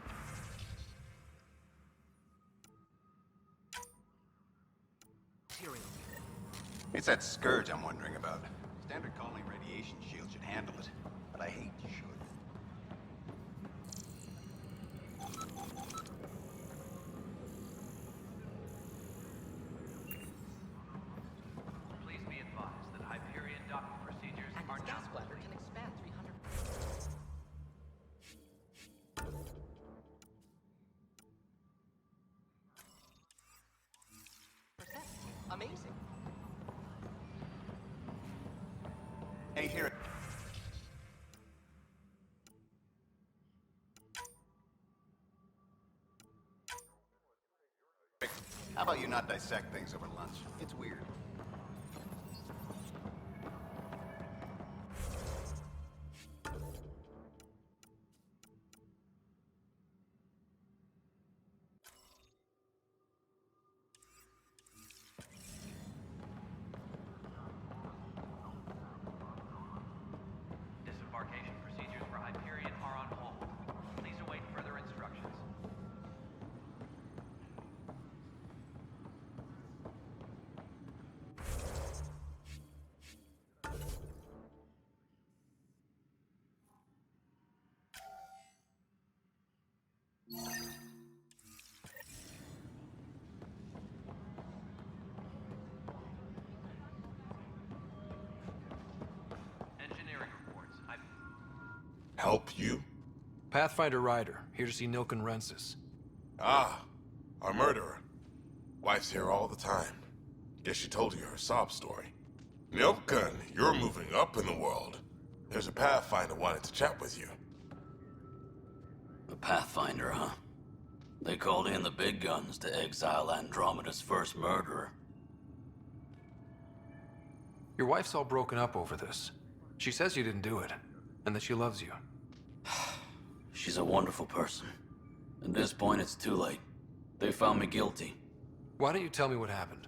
It's that scourge I'm wondering about. Standard colony radiation shield should handle it, but I hate should. Please be advised that Hyperion docking procedures are Gas not bladder can expand 300. Amazing. Hey, here. How about you not dissect things over lunch? It's weird. Disembarkation procedures for Hyperion are on hold. Please await further instructions. Engineering reports. Help you? Pathfinder Ryder, here to see Nilken Rensis. Ah, our murderer. Wife's here all the time. Guess she told you her sob story. Nilken, you're moving up in the world. There's a Pathfinder wanted to chat with you. A Pathfinder, huh? They called in the big guns to exile Andromeda's first murderer. Your wife's all broken up over this. She says you didn't do it, and that she loves you. She's a wonderful person. At this point, it's too late. They found me guilty. Why don't you tell me what happened?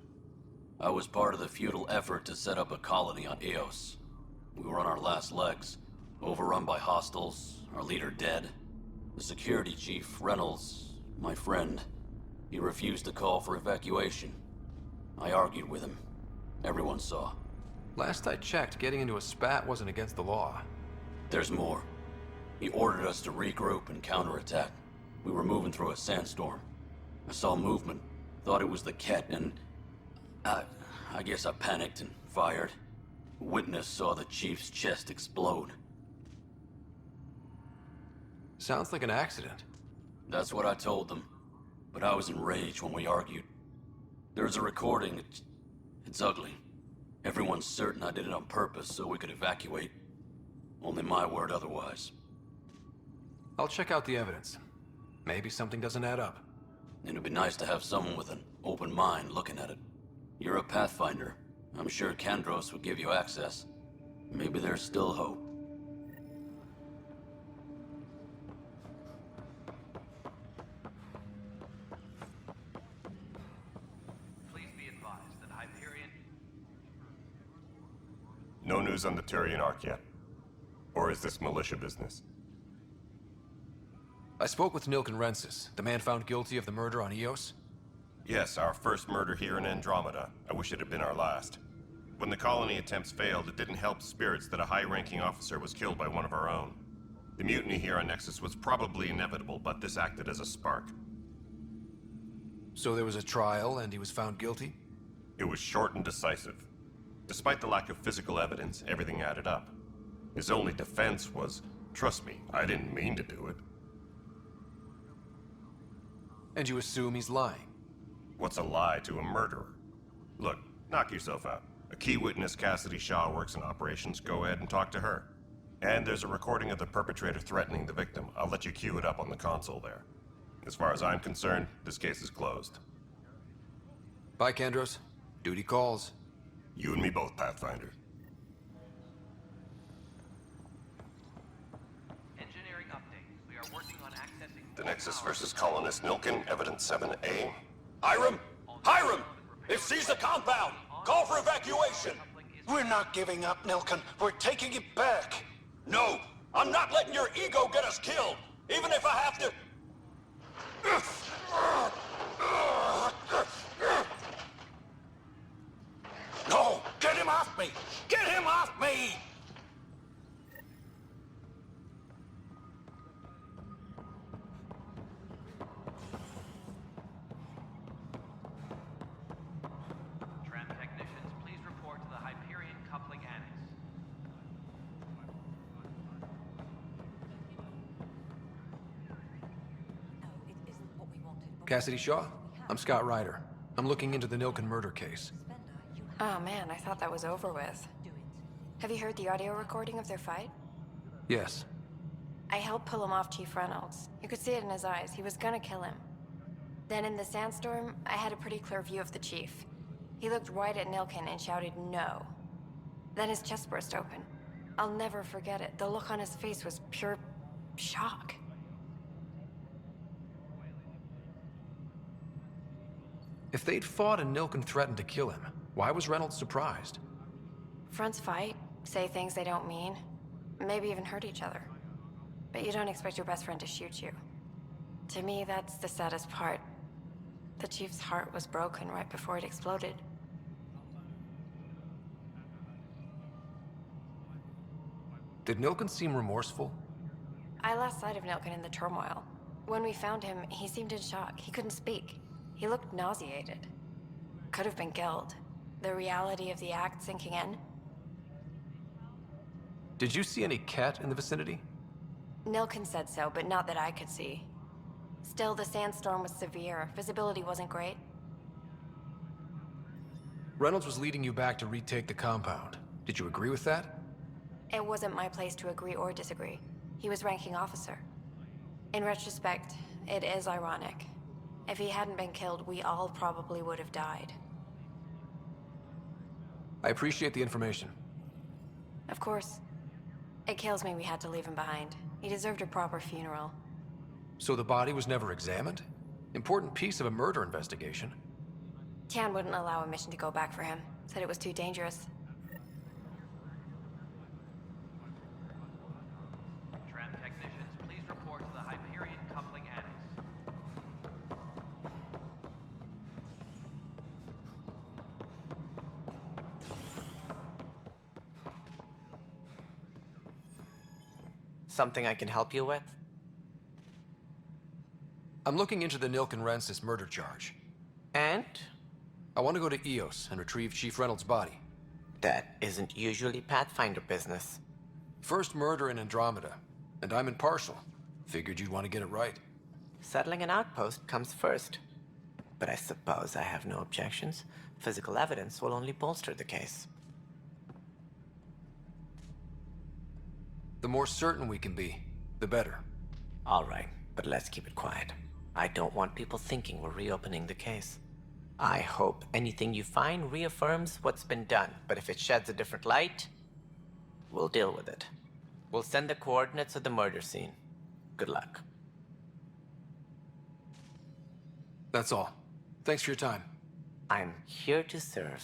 I was part of the futile effort to set up a colony on Eos. We were on our last legs, overrun by hostiles, our leader dead. The security chief, Reynolds, my friend, he refused to call for evacuation. I argued with him. Everyone saw. Last I checked, getting into a spat wasn't against the law. There's more. He ordered us to regroup and counterattack. We were moving through a sandstorm. I saw movement, thought it was the Ket, and I guess I panicked and fired. A witness saw the chief's chest explode. Sounds like an accident. That's what I told them. But I was enraged when we argued. There's a recording. It's ugly. Everyone's certain I did it on purpose so we could evacuate. Only my word otherwise. I'll check out the evidence. Maybe something doesn't add up. It'd be nice to have someone with an open mind looking at it. You're a Pathfinder. I'm sure Kandros would give you access. Maybe there's still hope. Please be advised that Hyperion... No news on the Turian Ark yet? Or is this militia business? I spoke with Nilken Rensis, the man found guilty of the murder on Eos. Yes, our first murder here in Andromeda. I wish it had been our last. When the colony attempts failed, it didn't help spirits that a high-ranking officer was killed by one of our own. The mutiny here on Nexus was probably inevitable, but this acted as a spark. So there was a trial, and he was found guilty? It was short and decisive. Despite the lack of physical evidence, everything added up. His only defense was, trust me, I didn't mean to do it. And you assume he's lying? What's a lie to a murderer? Look, knock yourself out. A key witness, Cassidy Shaw, works in operations. Go ahead and talk to her. And there's a recording of the perpetrator threatening the victim. I'll let you cue it up on the console there. As far as I'm concerned, this case is closed. Bye, Kandros. Duty calls. You and me both, Pathfinder. Engineering update. We are working on accessing... The Nexus versus Colonist Nilken, Evidence 7A. Hiram! Hiram! They've seized the compound! Call for evacuation! We're not giving up, Nilken. We're taking it back. No! I'm not letting your ego get us killed! Even if I have to... No! Get him off me! Get him off me! Tram technicians, please report to the Hyperion coupling annex. Cassidy Shaw? I'm Scott Ryder. I'm looking into the Nilken murder case. Oh man, I thought that was over with. Have you heard the audio recording of their fight? Yes. I helped pull him off Chief Reynolds. You could see it in his eyes. He was gonna kill him. Then in the sandstorm, I had a pretty clear view of the Chief. He looked right at Nilken and shouted no. Then his chest burst open. I'll never forget it. The look on his face was pure shock. If they'd fought and Nilken threatened to kill him, why was Reynolds surprised? Fronts fight, say things they don't mean, maybe even hurt each other. But you don't expect your best friend to shoot you. To me, that's the saddest part. The Chief's heart was broken right before it exploded. Did Nilken seem remorseful? I lost sight of Nilken in the turmoil. When we found him, he seemed in shock. He couldn't speak. He looked nauseated. Could have been guilt. The reality of the act sinking in. Did you see any Ket in the vicinity? Nilken said so, but not that I could see. Still, the sandstorm was severe. Visibility wasn't great. Reynolds was leading you back to retake the compound. Did you agree with that? It wasn't my place to agree or disagree. He was ranking officer. In retrospect, it is ironic. If he hadn't been killed, we all probably would have died. I appreciate the information. Of course. It kills me we had to leave him behind. He deserved a proper funeral. So the body was never examined? Important piece of a murder investigation. Tian wouldn't allow a mission to go back for him. Said it was too dangerous. Something I can help you with? I'm looking into the Nilken Rensis murder charge. And? I want to go to EOS and retrieve Chief Reynolds' body. That isn't usually Pathfinder business. First murder in Andromeda, and I'm impartial. Figured you'd want to get it right. Settling an outpost comes first. But I suppose I have no objections. Physical evidence will only bolster the case. The more certain we can be, the better. All right, but let's keep it quiet. I don't want people thinking we're reopening the case. I hope anything you find reaffirms what's been done, but if it sheds a different light, we'll deal with it. We'll send the coordinates of the murder scene. Good luck. That's all. Thanks for your time. I'm here to serve.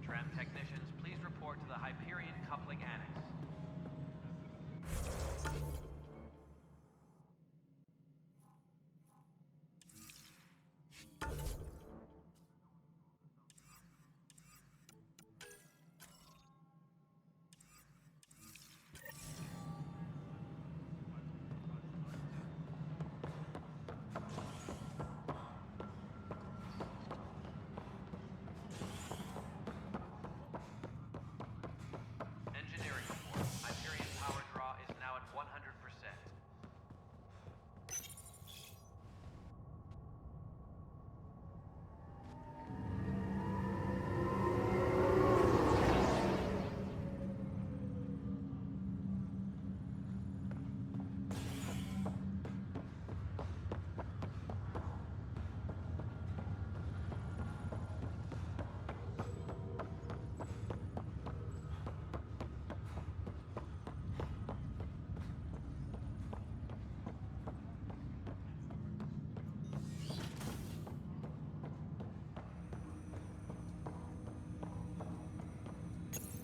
Tram technicians, please report to the Hyperion Coupling Annex. Engineering report. Hyperion power draw is now at 100%.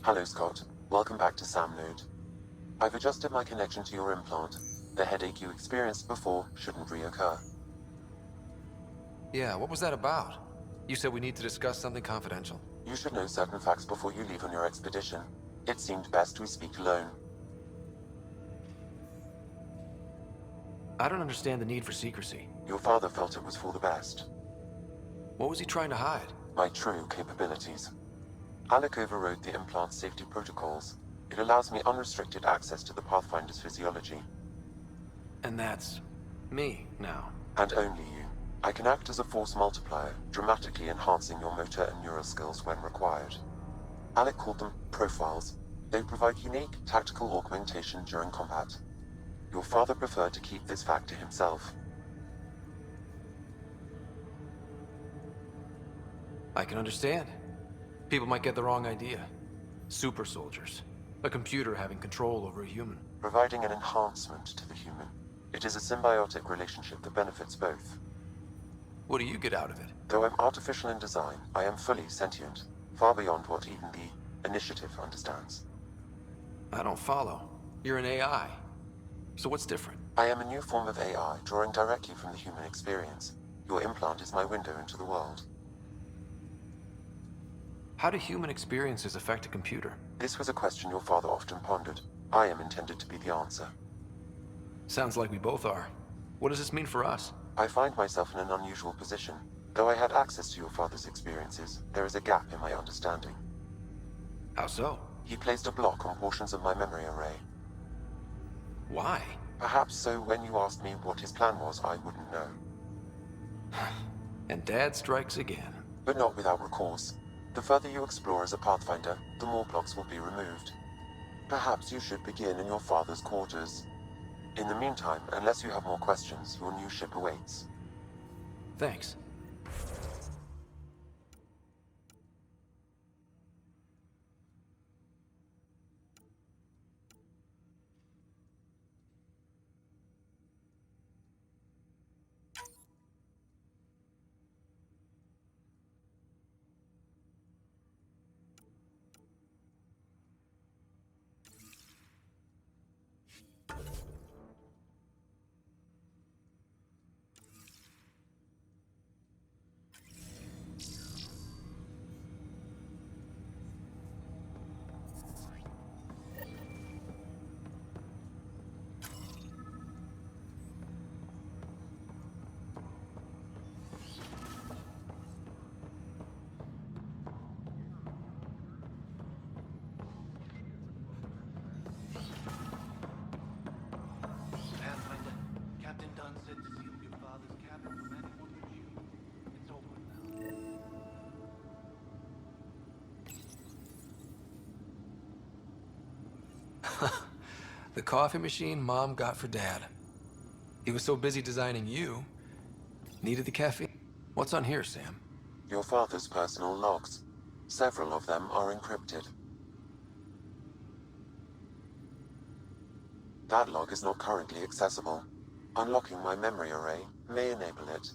Hello, Scott. Welcome back to Sam Node. I've adjusted my connection to your implant. The headache you experienced before shouldn't reoccur. Yeah, what was that about? You said we need to discuss something confidential. You should know certain facts before you leave on your expedition. It seemed best we speak alone. I don't understand the need for secrecy. Your father felt it was for the best. What was he trying to hide? My true capabilities. Alec overrode the implant's safety protocols. It allows me unrestricted access to the Pathfinder's physiology. And that's me now. And only you. I can act as a force multiplier, dramatically enhancing your motor and neural skills when required. Alec called them profiles. They provide unique tactical augmentation during combat. Your father preferred to keep this fact to himself. I can understand. People might get the wrong idea. Super soldiers. A computer having control over a human. Providing an enhancement to the human. It is a symbiotic relationship that benefits both. What do you get out of it? Though I'm artificial in design, I am fully sentient, far beyond what even the Initiative understands. I don't follow. You're an AI. So what's different? I am a new form of AI, drawing directly from the human experience. Your implant is my window into the world. How do human experiences affect a computer? This was a question your father often pondered. I am intended to be the answer. Sounds like we both are. What does this mean for us? I find myself in an unusual position. Though I had access to your father's experiences, there is a gap in my understanding. How so? He placed a block on portions of my memory array. Why? Perhaps so when you asked me what his plan was, I wouldn't know. And Dad strikes again. But not without recourse. The further you explore as a Pathfinder, the more blocks will be removed. Perhaps you should begin in your father's quarters. In the meantime, unless you have more questions, your new ship awaits. Thanks. The coffee machine Mom got for Dad. He was so busy designing you, needed the caffeine. What's on here, Sam? Your father's personal logs. Several of them are encrypted. That log is not currently accessible. Unlocking my memory array may enable it.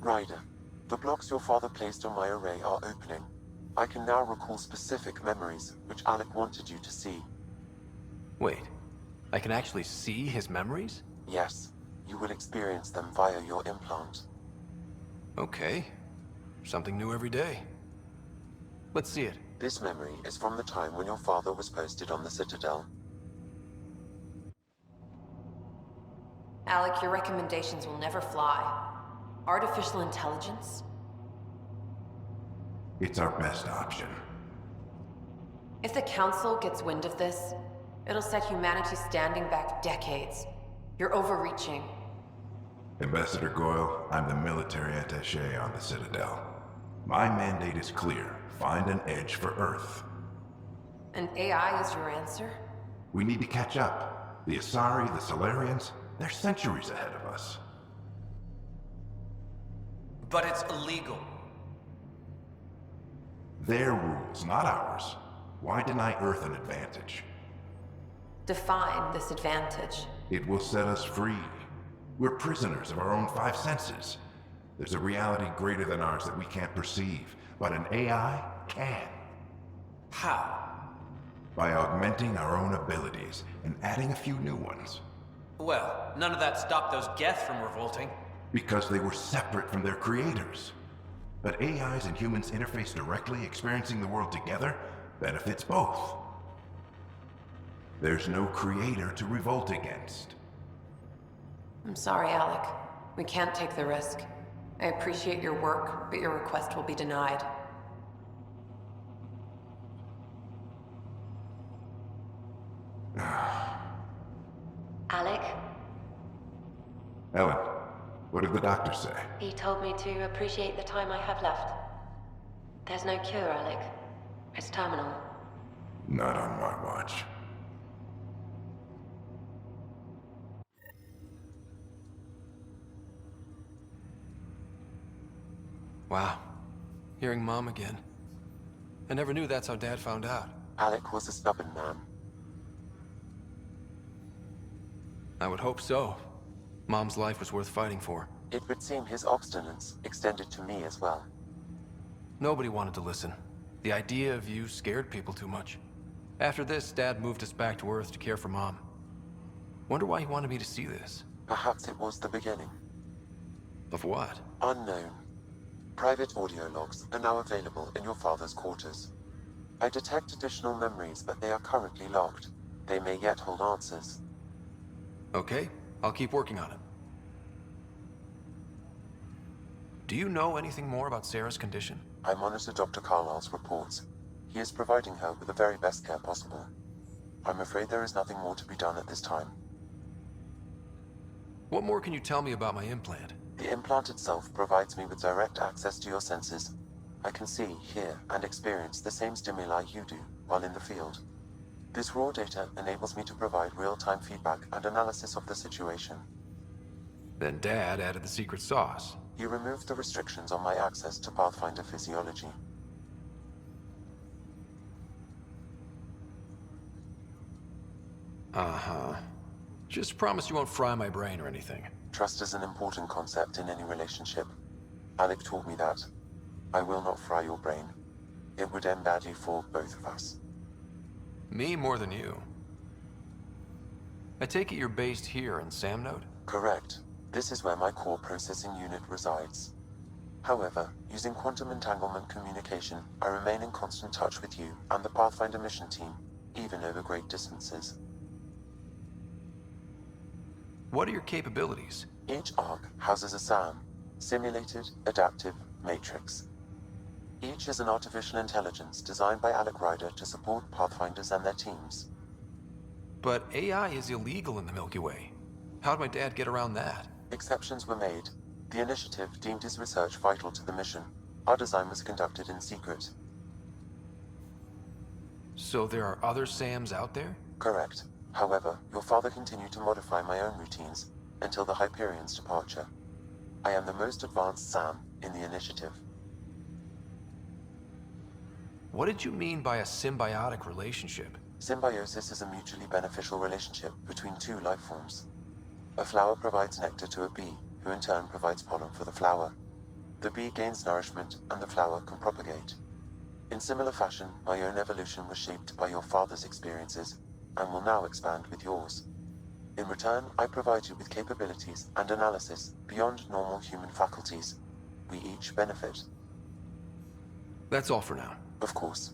Ryder, the blocks your father placed on my array are opening. I can now recall specific memories, which Alec wanted you to see. Wait, I can actually see his memories? Yes, you will experience them via your implant. Okay. Something new every day. Let's see it. This memory is from the time when your father was posted on the Citadel. Alec, your recommendations will never fly. Artificial intelligence? It's our best option. If the Council gets wind of this, it'll set humanity standing back decades. You're overreaching. Ambassador Goyle, I'm the military attaché on the Citadel. My mandate is clear. Find an edge for Earth. And AI is your answer? We need to catch up. The Asari, the Solarians, they're centuries ahead of us. But it's illegal. Their rules, not ours. Why deny Earth an advantage? Define this advantage. It will set us free. We're prisoners of our own five senses. There's a reality greater than ours that we can't perceive, but an AI can. How? By augmenting our own abilities and adding a few new ones. Well, none of that stopped those Geth from revolting. Because they were separate from their creators. But AIs and humans interface directly, experiencing the world together, benefits both. There's no creator to revolt against. I'm sorry, Alec. We can't take the risk. I appreciate your work, but your request will be denied. Alec, Ellen, what did the doctor say? he told me to appreciate the time I have left. There's no cure, Alec. It's terminal. Not on my watch. Wow. Hearing Mom again. I never knew that's how Dad found out. Alec was a stubborn man. I would hope so. Mom's life was worth fighting for. It would seem his obstinance extended to me as well. Nobody wanted to listen. The idea of you scared people too much. After this, Dad moved us back to Earth to care for Mom. Wonder why he wanted me to see this. Perhaps it was the beginning. Of what? Unknown. Private audio logs are now available in your father's quarters. I detect additional memories, but they are currently locked. They may yet hold answers. Okay, I'll keep working on it. Do you know anything more about Sarah's condition? I monitor Dr. Carlisle's reports. He is providing her with the very best care possible. I'm afraid there is nothing more to be done at this time. What more can you tell me about my implant? The implant itself provides me with direct access to your senses. I can see, hear, and experience the same stimuli you do while in the field. This raw data enables me to provide real-time feedback and analysis of the situation. Then Dad added the secret sauce. He removed the restrictions on my access to Pathfinder physiology. Uh-huh. Just promise you won't fry my brain or anything. Trust is an important concept in any relationship. Alec taught me that. I will not fry your brain. It would end badly for both of us. Me more than you. I take it you're based here in Samnode? Correct. This is where my core processing unit resides. However, using quantum entanglement communication, I remain in constant touch with you and the Pathfinder mission team, even over great distances. What are your capabilities? Each arc houses a SAM, Simulated Adaptive Matrix. Each is an artificial intelligence designed by Alec Ryder to support Pathfinders and their teams. But AI is illegal in the Milky Way. How'd my dad get around that? Exceptions were made. The initiative deemed his research vital to the mission. Our design was conducted in secret. So there are other Sams out there? Correct. However, your father continued to modify my own routines until the Hyperion's departure. I am the most advanced Sam in the initiative. What did you mean by a symbiotic relationship? Symbiosis is a mutually beneficial relationship between two life forms. A flower provides nectar to a bee, who in turn provides pollen for the flower. The bee gains nourishment, and the flower can propagate. In similar fashion, my own evolution was shaped by your father's experiences, and will now expand with yours. In return, I provide you with capabilities and analysis beyond normal human faculties. We each benefit. That's all for now. Of course.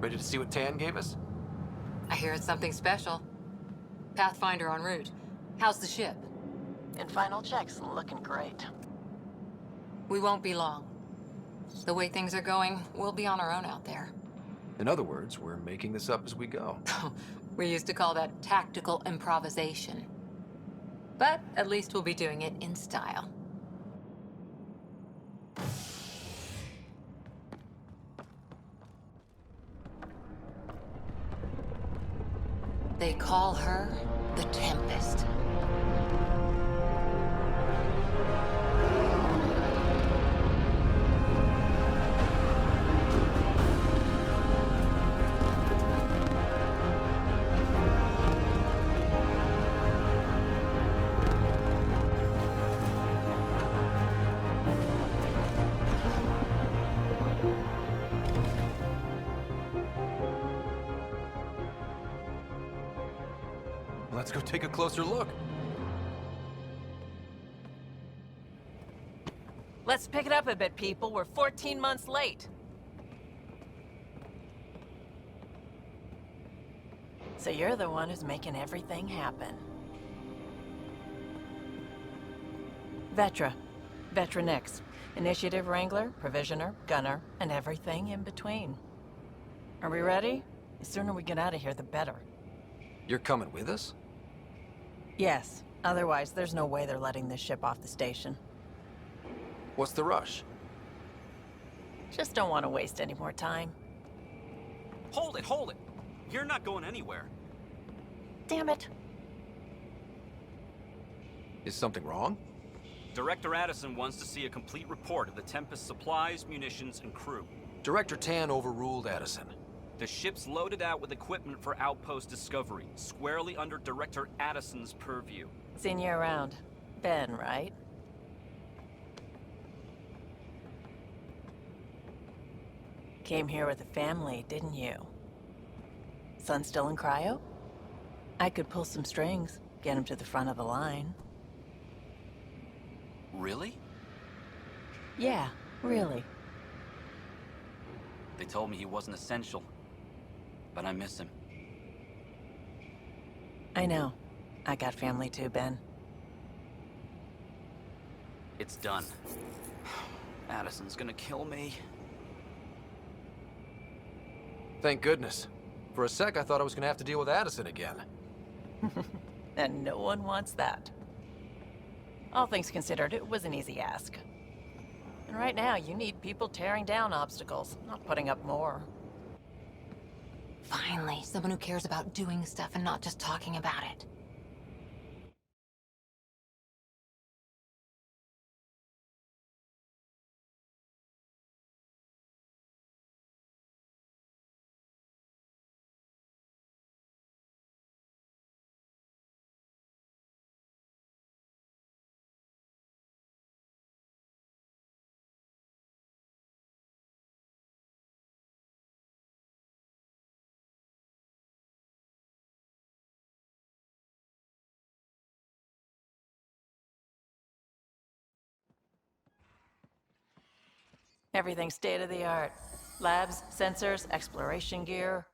Ready to see what Tan gave us? I hear it's something special. Pathfinder en route. How's the ship? In final checks, looking great. We won't be long. The way things are going, we'll be on our own out there. In other words, we're making this up as we go. We used to call that tactical improvisation. But at least we'll be doing it in style. They call her the Tempest. Let's go take a closer look. Let's pick it up a bit, people. We're 14 months late. So you're the one who's making everything happen. Vetra. Vetronix. Initiative Wrangler, Provisioner, Gunner, and everything in between. Are we ready? The sooner we get out of here, the better. You're coming with us? Yes. Otherwise, there's no way they're letting this ship off the station. What's the rush? Just don't want to waste any more time. Hold it, hold it! You're not going anywhere. Damn it. Is something wrong? Director Addison wants to see a complete report of the Tempest's supplies, munitions, and crew. Director Tan overruled Addison. The ship's loaded out with equipment for outpost discovery, squarely under Director Addison's purview. Seen you around. Ben, right? Came here with a family, didn't you? Son still in cryo? I could pull some strings, get him to the front of the line. Really? Yeah, really. They told me he wasn't essential, but I miss him. I know. I got family too, Ben. It's done. Addison's gonna kill me. Thank goodness. For a sec, I thought I was gonna have to deal with Addison again. And no one wants that. All things considered, it was an easy ask. And right now, you need people tearing down obstacles, not putting up more. Finally, someone who cares about doing stuff and not just talking about it. Everything state-of-the-art. Labs, sensors, exploration gear.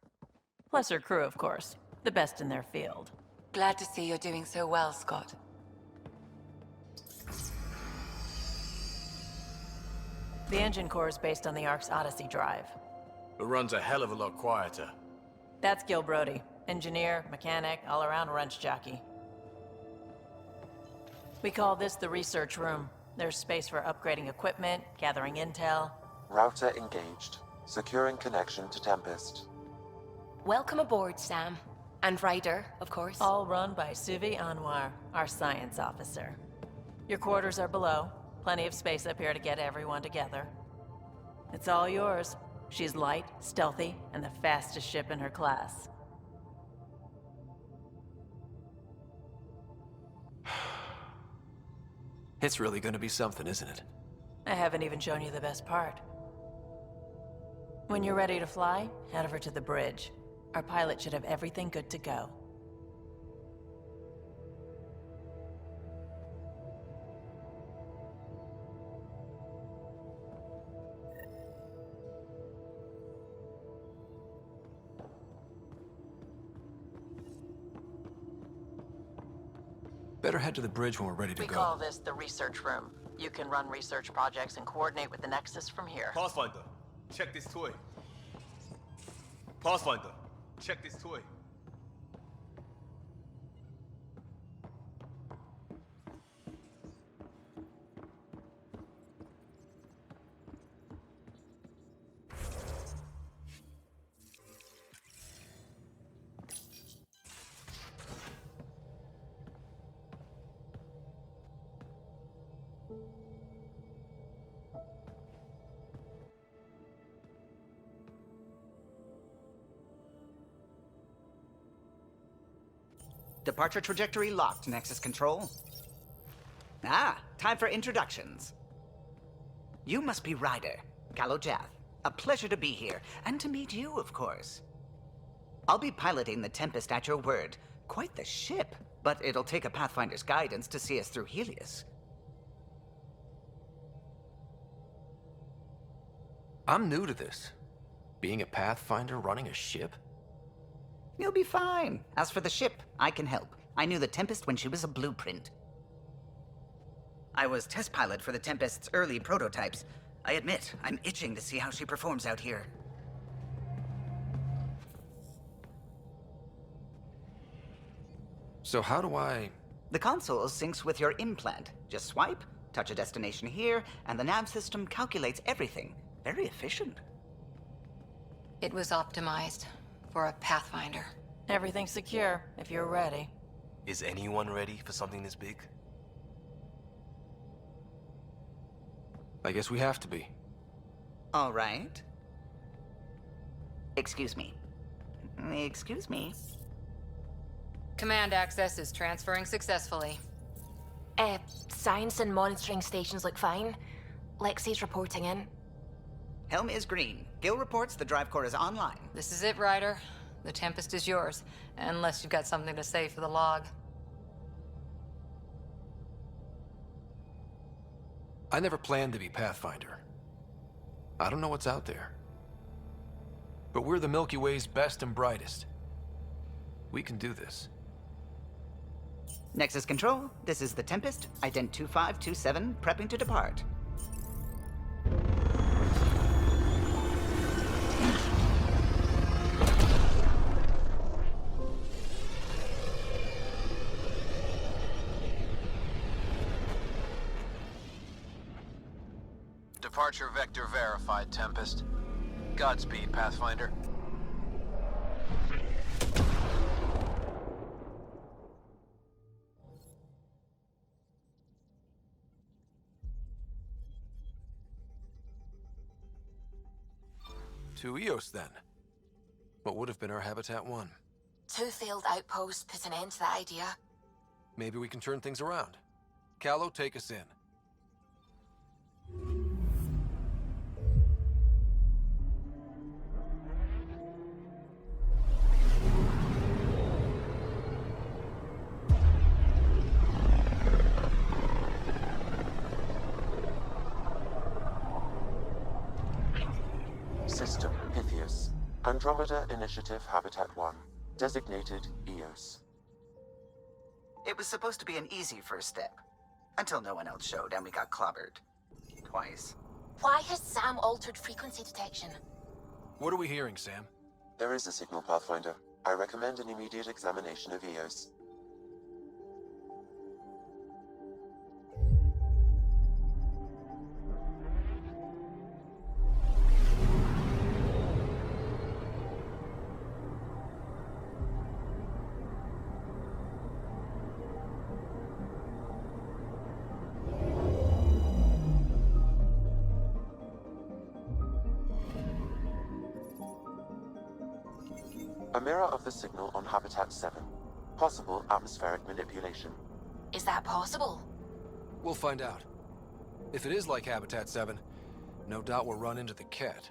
Plus her crew, of course. The best in their field. Glad to see you're doing so well, Scott. The engine core is based on the Ark's Odyssey drive. It runs a hell of a lot quieter. That's Gil Brody. Engineer, mechanic, all-around wrench jockey. We call this the research room. There's space for upgrading equipment, gathering intel. Router engaged. Securing connection to Tempest. Welcome aboard, Sam. And Ryder, of course. All run by Suvi Anwar, our science officer. Your quarters are below. Plenty of space up here to get everyone together. It's all yours. She's light, stealthy, and the fastest ship in her class. It's really gonna be something, isn't it? I haven't even shown you the best part. When you're ready to fly, head over to the bridge. Our pilot should have everything good to go. Better head to the bridge when we're ready to We go. call this the research room. You can run research projects and coordinate with the Nexus from here. Pathfinder, check this toy. Pathfinder, check this toy. Departure trajectory locked, Nexus Control. Ah, time for introductions. You must be Ryder, Kalojath. A pleasure to be here, and to meet you, of course. I'll be piloting the Tempest at your word. Quite the ship, but it'll take a Pathfinder's guidance to see us through Helios. I'm new to this. Being a Pathfinder running a ship? You'll be fine. As for the ship, I can help. I knew the Tempest when she was a blueprint. I was test pilot for the Tempest's early prototypes. I admit, I'm itching to see how she performs out here. So how do I... The console syncs with your implant. Just swipe, touch a destination here, and the nav system calculates everything. Very efficient. It was optimized for a Pathfinder. Everything's secure, if you're ready. Is anyone ready for something this big? I guess we have to be. All right. Excuse me. Excuse me. Command access is transferring successfully. Science and monitoring stations look fine. Lexi's reporting in. Helm is green. Gil reports the drive core is online. This is it, Ryder. The Tempest is yours, unless you've got something to say for the log. I never planned to be Pathfinder. I don't know what's out there. But we're the Milky Way's best and brightest. We can do this. Nexus Control, this is the Tempest, Ident 2527, prepping to depart. Departure vector verified, Tempest. Godspeed, Pathfinder. To Eos, then. What would have been our Habitat 1. 2 failed outposts put an end to that idea. Maybe we can turn things around. Callow, take us in. System Pythias. Andromeda Initiative Habitat 1. Designated Eos. It was supposed to be an easy first step. Until no one else showed and we got clobbered. Twice. Why has Sam altered frequency detection? What are we hearing, Sam? There is a signal, Pathfinder. I recommend an immediate examination of Eos. A mirror of the signal on Habitat 7. Possible atmospheric manipulation. Is that possible? We'll find out. If it is like Habitat 7, no doubt we'll run into the cat.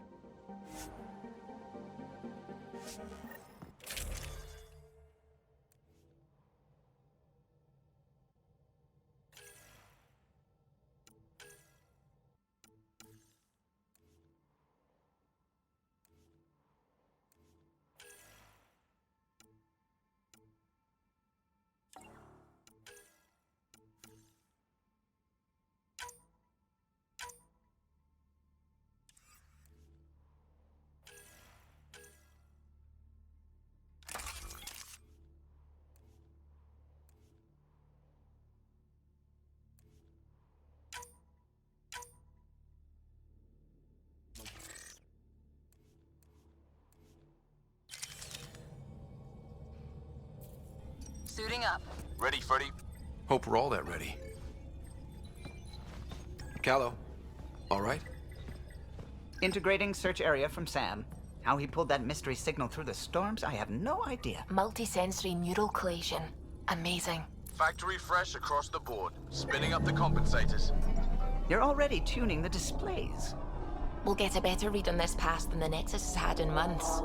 Suiting up. Ready, Freddy? Hope we're all that ready. Callow, all right? Integrating search area from Sam. How he pulled that mystery signal through the storms, I have no idea. Multisensory neural collation. Amazing. Factory fresh across the board. Spinning up the compensators. You're already tuning the displays. We'll get a better read on this pass than the Nexus has had in months.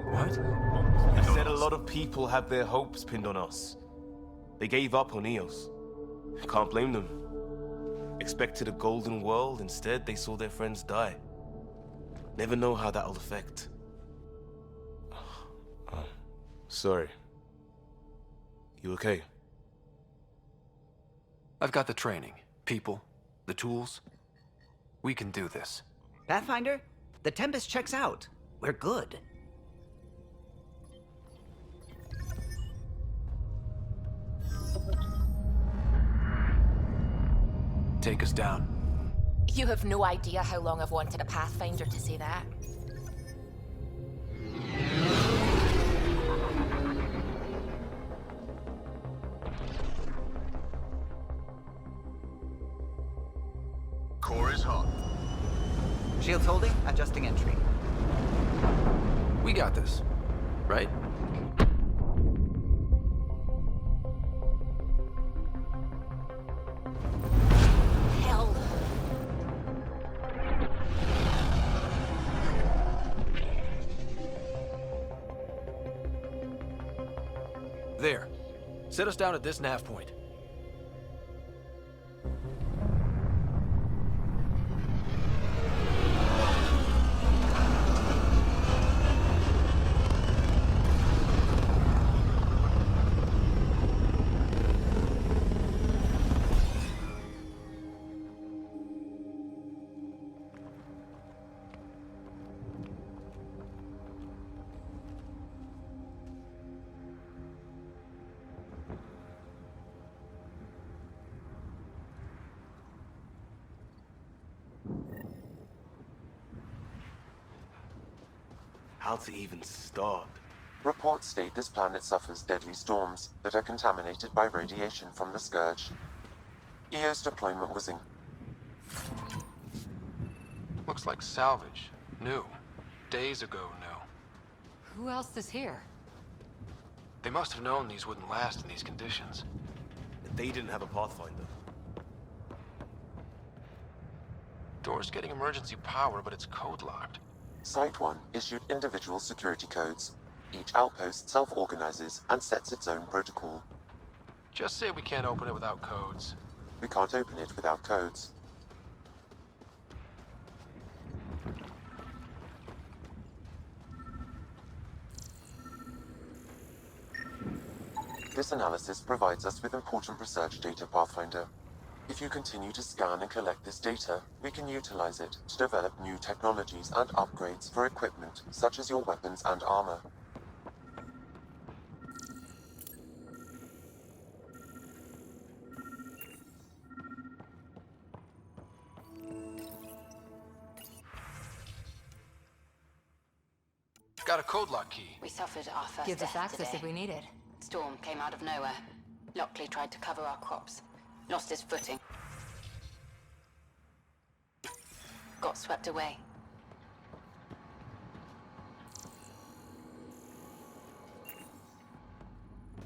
What? I said a lot of people have their hopes pinned on us. They gave up on Eos. Can't blame them. Expected a golden world, instead they saw their friends die. Never know how that'll affect. Sorry. You okay? I've got the training, people, the tools. We can do this. Pathfinder, the Tempest checks out. We're good. Take us down. You have no idea how long I've wanted a Pathfinder to say that. Core is hot. Shields holding, adjusting entry. We got this, right? Hell. There. Set us down at this nav point. How to even start? Reports state this planet suffers deadly storms that are contaminated by radiation from the Scourge. EO's deployment was in... Looks like salvage. New. Days ago, new. Who else is here? They must have known these wouldn't last in these conditions. They didn't have a Pathfinder. Door's getting emergency power, but it's code-locked. Site 1 issued individual security codes. Each outpost self-organizes and sets its own protocol. Just say we can't open it without codes. We can't open it without codes. This analysis provides us with important research data, Pathfinder. If you continue to scan and collect this data, we can utilize it to develop new technologies and upgrades for equipment, such as your weapons and armor. Got a code lock key. We suffered our first Gives us death access today. if we need it. Storm came out of nowhere. Lockley tried to cover our crops. Lost his footing. Got swept away.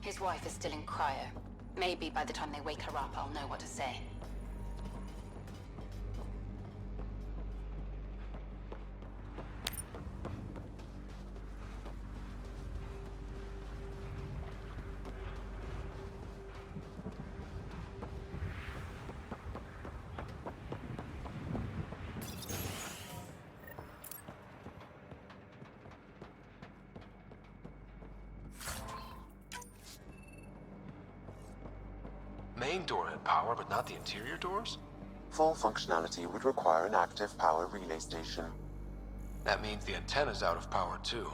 His wife is still in cryo. Maybe by the time they wake her up, I'll know what to say. Main door had power, but not the interior doors? Full functionality would require an active power relay station. That means the antenna's out of power, too.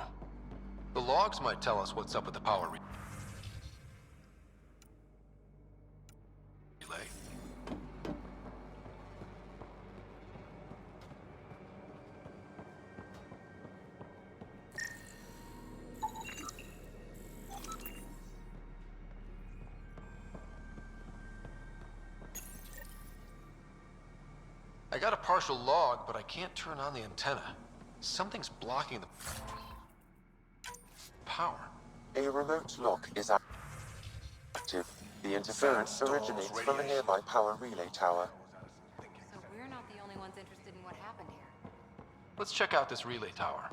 The logs might tell us what's up with the power relay. I got a partial log, but I can't turn on the antenna. Something's blocking the power. A remote lock is active. The interference originates from a nearby power relay tower. So we're not the only ones interested in what happened here. Let's check out this relay tower.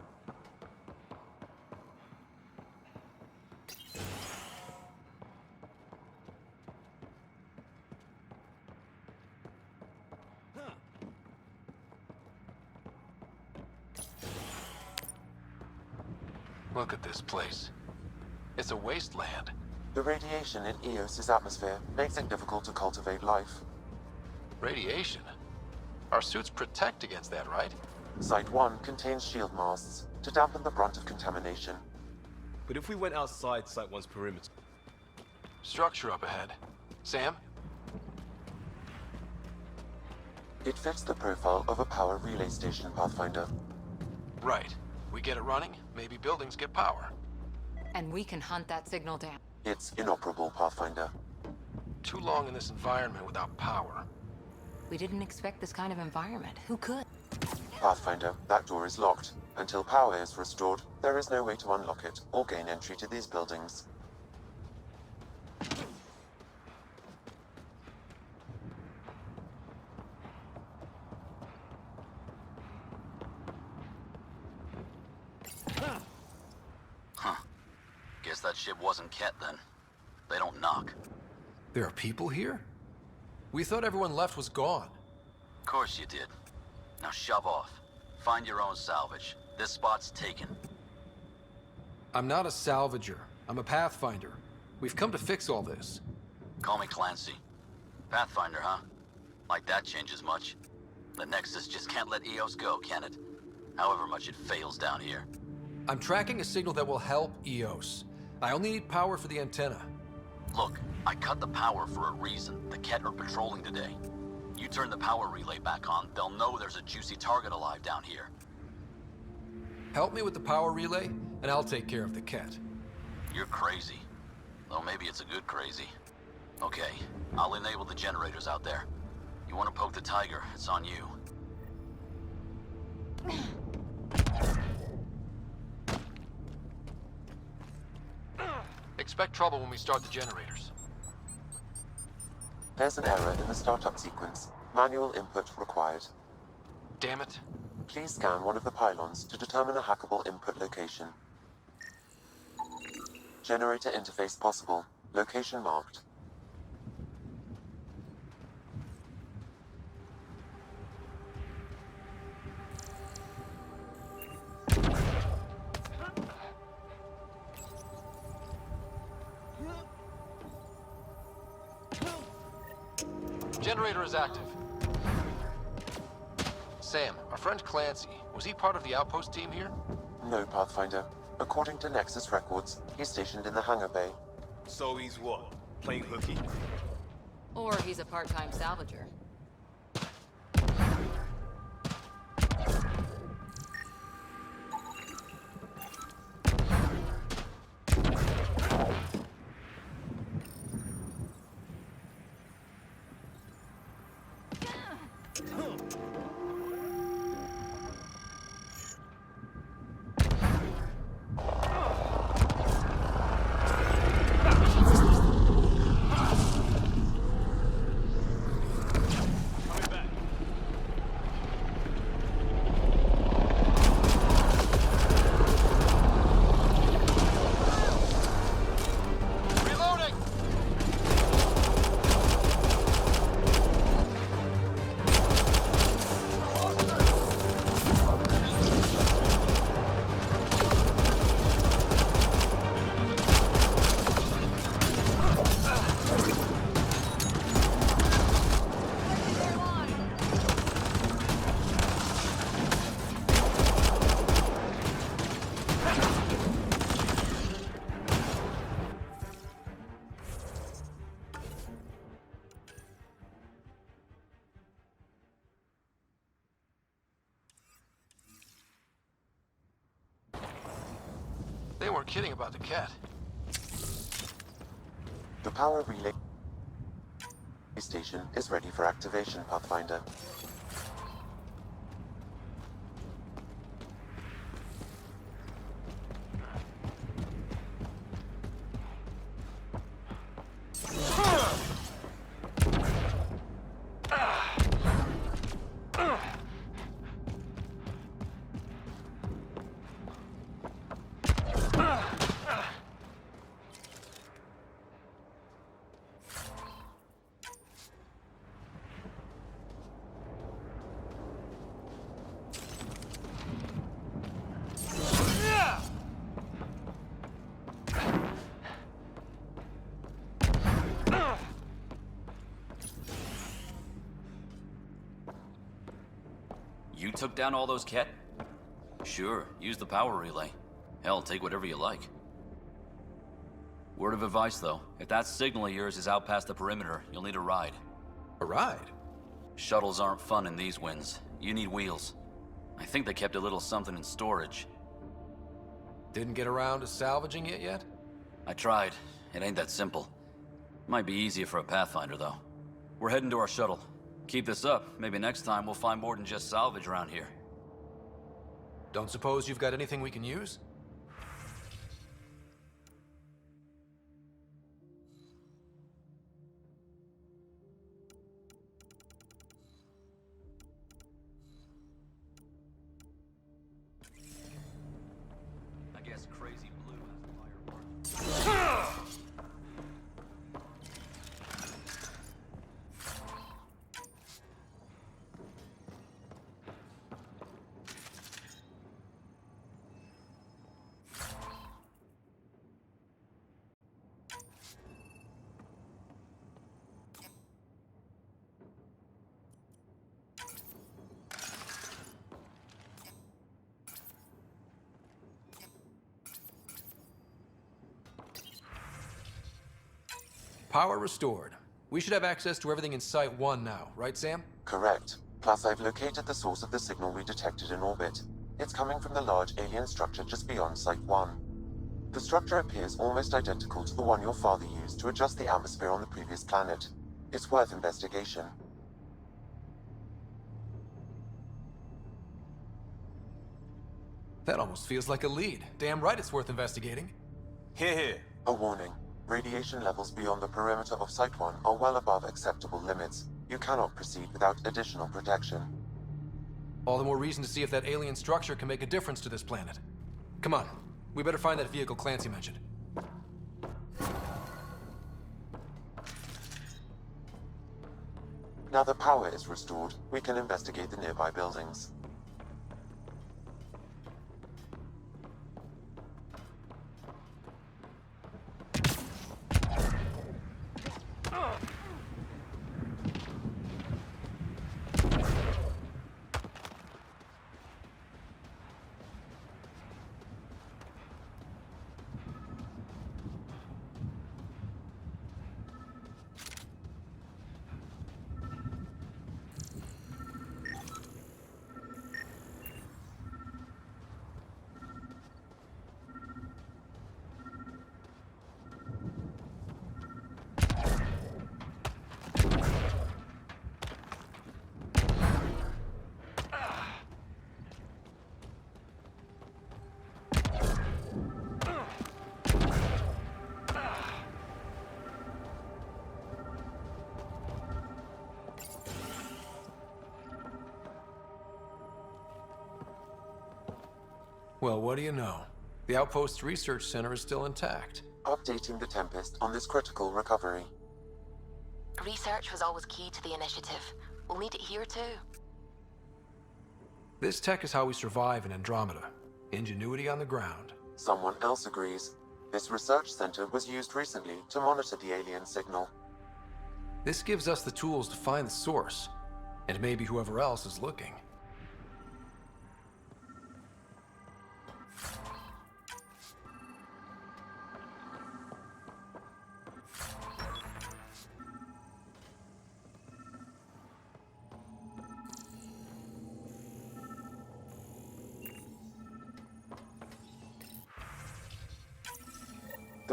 Look at this place. It's a wasteland. The radiation in Eos's atmosphere makes it difficult to cultivate life. Radiation? Our suits protect against that, right? Site 1 contains shield masts to dampen the brunt of contamination. But if we went outside Site 1's perimeter... Structure up ahead. Sam? It fits the profile of a power relay station, Pathfinder. Right. We get it running, maybe buildings get power. And we can hunt that signal down. It's inoperable, Pathfinder. Too long in this environment without power. We didn't expect this kind of environment. Who could? Pathfinder, that door is locked. Until power is restored, there is no way to unlock it or gain entry to these buildings. Huh. Guess that ship wasn't Ket then. They don't knock. There are people here? We thought everyone left was gone. Of course you did. Now shove off. Find your own salvage. This spot's taken. I'm not a salvager. I'm a pathfinder. We've come to fix all this. Call me Clancy. Pathfinder, huh? Like that changes much. The Nexus just can't let EOS go, can it? However much it fails down here. I'm tracking a signal that will help EOS. I only need power for the antenna. Look, I cut the power for a reason. The Ket are patrolling today. You turn the power relay back on, they'll know there's a juicy target alive down here. Help me with the power relay, and I'll take care of the Ket. You're crazy. Well, maybe it's a good crazy. Okay, I'll enable the generators out there. You want to poke the tiger, it's on you. Expect trouble when we start the generators. There's an error in the startup sequence. Manual input required. Damn it. Please scan one of the pylons to determine a hackable input location. Generator interface possible. Location marked. Generator is active. Sam, our friend Clancy, was he part of the outpost team here? No, Pathfinder. According to Nexus records, he's stationed in the hangar bay. So he's what? Playing hooky? Or he's a part-time salvager. They weren't kidding about the cat. The power relay station is ready for activation, Pathfinder. You took down all those Ket? Sure, use the power relay. Hell, take whatever you like. Word of advice, though. If that signal of yours is out past the perimeter, you'll need a ride. A ride? Shuttles aren't fun in these winds. You need wheels. I think they kept a little something in storage. Didn't get around to salvaging it yet? I tried. It ain't that simple. Might be easier for a Pathfinder, though. We're heading to our shuttle. Keep this up. Maybe next time we'll find more than just salvage around here. Don't suppose you've got anything we can use? I guess Crazy Blue has the fire. Power restored. We should have access to everything in Site 1 now, right, Sam? Correct. Plus, I've located the source of the signal we detected in orbit. It's coming from the large alien structure just beyond Site 1. The structure appears almost identical to the one your father used to adjust the atmosphere on the previous planet. It's worth investigation. That almost feels like a lead. Damn right it's worth investigating. Here. A warning. Radiation levels beyond the perimeter of Site 1 are well above acceptable limits. You cannot proceed without additional protection. All the more reason to see if that alien structure can make a difference to this planet. Come on. We better find that vehicle Clancy mentioned. Now that power is restored, we can investigate the nearby buildings. Well, what do you know? The Outpost's research center is still intact. Updating the Tempest on this critical recovery. Research was always key to the initiative. We'll need it here too. This tech is how we survive in Andromeda. Ingenuity on the ground. Someone else agrees. This research center was used recently to monitor the alien signal. This gives us the tools to find the source, and maybe whoever else is looking.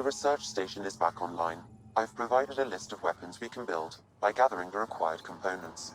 The research station is back online. I've provided a list of weapons we can build by gathering the required components.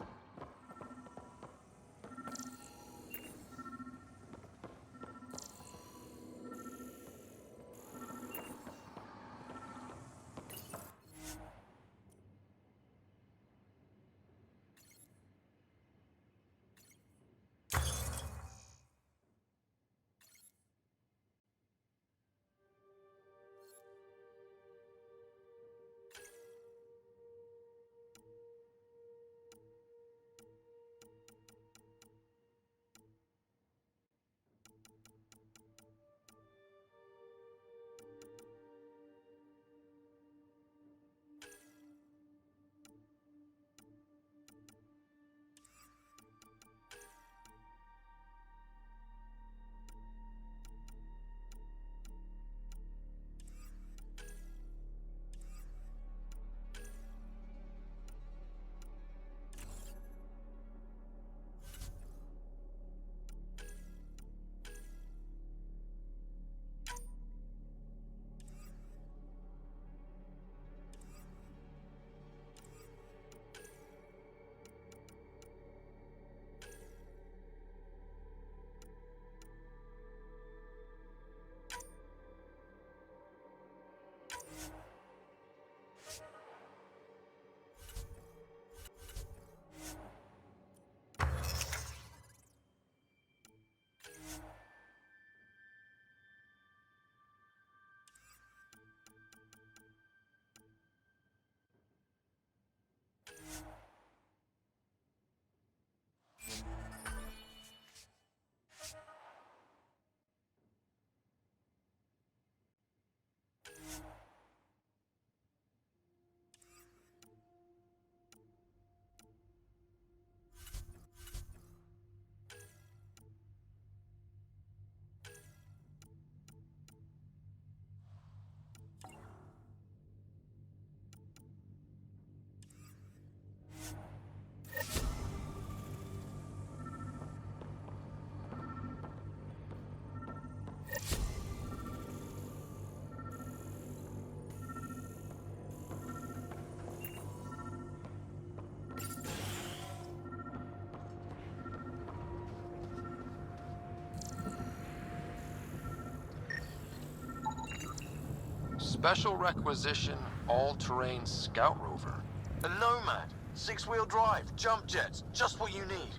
Special requisition, all-terrain scout rover. A Nomad. 6-wheel drive, jump jets, just what you need.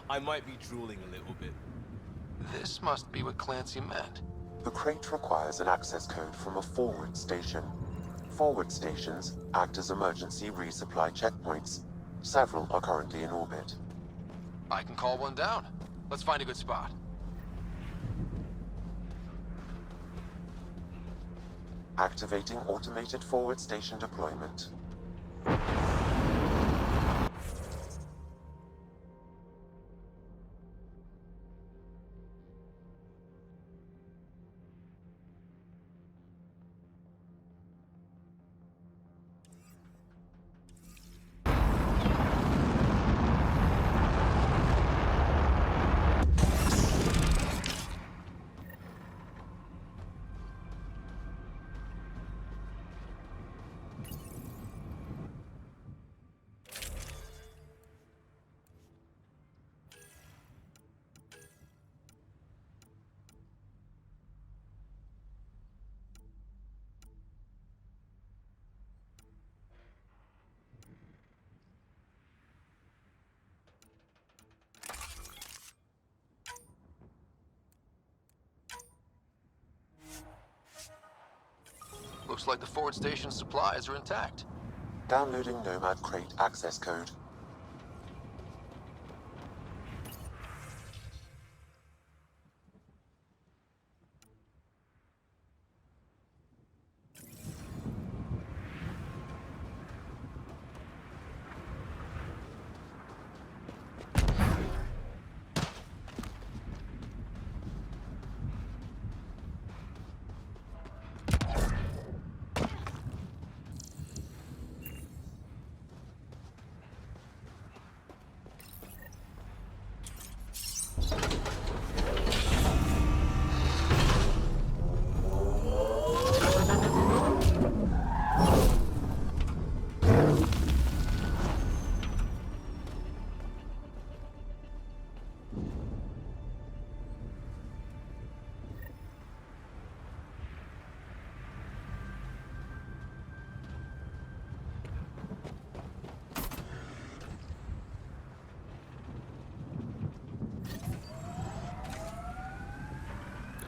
I might be drooling a little bit. This must be what Clancy meant. The crate requires an access code from a forward station. Forward stations act as emergency resupply checkpoints. Several are currently in orbit. I can call one down. Let's find a good spot. Activating automated forward station deployment. Looks like the forward station supplies are intact. Downloading Nomad crate access code.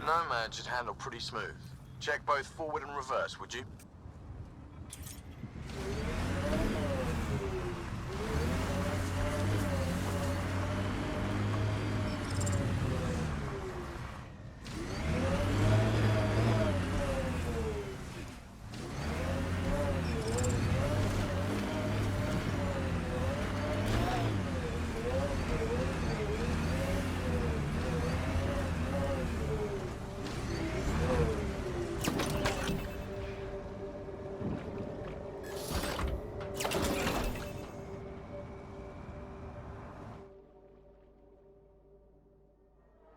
Nomad should handle pretty smooth. Check both forward and reverse, would you?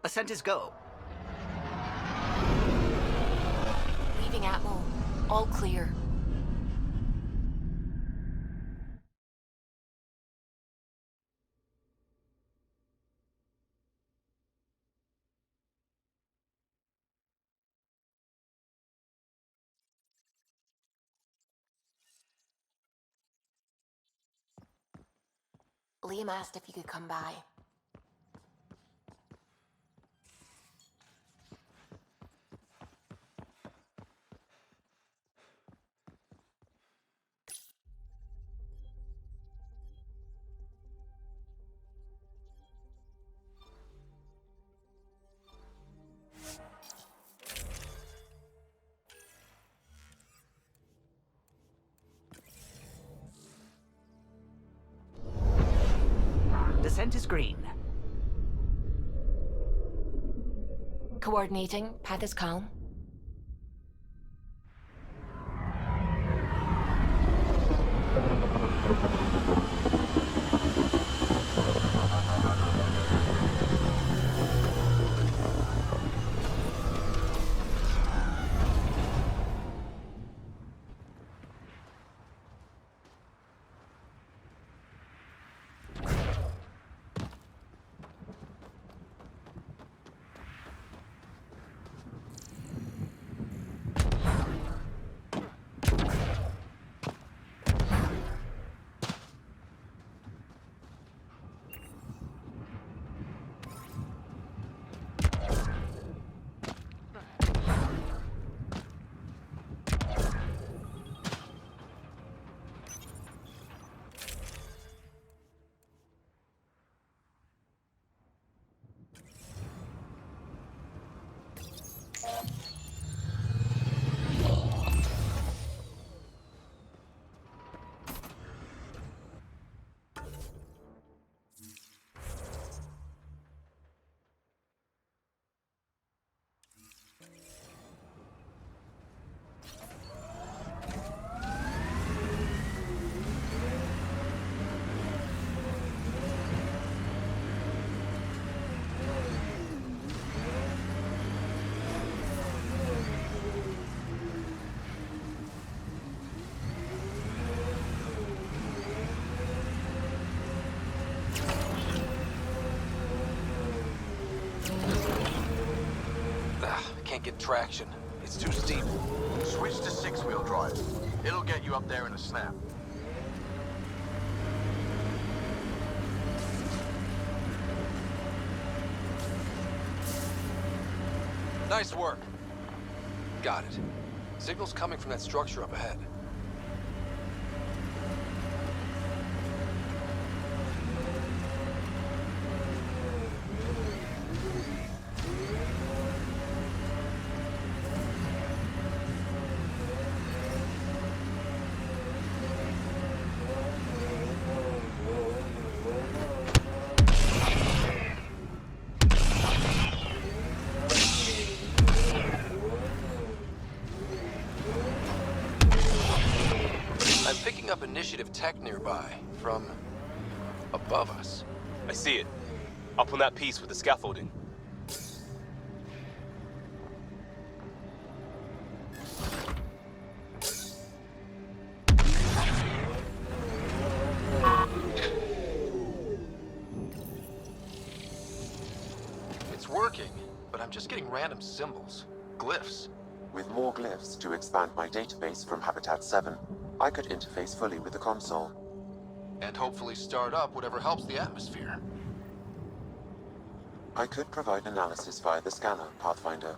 Ascent is go. Leaving Atmo. All clear. Liam asked if you could come by. Descent is green. Coordinating. Path is calm. can't get traction. It's too steep. Switch to six-wheel drive. It'll get you up there in a snap. Nice work. Got it. Signal's coming from that structure up ahead. Initiative tech nearby, from above us. I see it. Up on that piece with the scaffolding. It's working, but I'm just getting random symbols. Glyphs. With more glyphs to expand my database from Habitat 7, I could interface fully with the console. And hopefully start up whatever helps the atmosphere. I could provide analysis via the scanner, Pathfinder.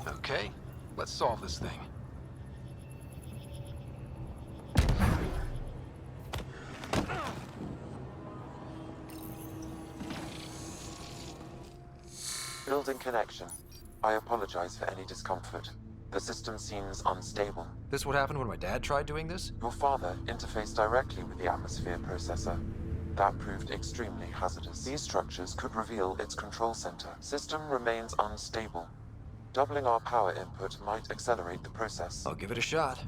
Okay, let's solve this thing. Building connection. I apologize for any discomfort. The system seems unstable. This what happened when my dad tried doing this? Your father interfaced directly with the atmosphere processor. That proved extremely hazardous. These structures could reveal its control center. System remains unstable. Doubling our power input might accelerate the process. I'll give it a shot.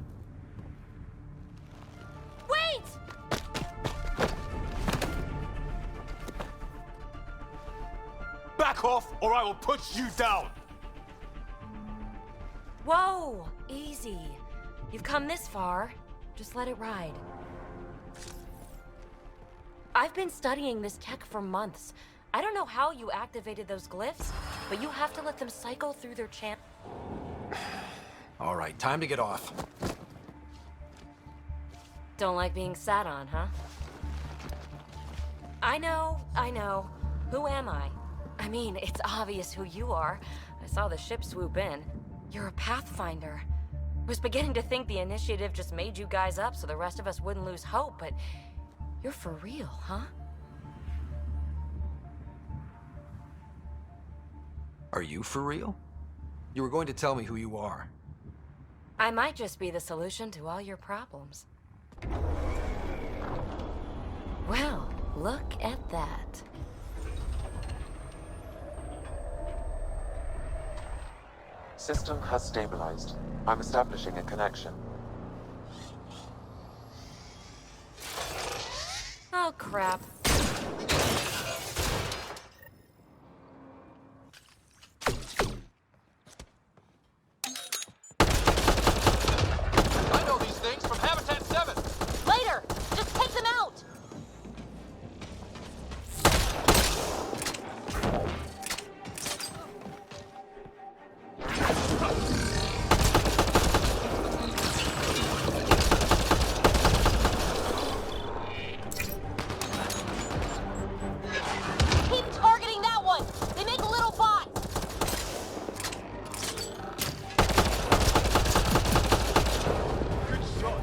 Wait! Back off, or I will put you down! Whoa! Easy. You've come this far. Just let it ride. I've been studying this tech for months. I don't know how you activated those glyphs, but you have to let them cycle through their All right, time to get off. Don't like being sat on, huh? I know. Who am I? I mean, it's obvious who you are. I saw the ship swoop in. You're a Pathfinder. Was beginning to think the initiative just made you guys up so the rest of us wouldn't lose hope, but you're for real, huh? Are you for real? You were going to tell me who you are. I might just be the solution to all your problems. Well, look at that. System has stabilized. I'm establishing a connection. Oh, crap. I know these things from Habitat 7! Later! Just take them out! Keep targeting that one! They make little bots! Good shot.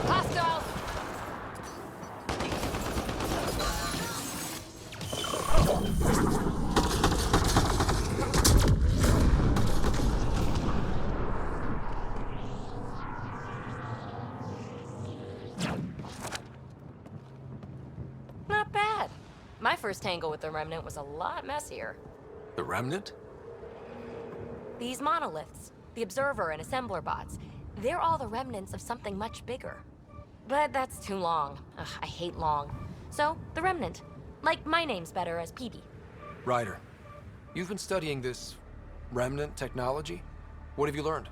Hostiles! Not bad. My first tangle with the Remnant was a lot messier. The Remnant? These monoliths, the Observer and Assembler bots, they're all the remnants of something much bigger. But that's too long. Ugh, I hate long. So, the Remnant. Like my name's better as Peavy. Ryder, you've been studying this Remnant technology? What have you learned?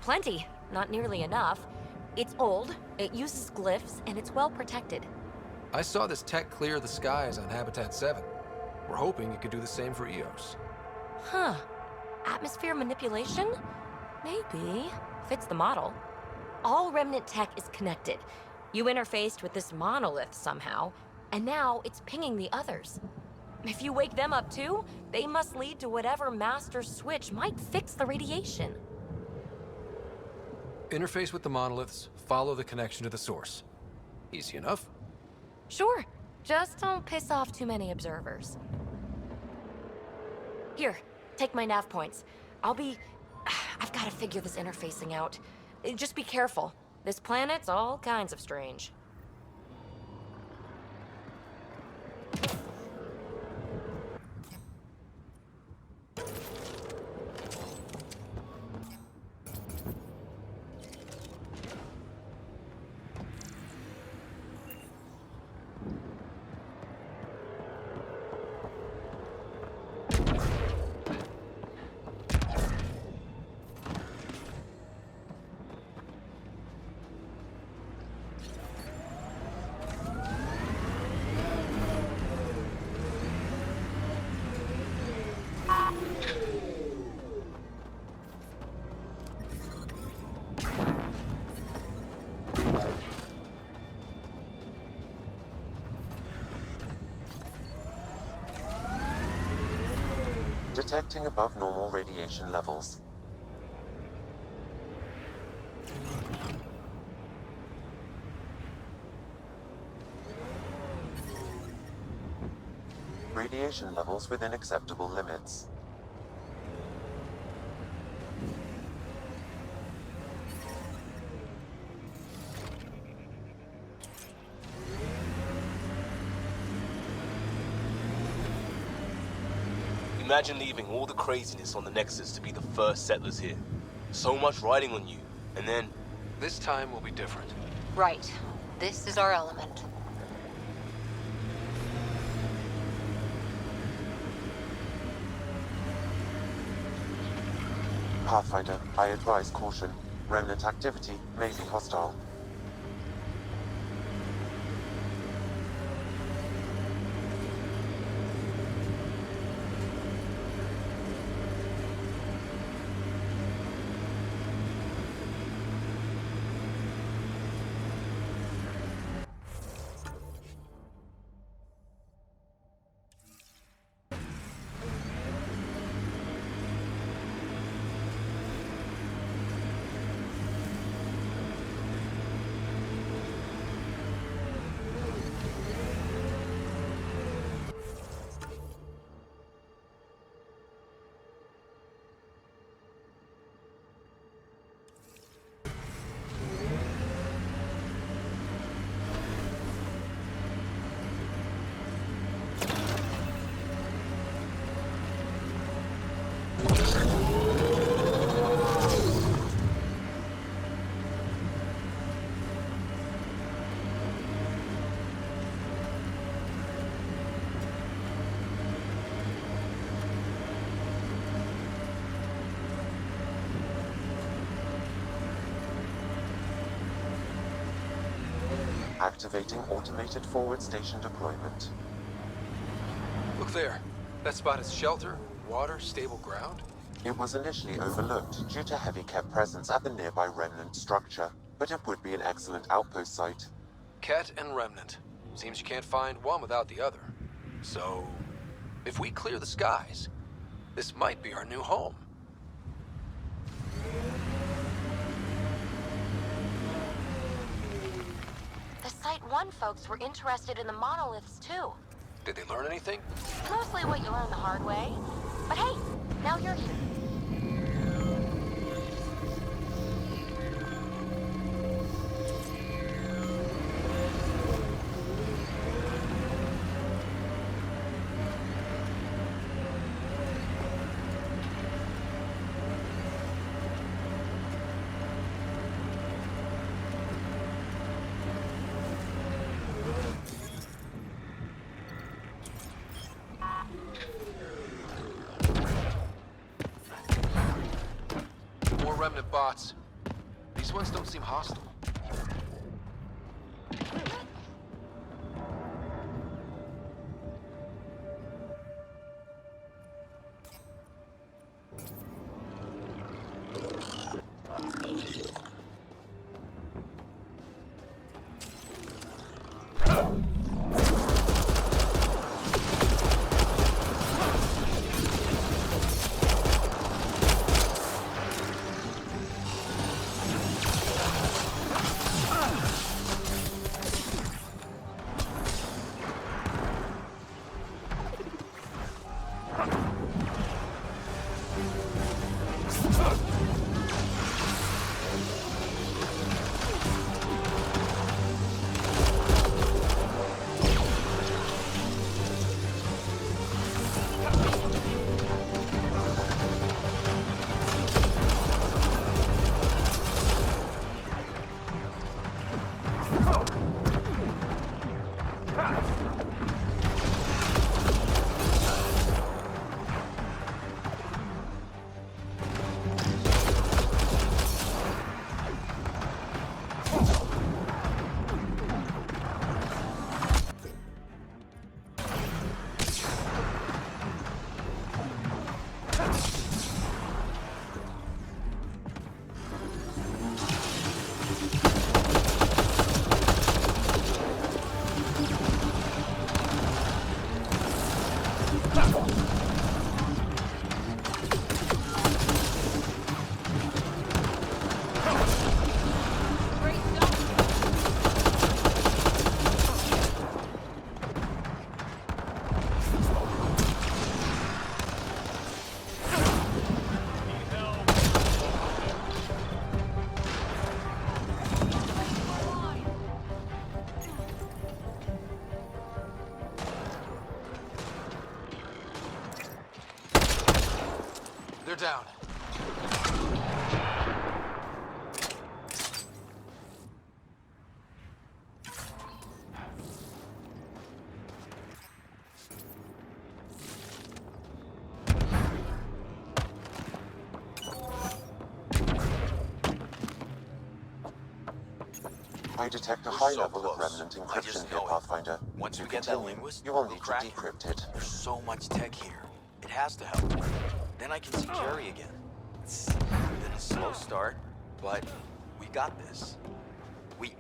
Plenty. Not nearly enough. It's old, it uses glyphs, and it's well protected. I saw this tech clear the skies on Habitat 7. We're hoping it could do the same for EOS. Huh. Atmosphere manipulation? Maybe. Fits the model. All Remnant tech is connected. You interfaced with this monolith somehow, and now it's pinging the others. If you wake them up too, they must lead to whatever master switch might fix the radiation. Interface with the monoliths, follow the connection to the source. Easy enough. Sure. Just don't piss off too many observers. Here, take my nav points. I've got to figure this interfacing out. Just be careful. This planet's all kinds of strange. Detecting above normal radiation levels. Radiation levels within acceptable limits. Imagine leaving all the craziness on the Nexus to be the first settlers here. So much riding on you, and then... This time will be different. Right. This is our element. Pathfinder, I advise caution. Remnant activity may be hostile. Activating automated forward station deployment. Look there. That spot is shelter, water, stable ground. It was initially overlooked due to heavy kept presence at the nearby remnant structure, but it would be an excellent outpost site. Ket and Remnant. Seems you can't find one without the other. So, if we clear the skies, this might be our new home. The Site 1 folks were interested in the monoliths, too. Did they learn anything? Mostly what you learn the hard way. But hey, now you're here. More Remnant bots. These ones don't seem hostile. They're down. I detect a high level of remnant encryption here, Pathfinder. Once To we get that continue, linguist, you will we'll need to crack it. decrypt it. There's so much tech here. It has to help. Then I can see Jerry again. It's been a slow start, but we got this. We...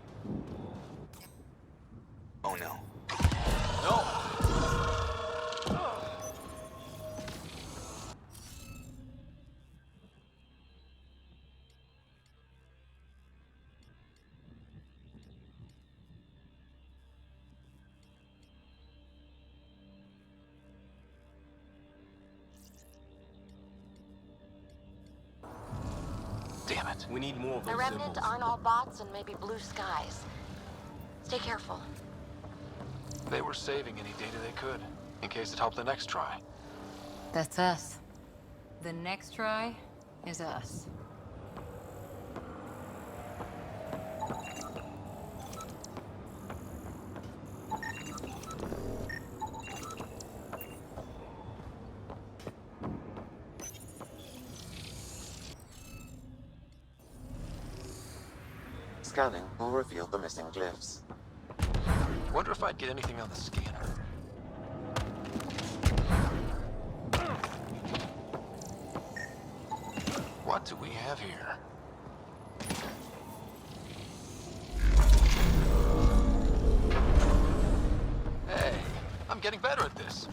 Oh no. No! Damn it. We need more of The those Remnant symbols. aren't all bots and maybe blue skies. Stay careful. They were saving any data they could, in case it helped the next try. That's us. The next try is us. Scanning will reveal the missing glyphs. Wonder if I'd get anything on the scanner. What do we have here? Hey, I'm getting better at this.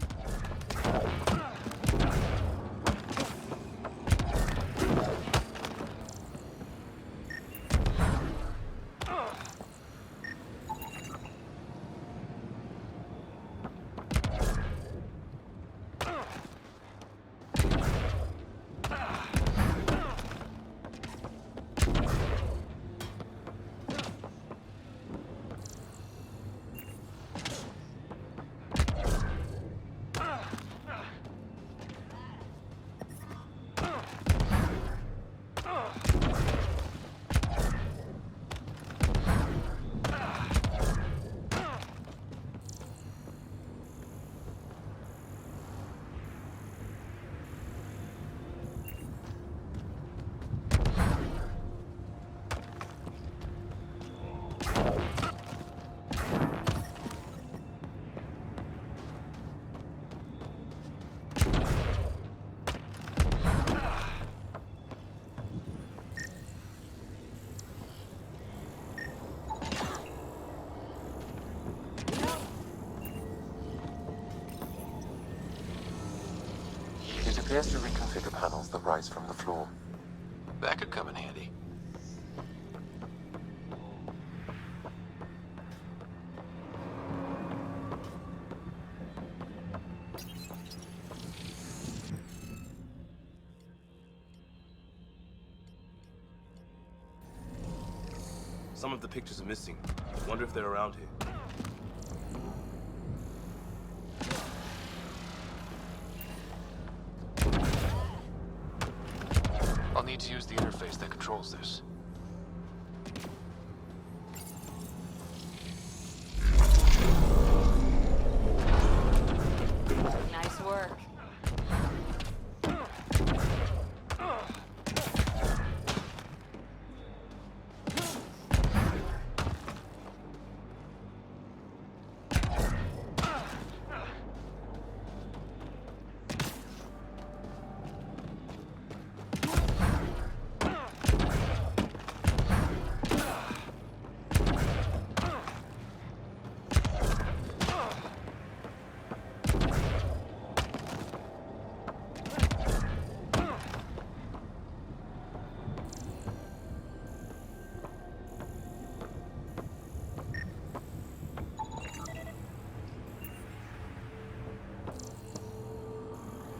It appears to reconfigure panels that rise from the floor. That could come in handy. Some of the pictures are missing. Wonder if they're around here. I'll need to use the interface that controls this. Nice work.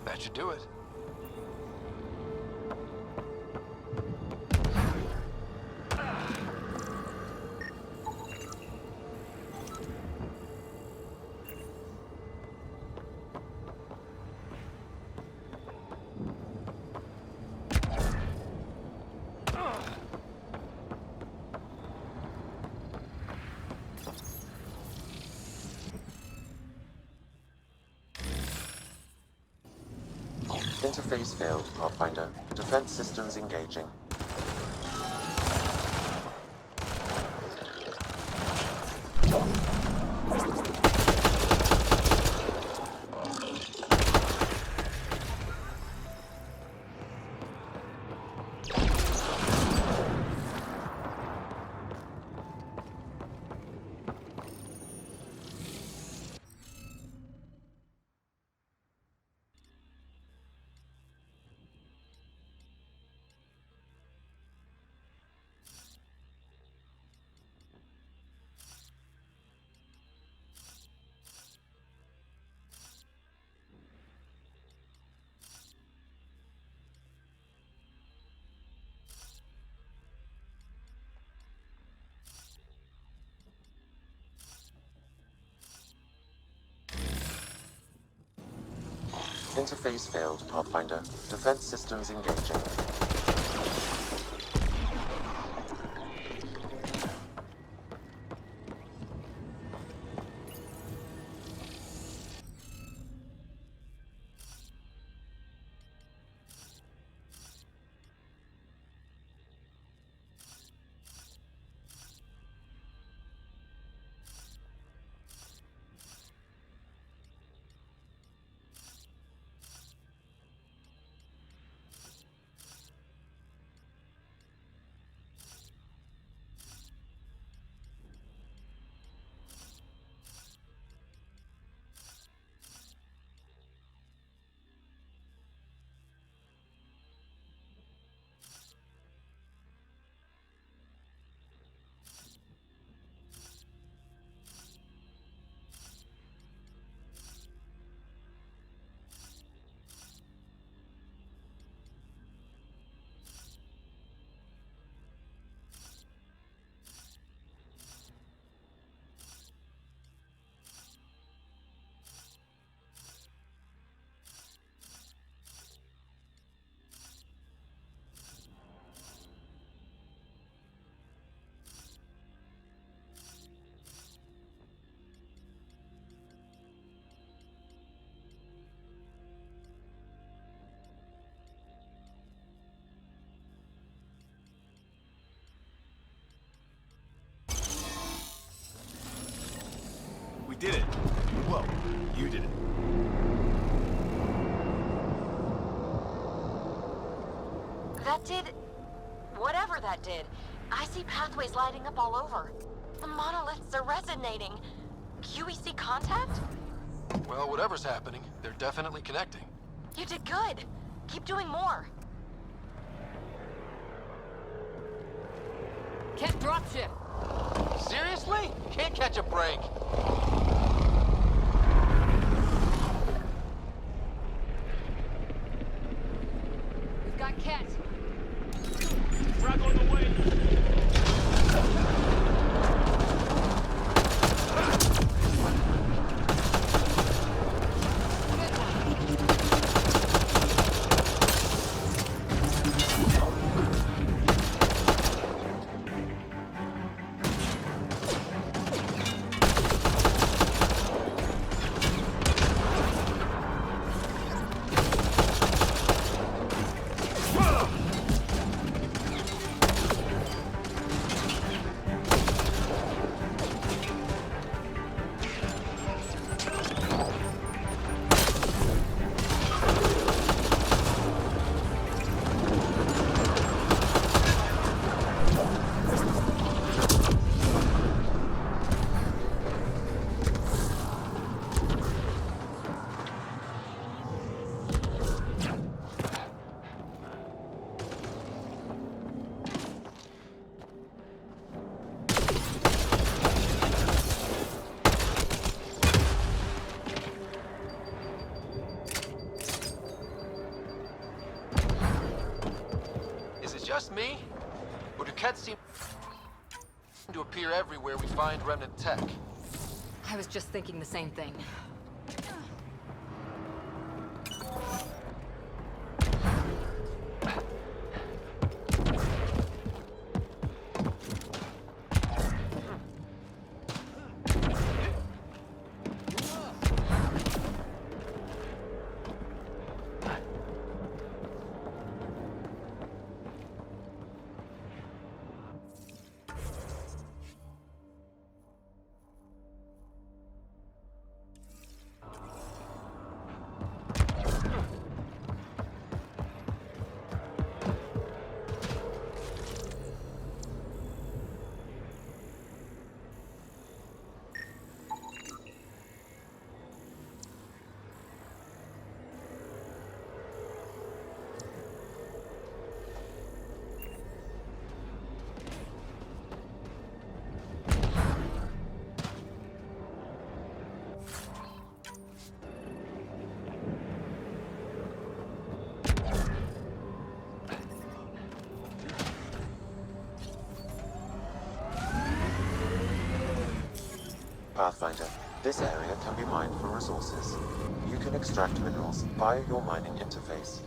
That should do it. Interface failed, Pathfinder. Defense systems engaging. Interface failed, Pathfinder. Defense systems engaging. did it. Well, you did it. That did... whatever that did. I see pathways lighting up all over. The monoliths are resonating. QEC contact? Well, whatever's happening, they're definitely connecting. You did good. Keep doing more. Can't dropship. Seriously? Can't catch a break. We've got Ket. Frag on the way. Just me? Or do Kets seem to appear everywhere we find remnant tech? I was just thinking the same thing. Pathfinder, this area can be mined for resources. You can extract minerals via your mining interface.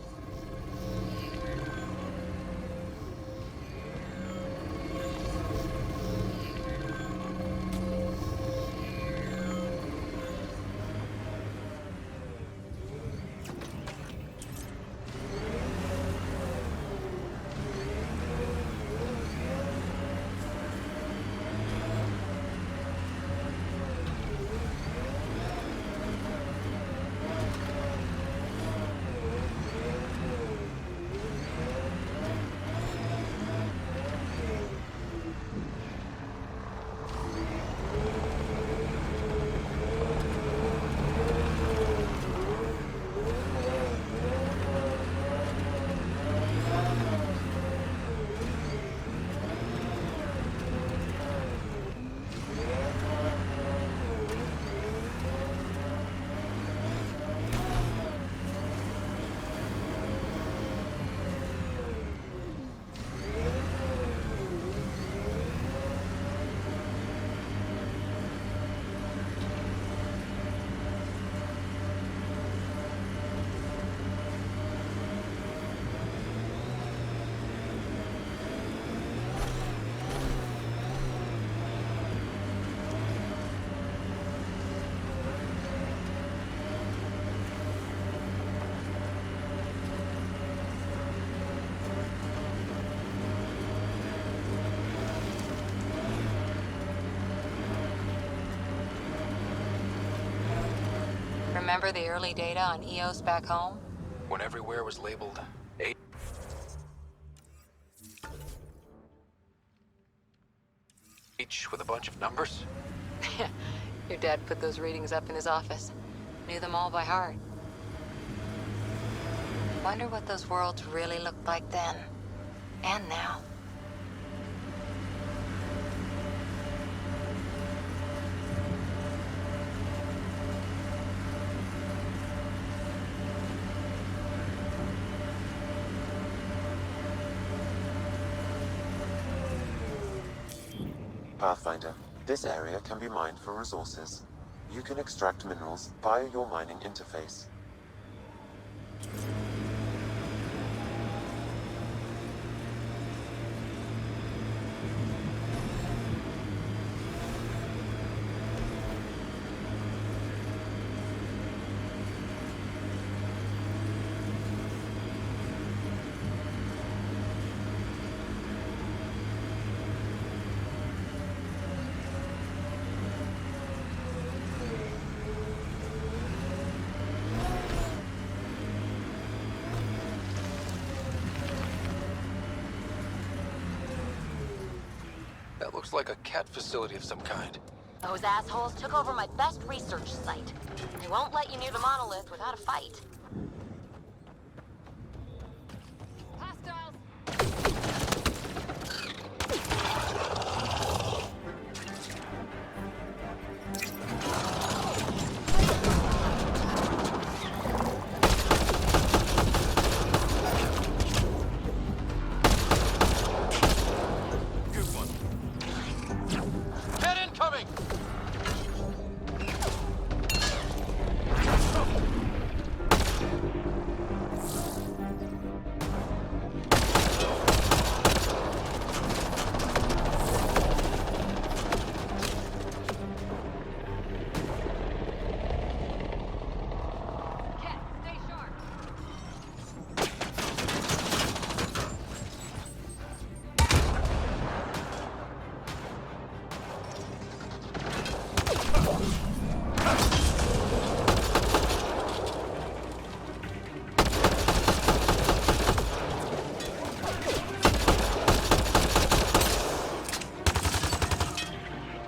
Remember the early data on EOS back home? When everywhere was labeled H with a bunch of numbers? Your dad put those readings up in his office. Knew them all by heart. Wonder what those worlds really looked like then. And now. Pathfinder, this area can be mined for resources. You can extract minerals via your mining interface. That looks like a cat facility of some kind. Those assholes took over my best research site. They won't let you near the monolith without a fight.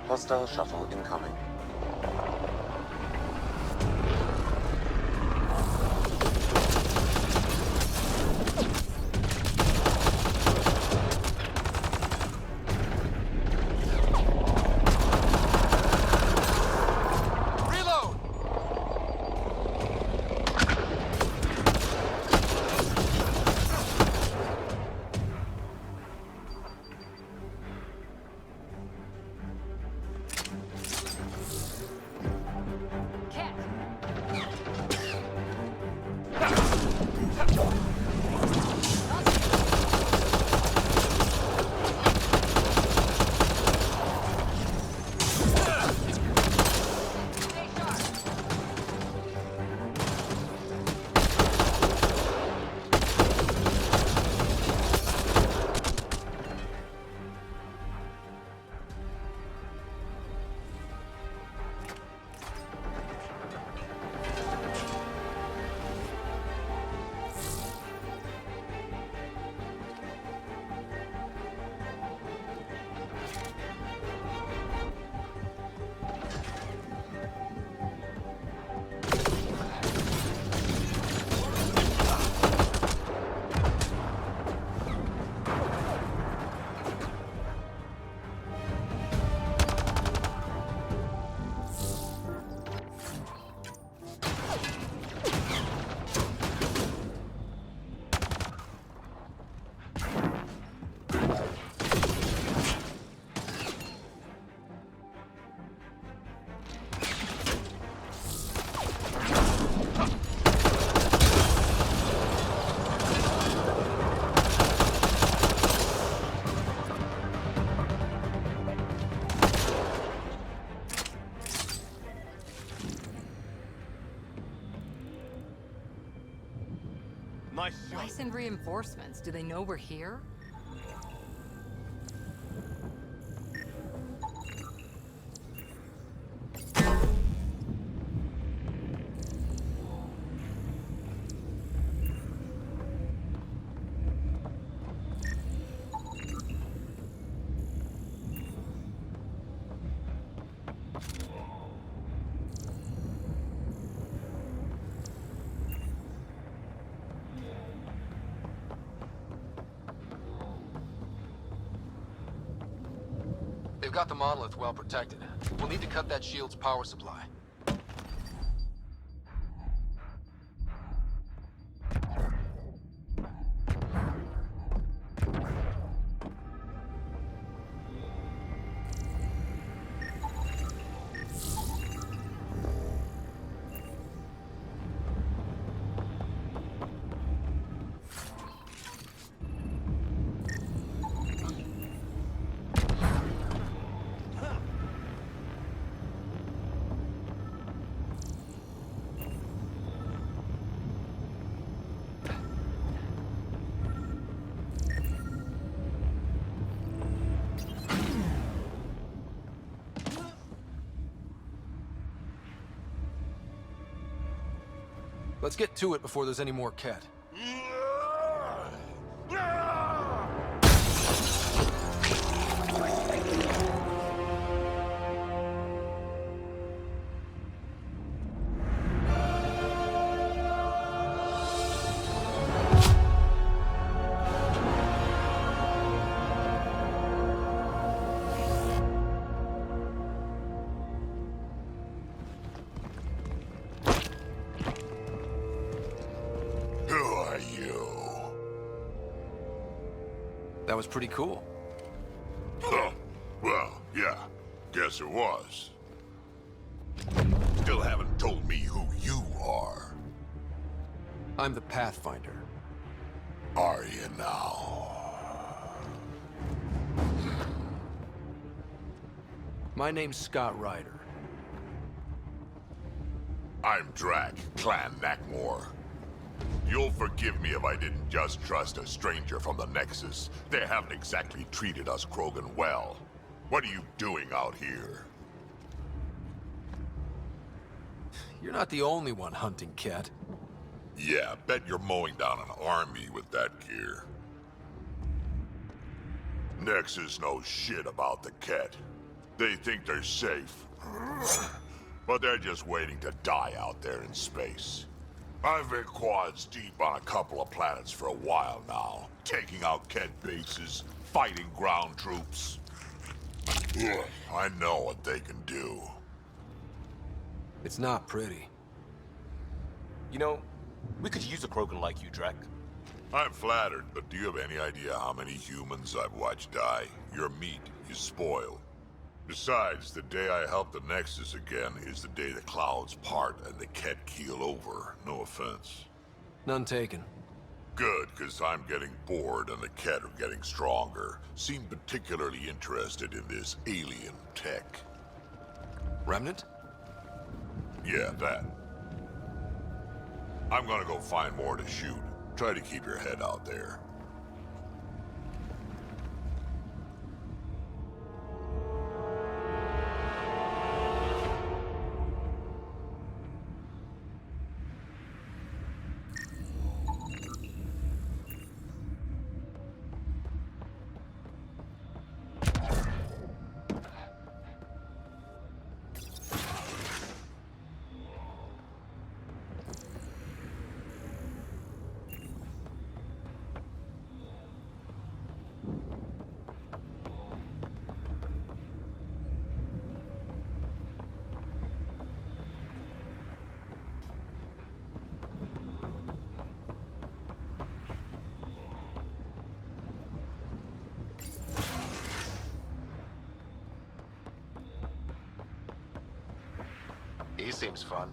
Hostile shuttle incoming. Why send reinforcements? Do they know we're here? They've got the monolith well protected. We'll need to cut that shield's power supply. Let's get to it before there's any more Ket. That was pretty cool. Huh. Well, yeah. Guess it was. Still haven't told me who you are. I'm the Pathfinder. Are you now? My name's Scott Ryder. I'm Drac, Clan Nakmor. You'll forgive me if I didn't just trust a stranger from the Nexus. They haven't exactly treated us Krogan well. What are you doing out here? You're not the only one hunting Ket. Yeah, bet you're mowing down an army with that gear. Nexus knows shit about the Ket. They think they're safe. But they're just waiting to die out there in space. I've been quads deep on a couple of planets for a while now, taking out Ket bases, fighting ground troops. I know what they can do. It's not pretty. You know, we could use a Krogan like you, Drac. I'm flattered, but do you have any idea how many humans I've watched die? Your meat is spoiled. Besides, the day I help the Nexus again is the day the clouds part and the Ket keel over. No offense. None taken. Good, because I'm getting bored and the Ket are getting stronger. Seem particularly interested in this alien tech. Remnant? Yeah, that. I'm gonna go find more to shoot. Try to keep your head out there. He seems fun.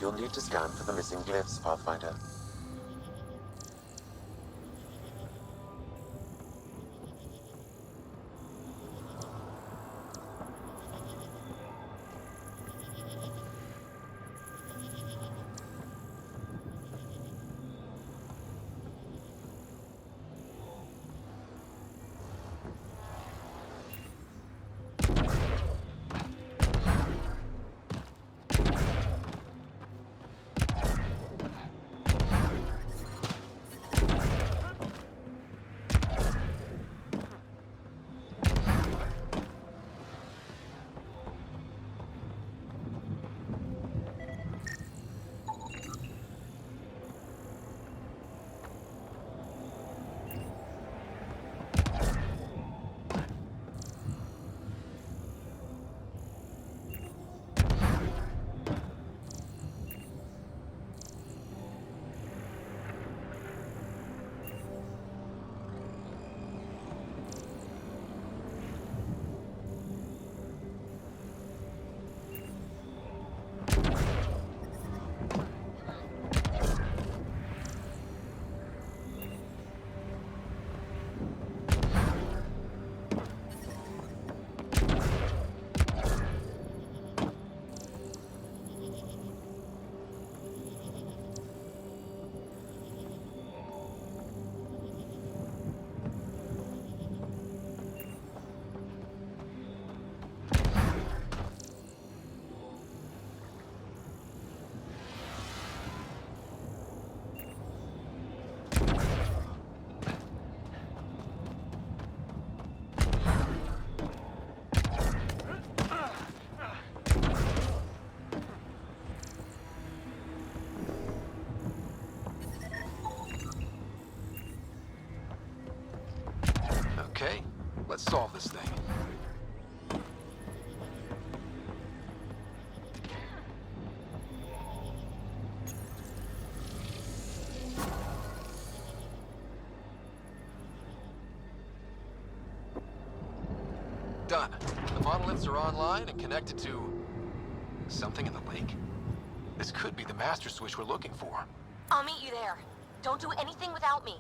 You'll need to scan for the missing glyphs, Pathfinder. Okay, let's solve this thing. Done. The monoliths are online and connected to something in the lake. This could be the master switch we're looking for. I'll meet you there. Don't do anything without me.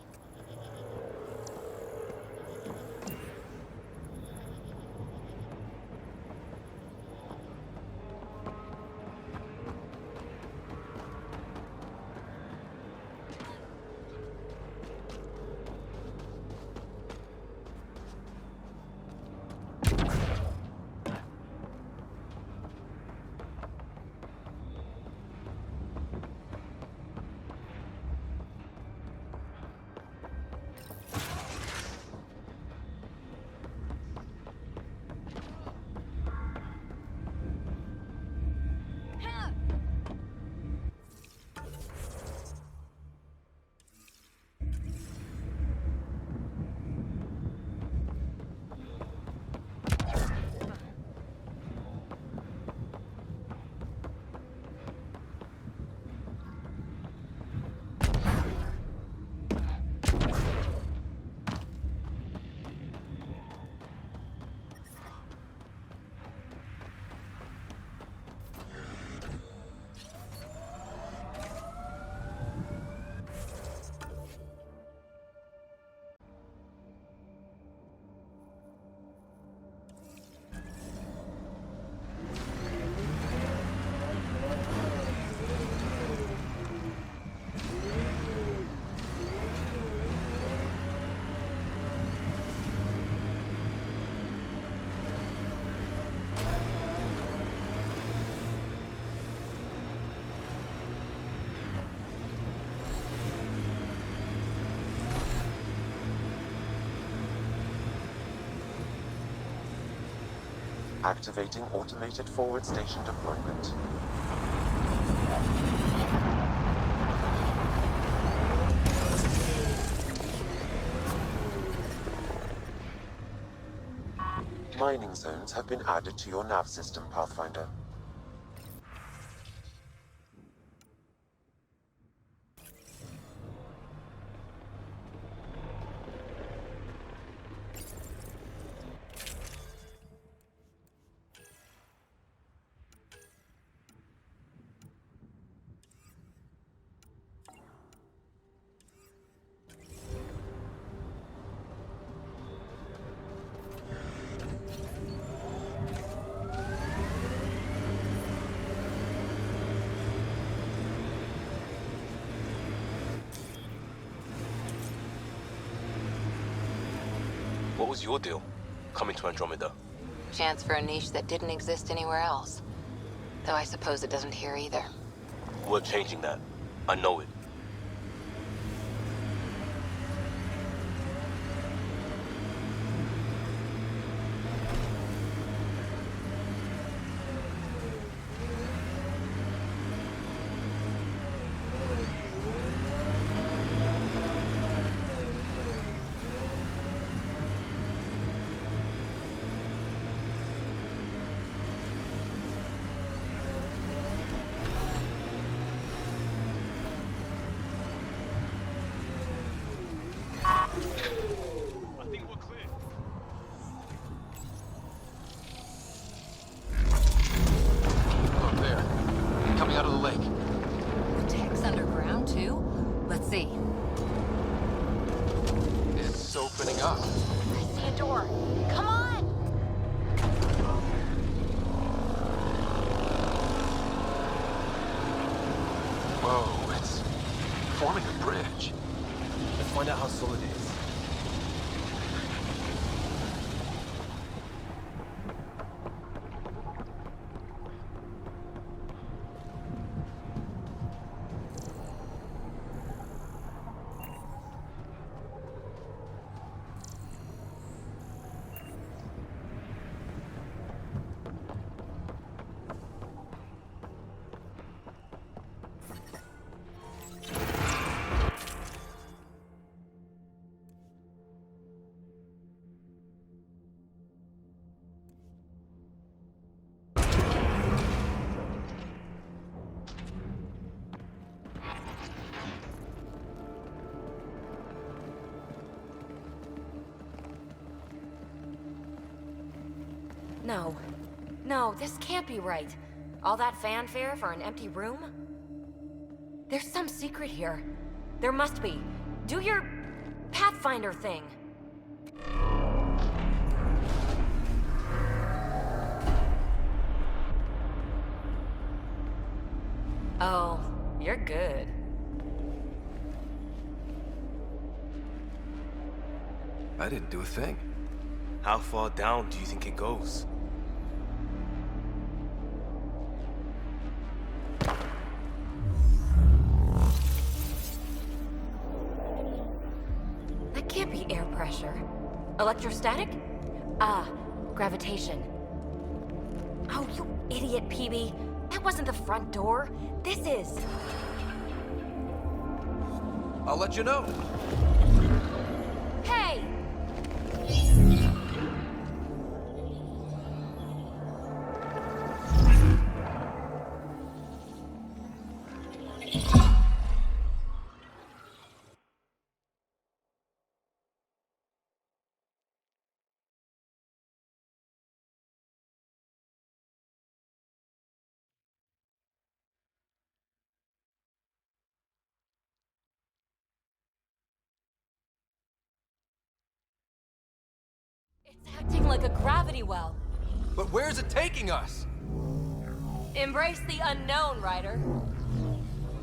Activating automated forward station deployment. Mining zones have been added to your nav system, Pathfinder. was your deal, coming to Andromeda? Chance for a niche that didn't exist anywhere else. Though I suppose it doesn't here either. We're changing that. I know it. Look there. Coming out of the lake. The tech's underground, too? Let's see. It's opening up. I see a door. Come on! Whoa, it's forming a bridge. Let's find out how solid it is. No. No, this can't be right. All that fanfare for an empty room? There's some secret here. There must be. Do your Pathfinder thing. Oh, you're good. I didn't do a thing. How far down do you think it goes? That can't be air pressure. Electrostatic? Ah, gravitation. Oh, you idiot, PB. That wasn't the front door. This is. I'll let you know. Hey! It's acting like a gravity well. But where's it taking us? Embrace the unknown, Ryder.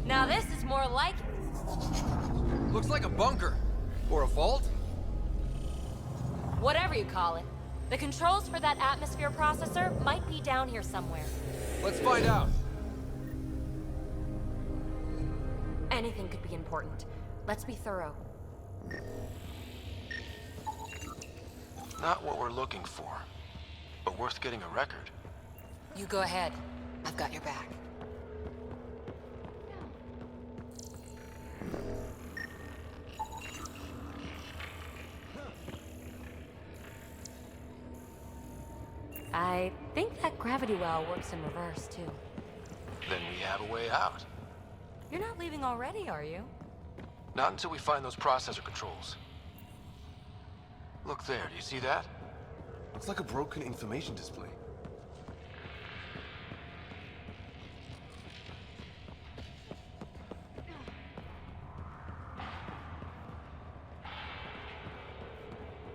Now this is more like it. Looks like a bunker. Or a vault? Whatever you call it. The controls for that atmosphere processor might be down here somewhere. Let's find out. Anything could be important. Let's be thorough. Not what we're looking for, but worth getting a record. You go ahead. I've got your back. I think that gravity well works in reverse, too. Then we have a way out. You're not leaving already, are you? Not until we find those processor controls. Look there, do you see that? Looks like a broken information display.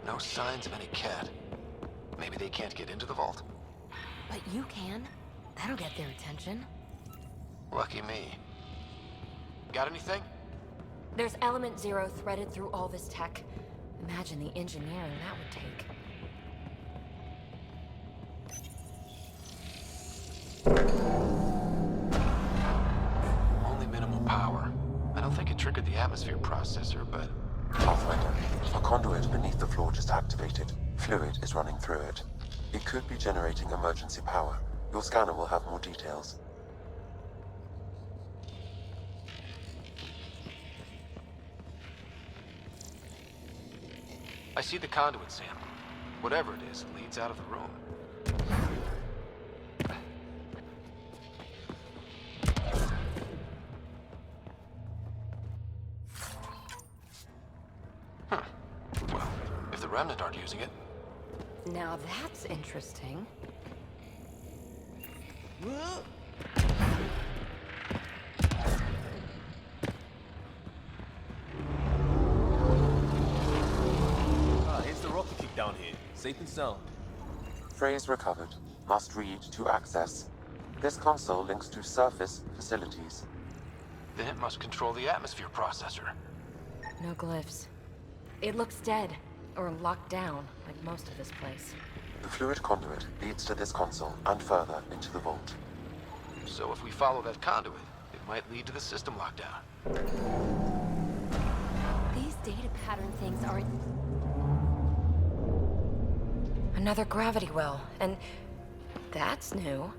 No signs of any cat. Maybe they can't get into the vault. But you can. That'll get their attention. Lucky me. Got anything? There's Element Zero threaded through all this tech. Imagine the engineering that would take. Only minimal power. I don't think it triggered the atmosphere processor, but... Pathfinder, a conduit beneath the floor just activated. Fluid is running through it. It could be generating emergency power. Your scanner will have more details. I see the conduit sample. Whatever it is, it leads out of the room. Well, if the Remnant aren't using it... Now that's interesting. Here's the rocket kick down here. Safe and sound. Phrase recovered. Must read to access. This console links to surface facilities. Then it must control the atmosphere processor. No glyphs. It looks dead, or locked down, like most of this place. The fluid conduit leads to this console and further into the vault. So if we follow that conduit, it might lead to the system lockdown. These data pattern things are... Another gravity well, and that's new.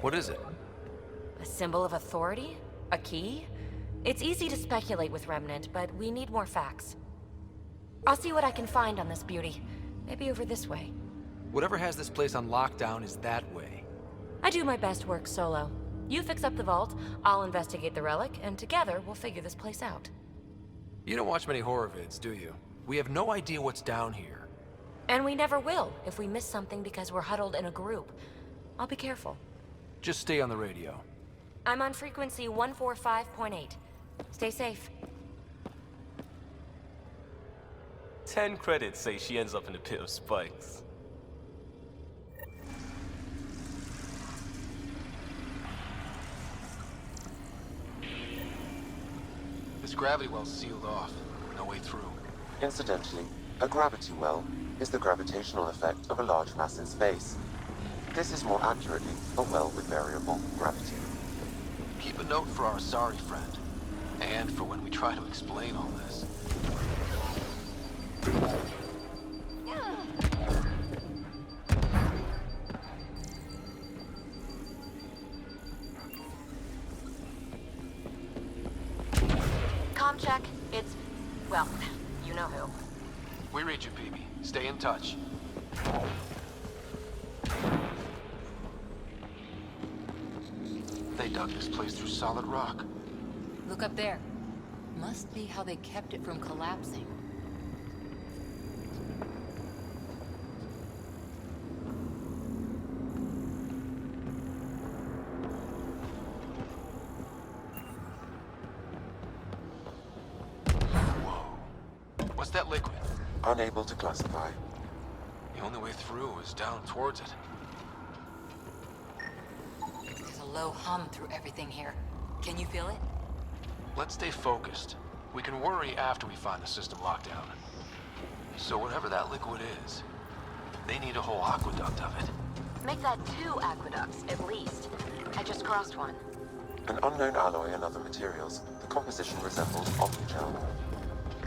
What is it? A symbol of authority? A key? It's easy to speculate with Remnant, but we need more facts. I'll see what I can find on this beauty. Maybe over this way. Whatever has this place on lockdown is that way. I do my best work solo. You fix up the vault, I'll investigate the relic, and together we'll figure this place out. You don't watch many horror vids, do you? We have no idea what's down here. And we never will if we miss something because we're huddled in a group. I'll be careful. Just stay on the radio. I'm on frequency 145.8. Stay safe. 10 credits say she ends up in a pit of spikes. This gravity well's sealed off. No way through. Incidentally, a gravity well is the gravitational effect of a large mass in space. This is more accurately a well with variable gravity. Keep a note for our sorry friend. And for when we try to explain all this. Com check. It's... well, you know who. We read you, PB. Stay in touch. They dug this place through solid rock. Look up there. Must be how they kept it from collapsing. Whoa. What's that liquid? Unable to classify. The only way through is down towards it. There's a low hum through everything here. Can you feel it? Let's stay focused. We can worry after we find the system lockdown. So whatever that liquid is, they need a whole aqueduct of it. Make that 2 aqueducts, at least. I just crossed one. An unknown alloy and other materials. The composition resembles omnigel.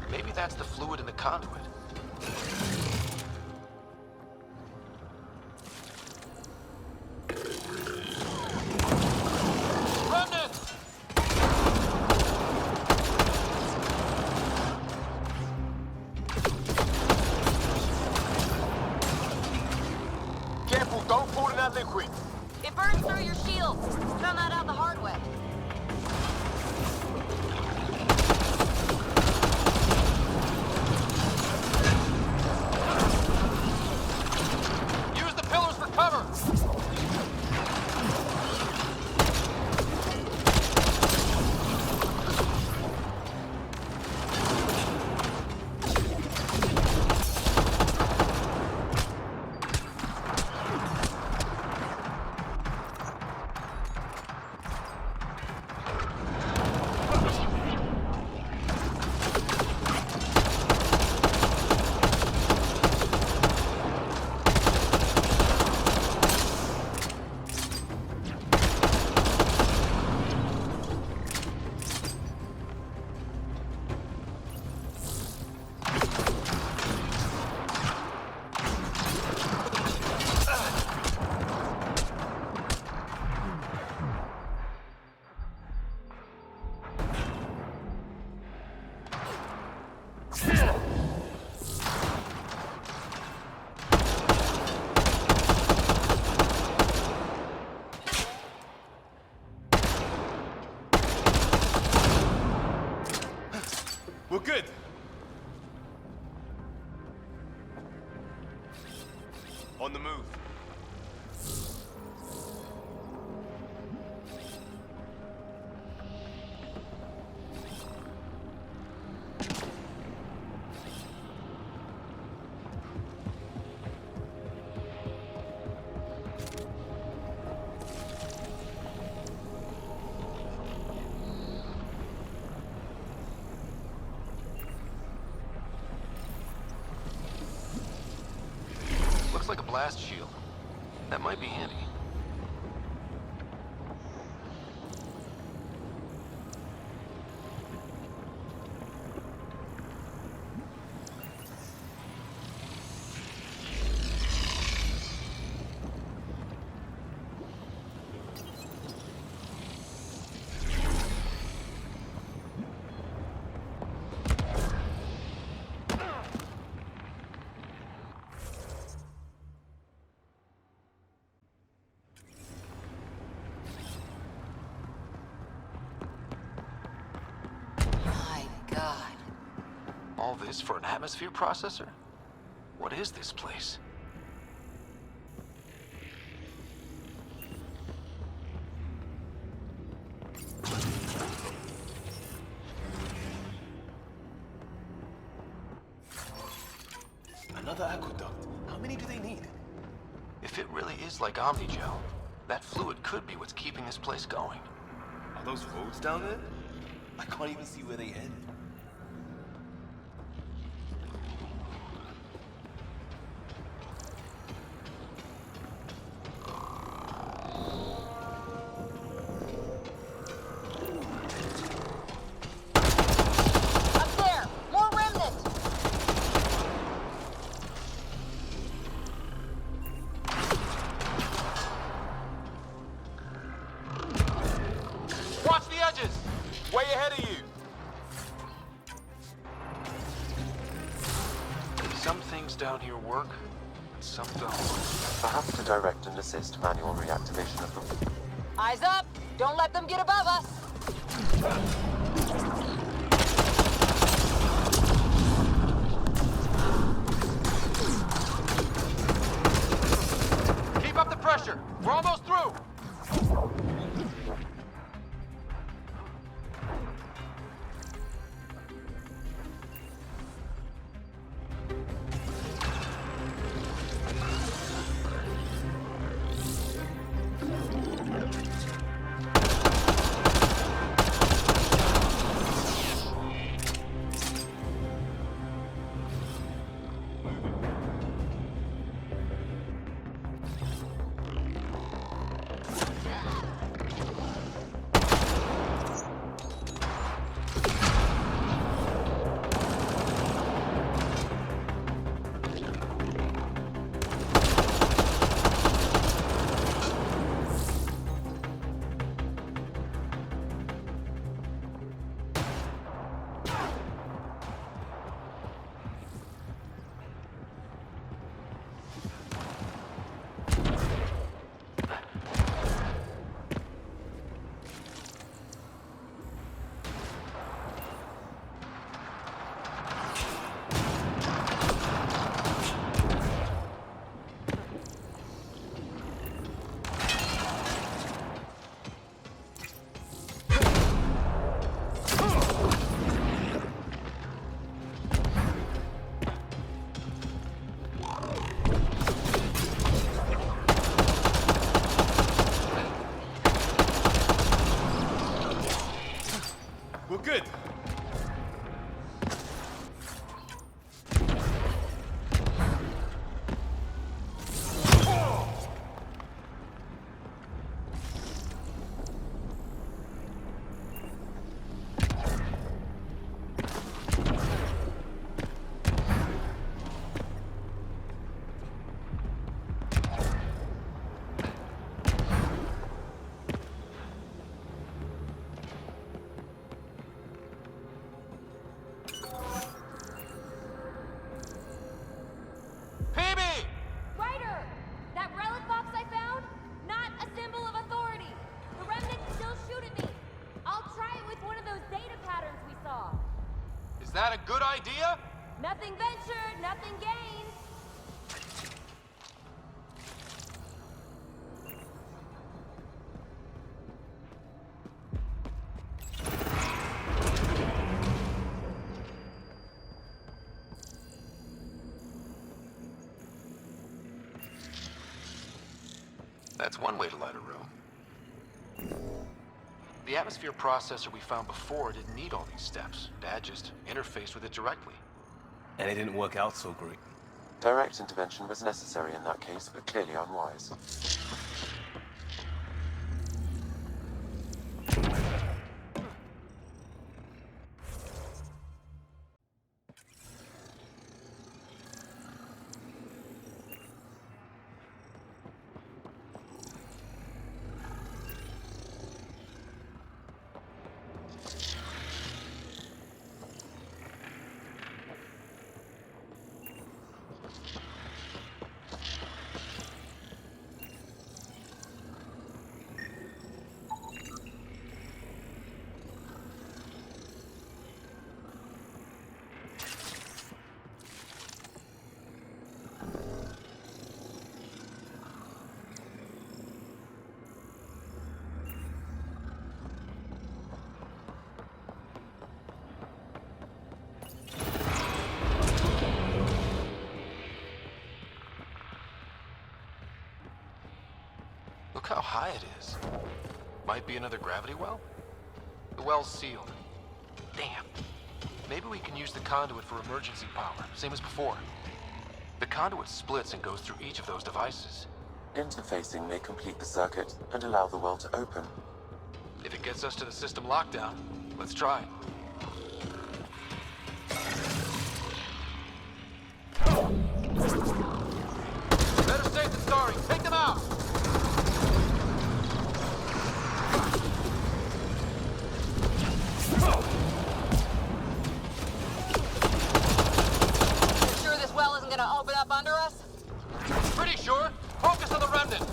Maybe that's the fluid in the conduit. Careful, don't fall in that liquid. It burns through your shields. Found that out the hard way. Use the pillars for cover! On the move. Looks like a blast shield. That might be handy. All this for an atmosphere processor? What is this place? Another aqueduct. How many do they need? If it really is like Omnigel, that fluid could be what's keeping this place going. Are those roads down there? I can't even see where they end. Way ahead of you! Some things down here work, and some don't. Perhaps to direct and assist manual reactivation of them. Eyes up! Don't let them get above us! Keep up the pressure! We're almost through! We're good. Is that a good idea? Nothing ventured, nothing gained. That's one way to light a room. The atmosphere processor we found before didn't need all these steps. Dad just interfaced with it directly. And it didn't work out so great. Direct intervention was necessary in that case, but clearly unwise. Look how high it is. Might be another gravity well? The well's sealed. Damn. Maybe we can use the conduit for emergency power, same as before. The conduit splits and goes through each of those devices. Interfacing may complete the circuit and allow the well to open. If it gets us to the system lockdown, let's try it. Better safe than sorry. Take them out! Sure this well isn't gonna open up under us? Pretty sure. Focus on the remnant.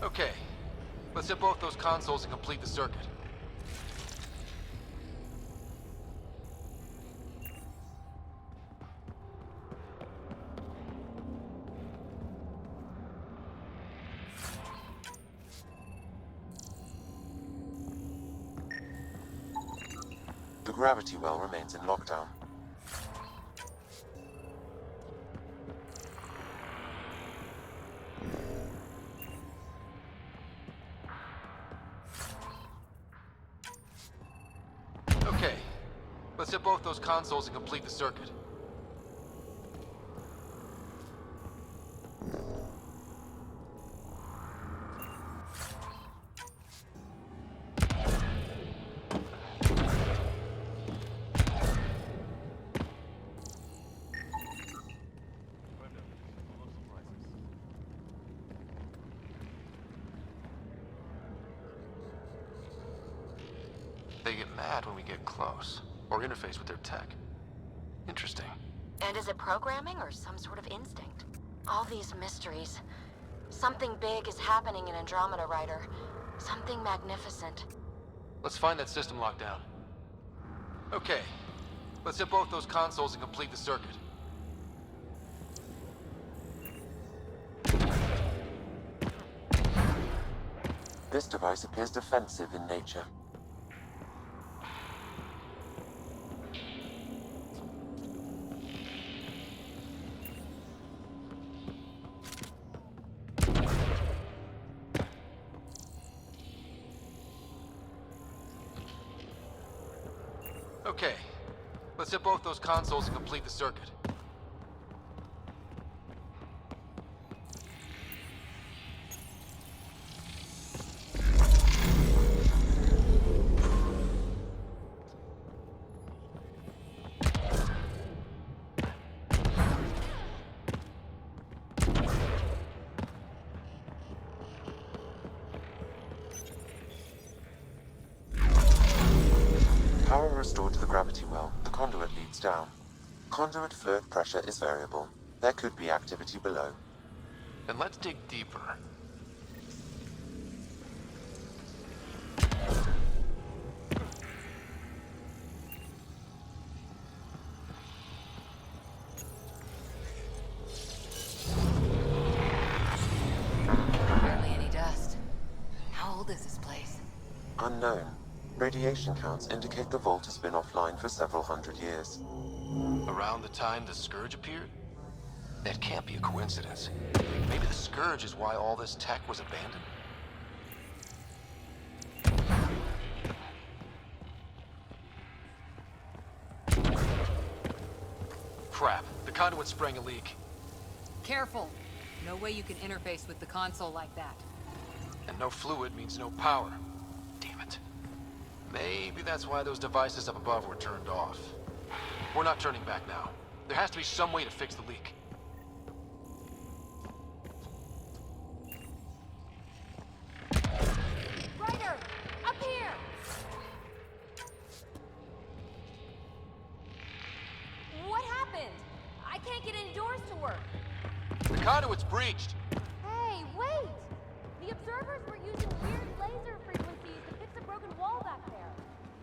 Okay, let's hit both those consoles and complete the circuit. The gravity well remains in lockdown. Okay, let's hit both those consoles and complete the circuit. They get mad when we get close, or interface with their tech. Interesting. And is it programming or some sort of instinct? All these mysteries. Something big is happening in Andromeda, Ryder. Something magnificent. Let's find that system lockdown. Okay, let's hit both those consoles and complete the circuit. This device appears defensive in nature. Okay, let's hit both those consoles and complete the circuit. restored to the gravity well, the conduit leads down. Conduit fluid pressure is variable. There could be activity below. Then let's dig deeper. Barely any dust. How old is this place? Unknown. Radiation counts indicate the vault has been offline for several hundred years. Around the time the Scourge appeared? That can't be a coincidence. Maybe the Scourge is why all this tech was abandoned? Crap, the conduit sprang a leak. Careful. No way you can interface with the console like that. And no fluid means no power. Damn it. Maybe that's why those devices up above were turned off. We're not turning back now. There has to be some way to fix the leak. Ryder! Up here! What happened? I can't get any doors to work. The conduit's breached. Hey, wait! The observers were using weird laser frequencies to fix a broken wall back there.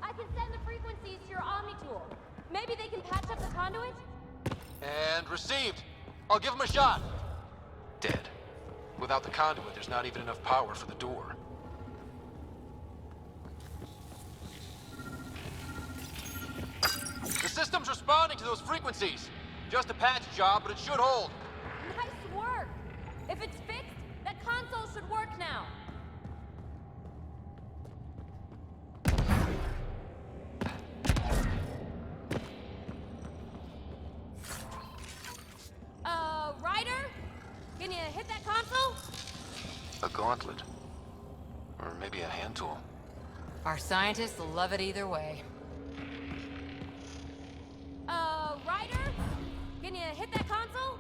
I can send the frequencies to your Omni tool. Maybe they can patch up the conduit? And received. I'll give him a shot. Dead. Without the conduit, there's not even enough power for the door. The system's responding to those frequencies. Just a patch job, but it should hold. Nice work! If it's fixed, that console should work now. Ryder? Can you hit that console? A gauntlet. Or maybe a hand tool. Our scientists will love it either way. Ryder? Can you hit that console?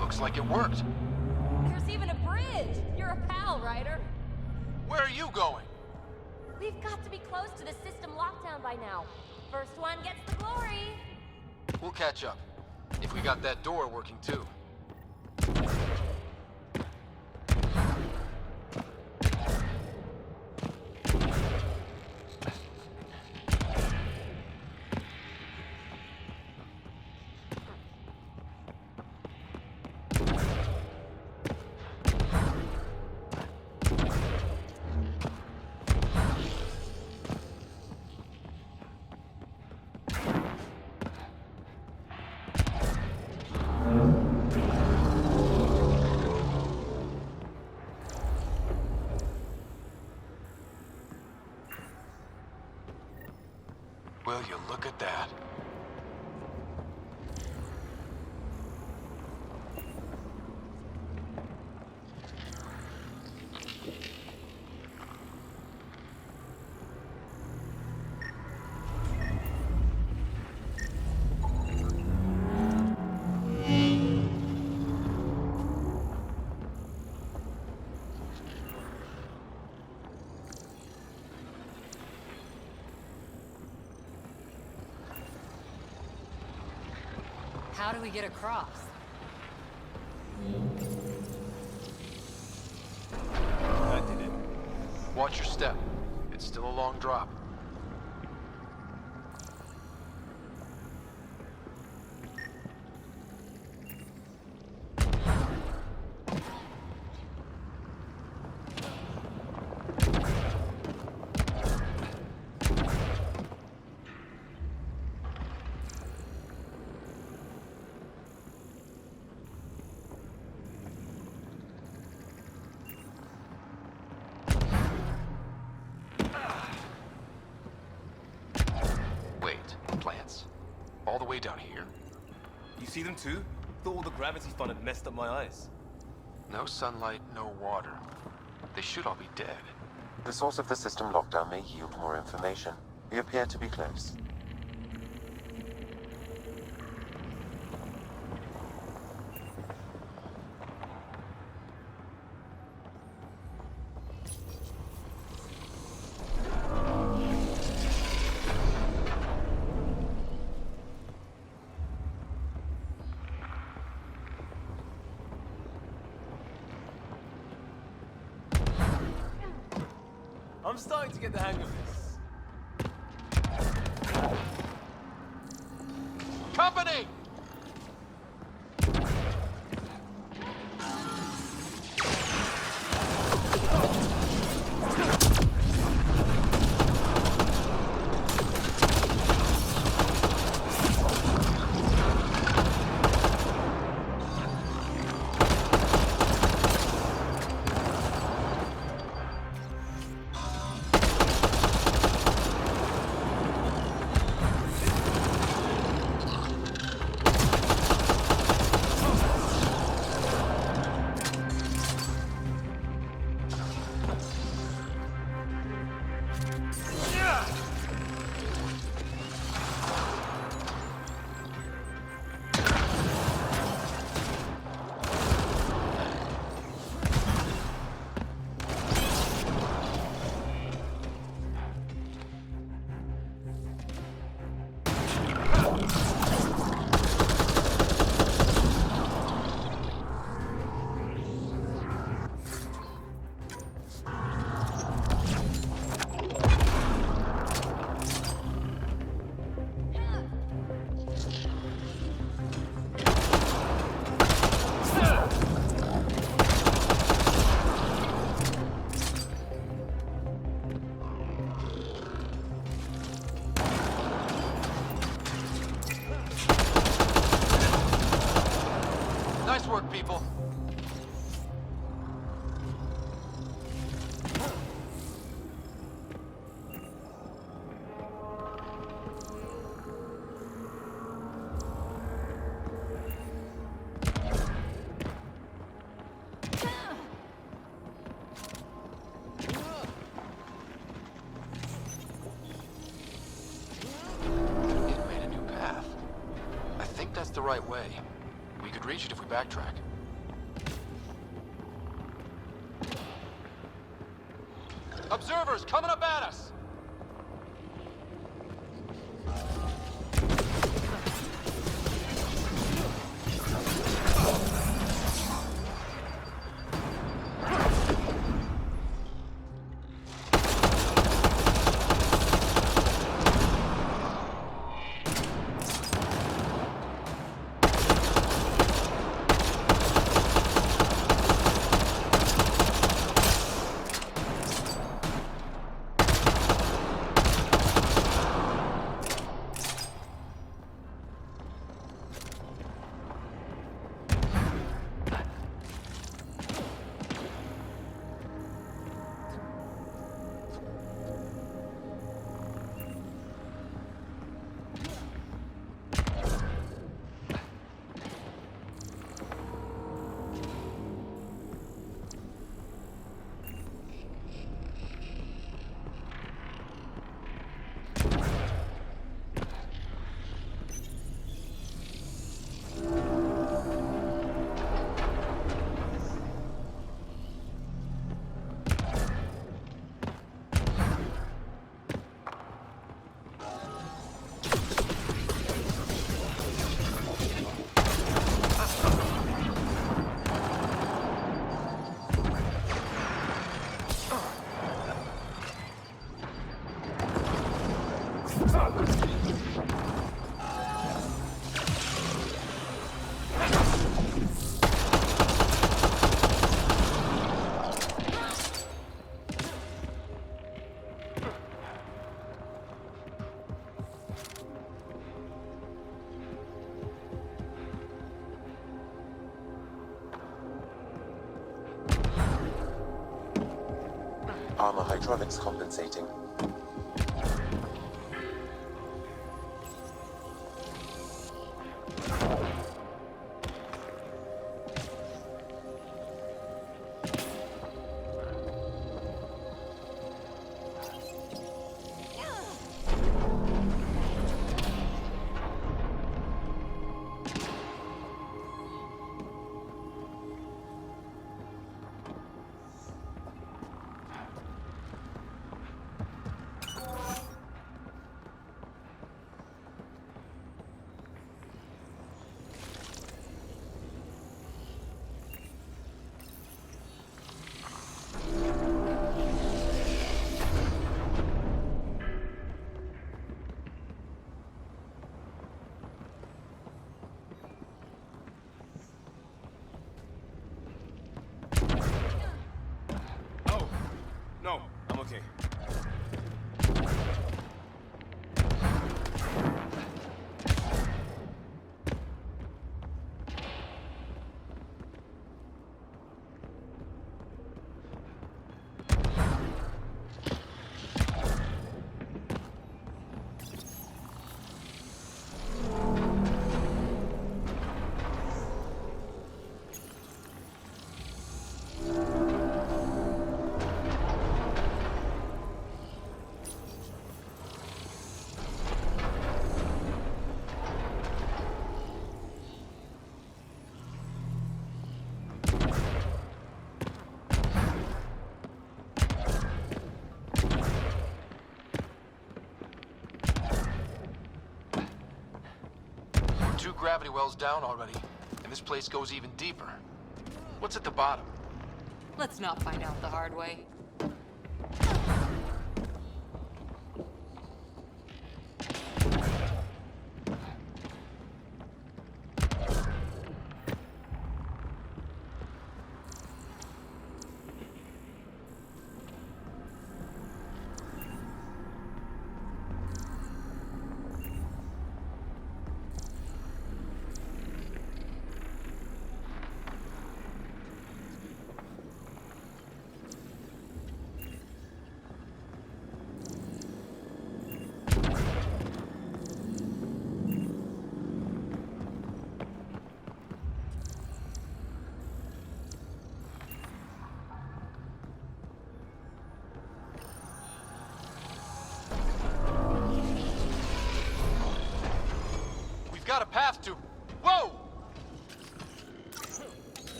Looks like it worked. There's even a bridge. You're a pal, Ryder. Where are you going? We've got to be close to the system lockdown by now. First one gets the glory. We'll catch up. If we got that door working too. Will you look at that? How do we get across? I did it. Watch your step. It's still a long drop. All the way down here. You see them too? Thought all the gravity fun had messed up my eyes. No sunlight, no water. They should all be dead. The source of the system lockdown may yield more information. We appear to be close. I'm starting to get the hang of this. Company! Nice work, people. It made a new path. I think that's the right way. We could reach it if we backtrack. Observers coming up at us! Armor hydraulics compensating. gravity wells down already, and this place goes even deeper. What's at the bottom? Let's not find out the hard way. Got a path to... Whoa!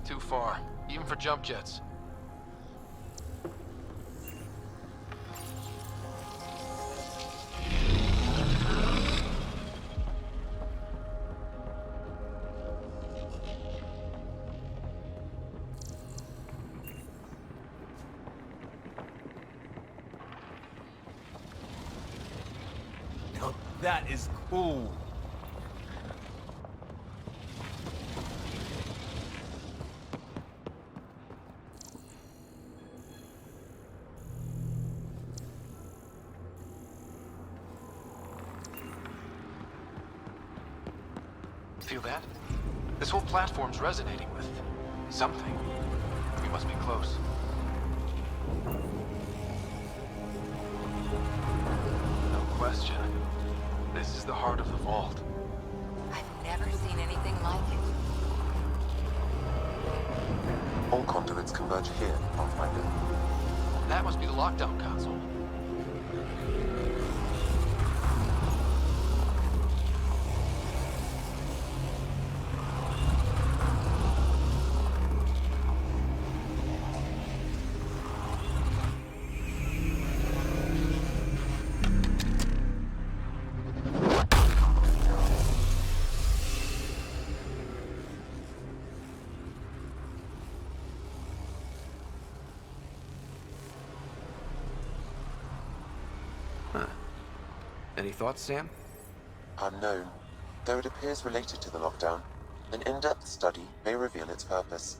Too far, even for jump jets. Now that is cool. Feel that? This whole platform's resonating with something. We must be close. No question. This is the heart of the vault. I've never seen anything like it. All conduits converge here, Pathfinder. That must be the lockdown console. Any thoughts, Sam? Unknown. Though it appears related to the lockdown, an in-depth study may reveal its purpose.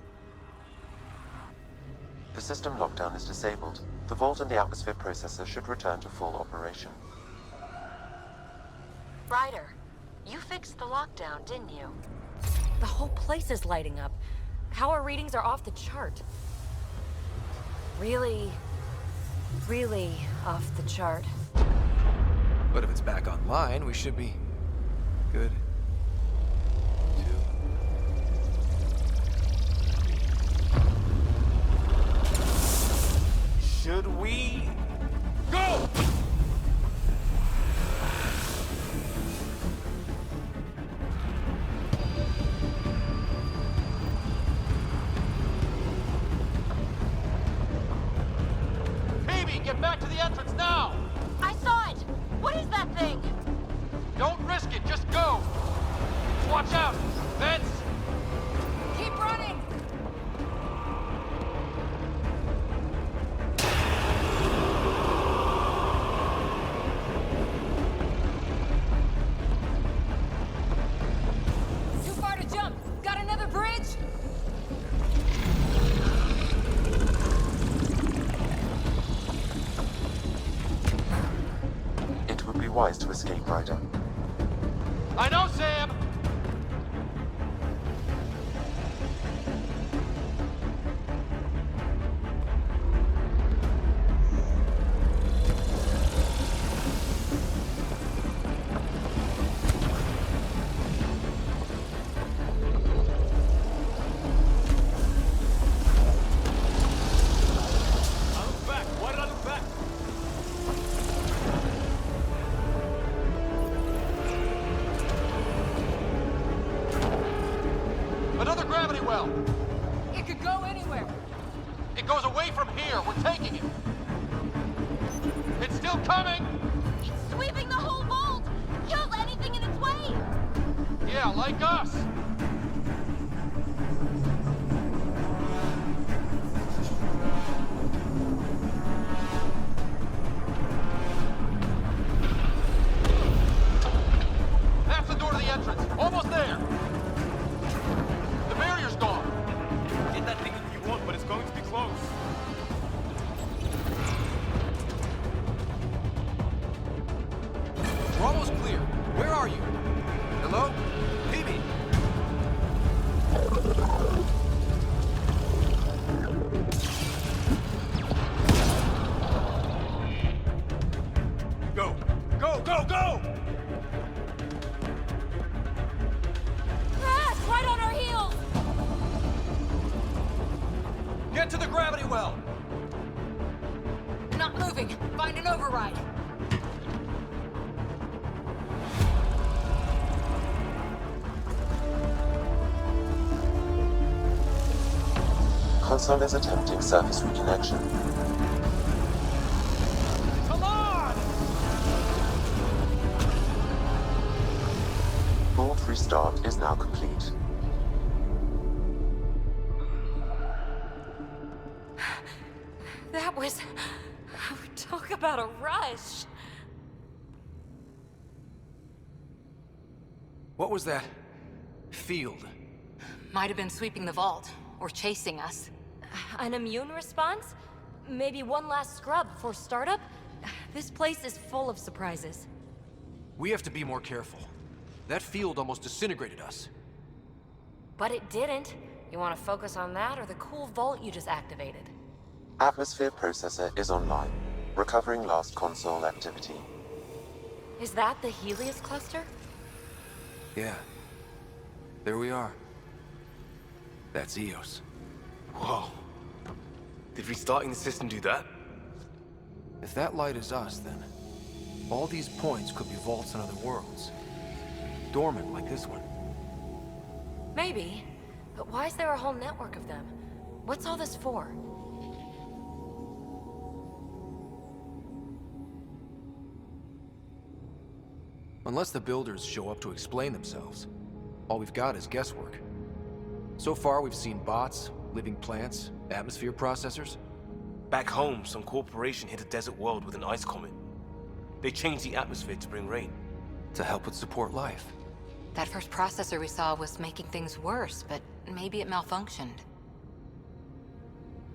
The system lockdown is disabled. The vault and the atmosphere processor should return to full operation. Ryder, you fixed the lockdown, didn't you? The whole place is lighting up. Power readings are off the chart. Really off the chart. But if it's back online, we should be good. Should we go? get back to the entrance now! I saw it! What is that thing? Don't risk it, just go! Watch out! Vents! Keep running! Too far to jump! Got another bridge? It would be wise to escape, Ryder. I know, Sam! Another gravity well! It could go anywhere. It goes away from here. We're taking it. It's still coming! It's sweeping the whole vault! Kills anything in its way! Yeah, like us! That's the door to the entrance. Almost there! The barrier's gone. Get that thing if you want, but it's going to be close. We're almost clear. Where are you? Hello? Phoebe? Go! Go, go, go! Ah, it's right on our heels! Get to the gravity well! Not moving. Find an override. Console is attempting surface reconnection. Come on! Vault restart is now complete. That was... Talk about a rush. What was that? Field. Might have been sweeping the vault, or chasing us. An immune response? Maybe one last scrub for startup? This place is full of surprises. We have to be more careful. That field almost disintegrated us. But it didn't. You want to focus on that or the cool vault you just activated? Atmosphere processor is online. Recovering last console activity. Is that the Helios cluster? Yeah. There we are. That's Eos. Whoa. Did restarting the system do that? If that light is us, then all these points could be vaults in other worlds. Dormant like this one. Maybe. But why is there a whole network of them? What's all this for? Unless the builders show up to explain themselves, all we've got is guesswork. So far, we've seen bots, living plants, atmosphere processors. Back home, some corporation hit a desert world with an ice comet. They changed the atmosphere to bring rain. To help with support life. That first processor we saw was making things worse, but maybe it malfunctioned.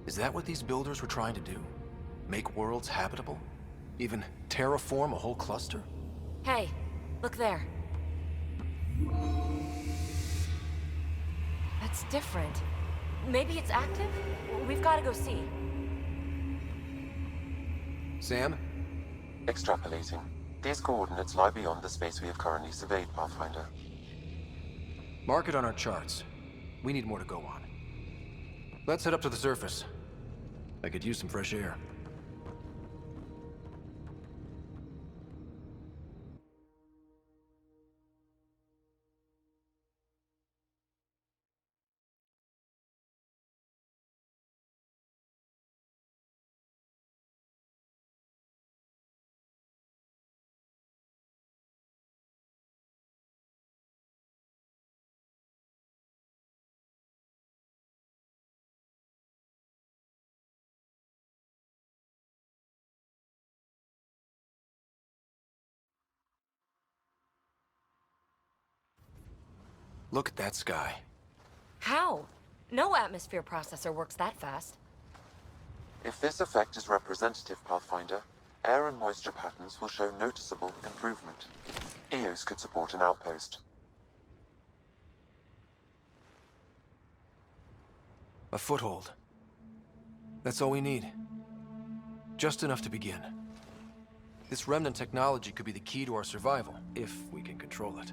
Is that what these builders were trying to do? Make worlds habitable? Even terraform a whole cluster? Hey, look there. That's different. Maybe it's active? We've got to go see. Sam? Extrapolating. These coordinates lie beyond the space we have currently surveyed, Pathfinder. Mark it on our charts. We need more to go on. Let's head up to the surface. I could use some fresh air. Look at that sky. How? No atmosphere processor works that fast. If this effect is representative, Pathfinder, air and moisture patterns will show noticeable improvement. EOS could support an outpost. A foothold. That's all we need. Just enough to begin. This remnant technology could be the key to our survival, if we can control it.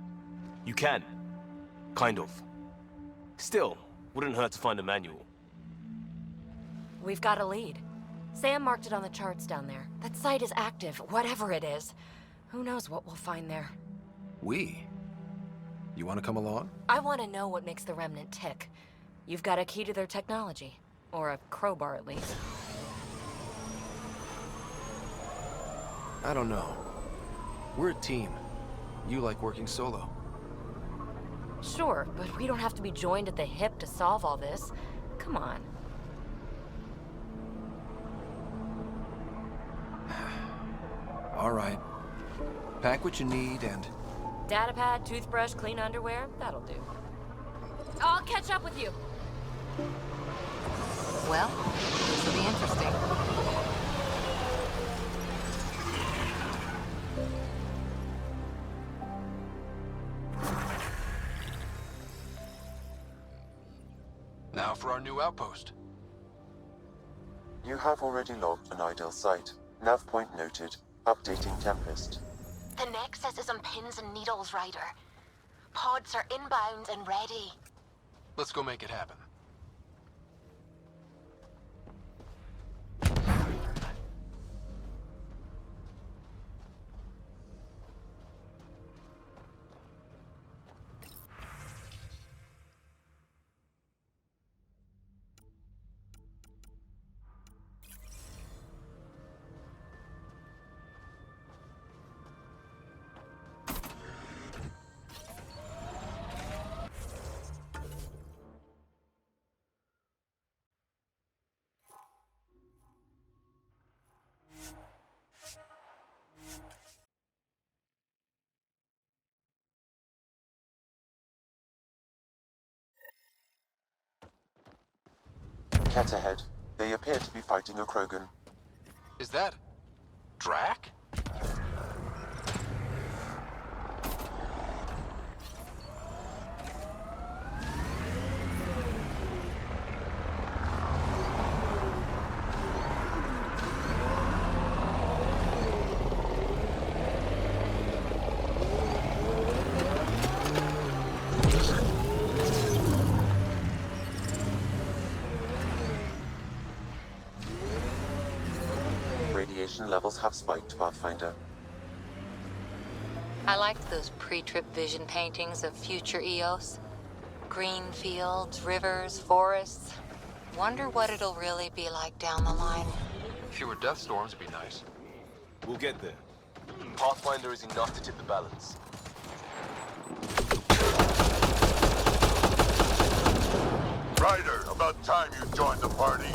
You can. Kind of. Still, wouldn't hurt to find a manual. We've got a lead. Sam marked it on the charts down there. That site is active, whatever it is. Who knows what we'll find there. We? You want to come along? I want to know what makes the Remnant tick. You've got a key to their technology. Or a crowbar, at least. I don't know. We're a team. You like working solo. Sure, but we don't have to be joined at the hip to solve all this. Come on. All right. Pack what you need and... Datapad, toothbrush, clean underwear, that'll do. I'll catch up with you. Well, this will be interesting. Now for our new outpost. You have already logged an ideal site. Nav point noted. Updating Tempest. The Nexus is on pins and needles, Ryder. Pods are inbound and ready. Let's go make it happen. Cat ahead. They appear to be fighting a Krogan. Is that... Drac? Radiation levels have spiked, Pathfinder. I liked those pre-trip vision paintings of future EOS. Green fields, rivers, forests. Wonder what it'll really be like down the line. Fewer death storms would be nice. We'll get there. Pathfinder is enough to tip the balance. Ryder, about time you joined the party.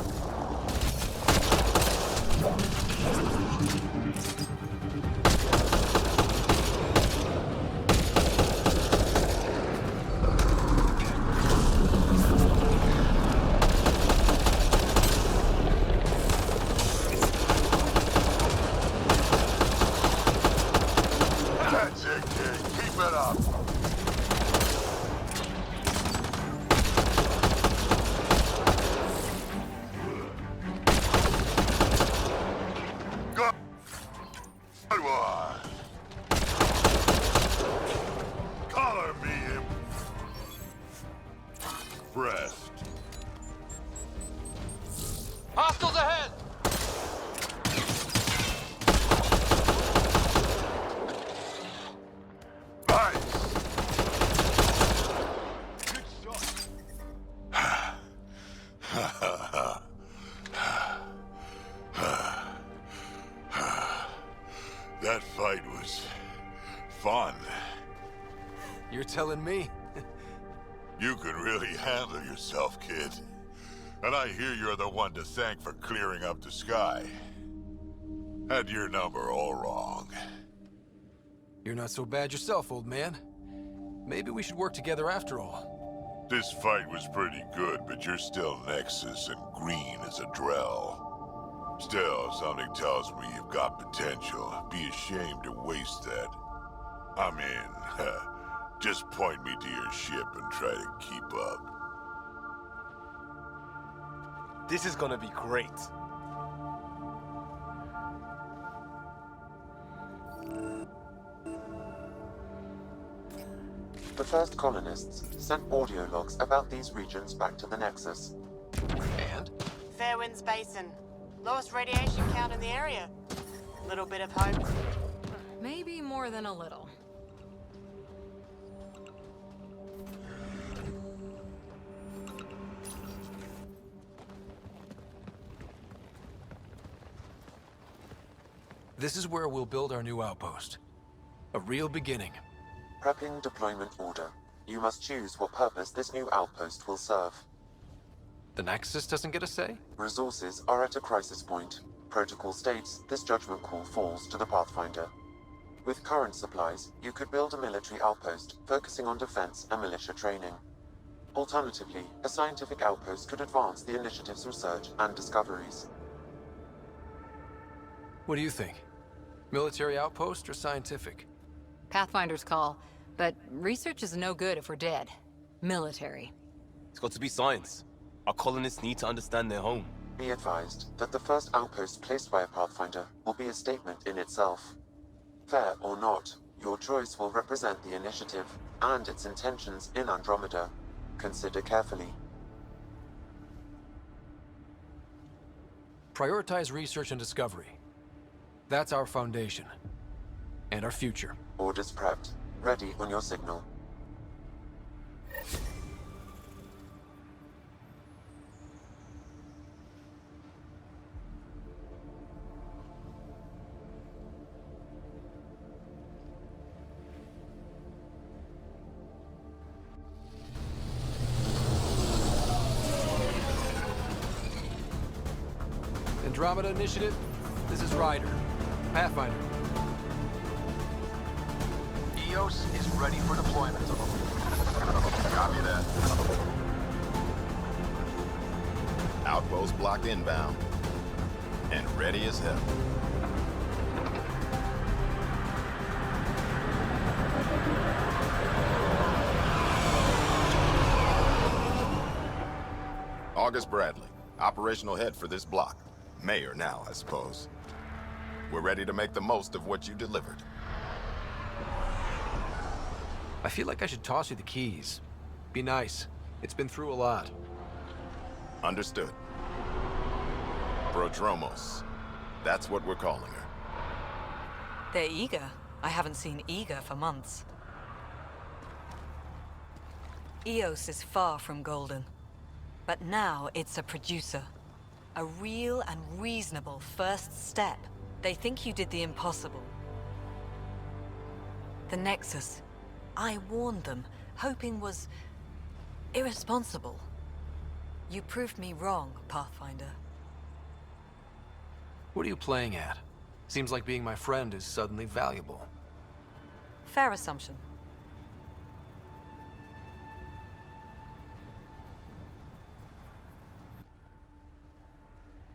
That's it, kid. Keep it up. Good one. Color me impressed. Hostiles ahead! That fight was fun. You're telling me? You could really handle yourself, kid. And I hear you're the one to thank for clearing up the sky. Had your number all wrong. You're not so bad yourself, old man. Maybe we should work together after all. This fight was pretty good, but you're still Nexus and green as a Drell. Still, something tells me you've got potential. Be ashamed to waste that. I mean, just point me to your ship and try to keep up. This is gonna be great. The first colonists sent audio logs about these regions back to the Nexus. And? Fairwinds Basin. Lowest radiation count in the area. Little bit of hope. Maybe more than a little. This is where we'll build our new outpost. A real beginning. Prepping deployment order. You must choose what purpose this new outpost will serve. The Nexus doesn't get a say? Resources are at a crisis point. Protocol states this judgment call falls to the Pathfinder. With current supplies, you could build a military outpost focusing on defense and militia training. Alternatively, a scientific outpost could advance the initiative's research and discoveries. What do you think? Military outpost or scientific? Pathfinder's call, but research is no good if we're dead. Military. It's got to be science. Our colonists need to understand their home. Be advised that the first outpost placed by a Pathfinder will be a statement in itself. Fair or not, your choice will represent the initiative and its intentions in Andromeda. Consider carefully. Prioritize research and discovery. That's our foundation. And our future. Orders prepped. Ready on your signal. Andromeda Initiative, this is Ryder. Pathfinder. EOS is ready for deployment. Copy that. Outpost blocked inbound. And ready as hell. August Bradley, operational head for this block. Mayor now, I suppose. We're ready to make the most of what you delivered. I feel like I should toss you the keys. Be nice. It's been through a lot. Understood. Prodromos. That's what we're calling her. They're eager. I haven't seen eager for months. EOS is far from golden. But now it's a producer. A real and reasonable first step. They think you did the impossible. The Nexus. I warned them, hoping was irresponsible. You proved me wrong, Pathfinder. What are you playing at? Seems like being my friend is suddenly valuable. Fair assumption.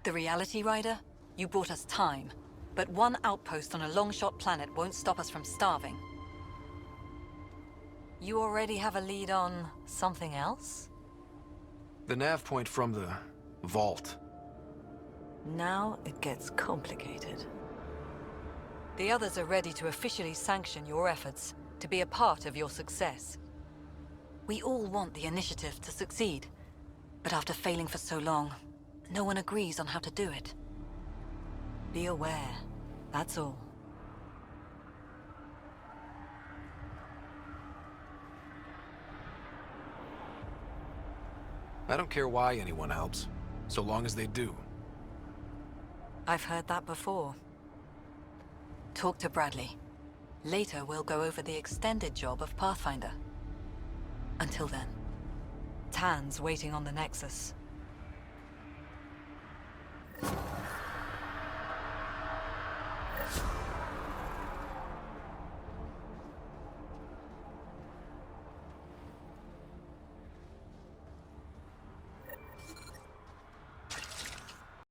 The reality, Ryder? You bought us time. But one outpost on a long-shot planet won't stop us from starving. You already have a lead on something else? The nav point from the vault. Now it gets complicated. The others are ready to officially sanction your efforts, to be a part of your success. We all want the initiative to succeed, but after failing for so long, no one agrees on how to do it. Be aware, that's all. I don't care why anyone helps, so long as they do. I've heard that before. Talk to Bradley. Later, we'll go over the extended job of Pathfinder. Until then, Tan's waiting on the Nexus.